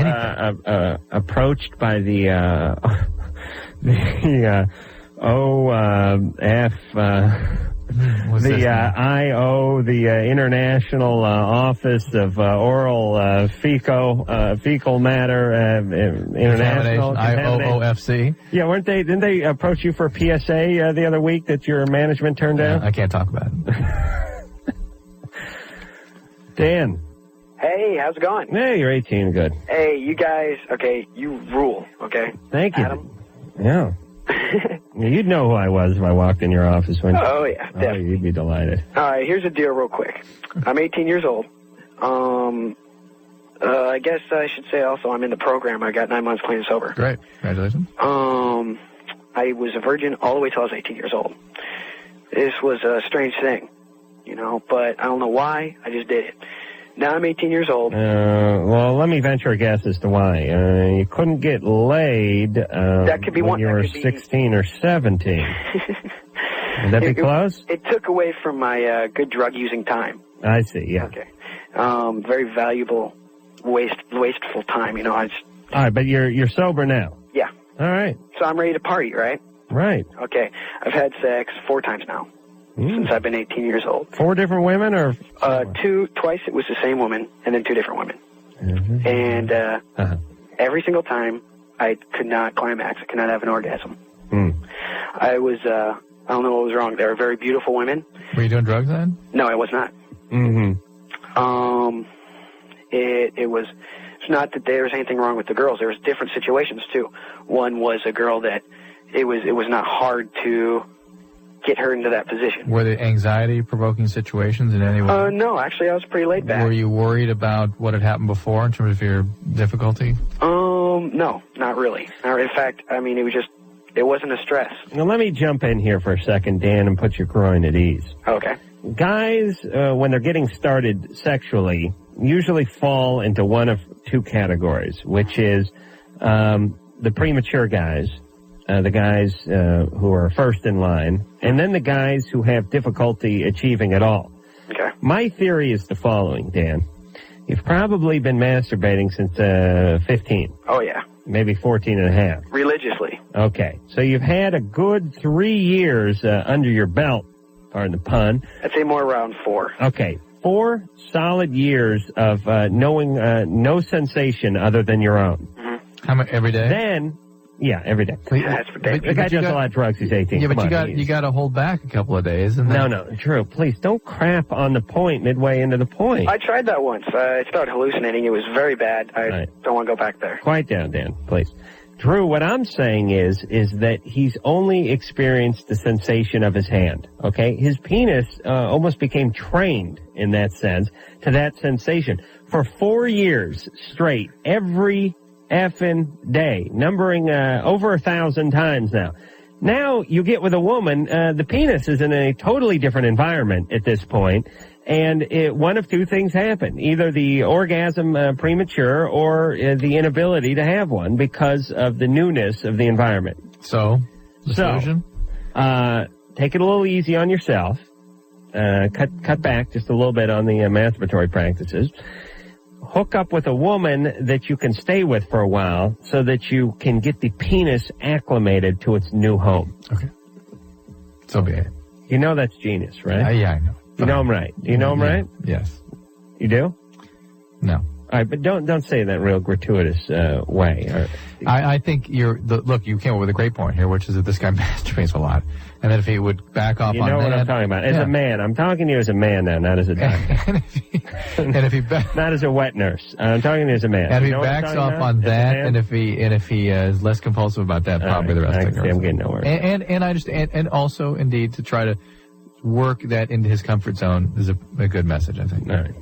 Speaker 1: approached by the IO, the International Office of Oral Fecal Matter International
Speaker 2: IOOFC?
Speaker 1: Yeah, didn't they approach you for a PSA the other week that your management turned down?
Speaker 2: I can't talk about it.
Speaker 1: Dan.
Speaker 18: Hey, how's it going?
Speaker 1: Hey, you're 18, good.
Speaker 18: Hey, you guys, okay, you rule, okay?
Speaker 1: Thank you.
Speaker 18: Adam?
Speaker 1: Yeah. You'd know who I was if I walked in your office, wouldn't you?
Speaker 18: Oh, yeah, definitely.
Speaker 1: You'd be delighted.
Speaker 18: All right, here's the deal real quick. I'm 18 years old. I guess I should say also I'm in the program. I got 9 months clean and sober.
Speaker 2: Great. Congratulations.
Speaker 18: I was a virgin all the way till I was 18 years old. This was a strange thing, but I don't know why. I just did it. Now I'm 18 years old.
Speaker 1: Well, let me venture a guess as to why. You couldn't get laid
Speaker 18: that could be
Speaker 1: when you were 16 or 17. Would that be close?
Speaker 18: It took away from my good drug-using time.
Speaker 1: I see, yeah.
Speaker 18: Okay. Very valuable, wasteful time,
Speaker 1: All right, but you're sober now.
Speaker 18: Yeah.
Speaker 1: All right.
Speaker 18: So I'm ready to party, right?
Speaker 1: Right.
Speaker 18: Okay. I've had sex 4 times now. Since I've been 18 years old.
Speaker 1: 4 different women, or?
Speaker 18: Twice it was the same woman, and then 2 different women.
Speaker 1: Mm-hmm.
Speaker 18: And every single time, I could not climax. I could not have an orgasm. I was, I don't know what was wrong. They were very beautiful women.
Speaker 2: Were you doing drugs then?
Speaker 18: No, I was not.
Speaker 1: Mm-hmm.
Speaker 18: It's not that there was anything wrong with the girls. There was different situations, too. One was a girl that it was not hard to get her into that position.
Speaker 2: Were there anxiety-provoking situations in any way?
Speaker 18: No, actually, I was pretty laid back.
Speaker 2: Were you worried about what had happened before in terms of your difficulty?
Speaker 18: No, not really. In fact, it wasn't a stress.
Speaker 1: Now, let me jump in here for a second, Dan, and put your groin at ease.
Speaker 18: Okay.
Speaker 1: Guys, when they're getting started sexually, usually fall into one of 2 categories, which is the premature guys, the guys who are first in line, and then the guys who have difficulty achieving it all.
Speaker 18: Okay.
Speaker 1: My theory is the following, Dan. You've probably been masturbating since 15.
Speaker 18: Oh, yeah.
Speaker 1: Maybe 14 and a half.
Speaker 18: Religiously.
Speaker 1: Okay. So you've had a good 3 years under your belt pardon the pun.
Speaker 18: I'd say more around 4.
Speaker 1: Okay, 4 solid years of knowing no sensation other than your own.
Speaker 18: Mm-hmm.
Speaker 2: How much every day?
Speaker 1: Then, yeah, every day.
Speaker 18: That's ridiculous.
Speaker 1: The guy does a lot of drugs. He's 18.
Speaker 2: Yeah, but
Speaker 1: Come on,
Speaker 2: you got to hold back a couple of days. And then...
Speaker 1: No, Drew, please don't crap on the point midway into the point.
Speaker 18: I tried that once. I started hallucinating. It was very bad. I don't want to go back there.
Speaker 1: Quiet down, Dan, please. Drew, what I'm saying is that he's only experienced the sensation of his hand, okay? His penis almost became trained, in that sense, to that sensation. For 4 years straight, every effing day, numbering over 1,000 times now. Now you get with a woman, the penis is in a totally different environment at this point, and one of two things happen. Either the orgasm premature or the inability to have one because of the newness of the environment.
Speaker 2: So, the solution?
Speaker 1: Take it a little easy on yourself. Cut back just a little bit on the masturbatory practices. Hook up with a woman that you can stay with for a while so that you can get the penis acclimated to its new home.
Speaker 2: Okay. So be it.
Speaker 1: You know that's genius, right?
Speaker 2: Yeah, I know.
Speaker 1: You know I'm right. Do you know I'm right?
Speaker 2: Yes.
Speaker 1: You do?
Speaker 2: No.
Speaker 1: All right, but don't say it in that real gratuitous way.
Speaker 2: I think look, you came up with a great point here, which is that this guy masturbates a lot. And that if he would back off
Speaker 1: you know
Speaker 2: on
Speaker 1: what
Speaker 2: that...
Speaker 1: I'm talking about. As a man. I'm talking to you as a man now, not as a doctor.
Speaker 2: and if he
Speaker 1: not as a wet nurse. I'm talking to you as a man.
Speaker 2: And if he backs off on that, and if he is less compulsive about that, probably the rest of it.
Speaker 1: I'm getting nowhere.
Speaker 2: And I just and also indeed to try to work that into his comfort zone is a good message, I think.
Speaker 1: All right.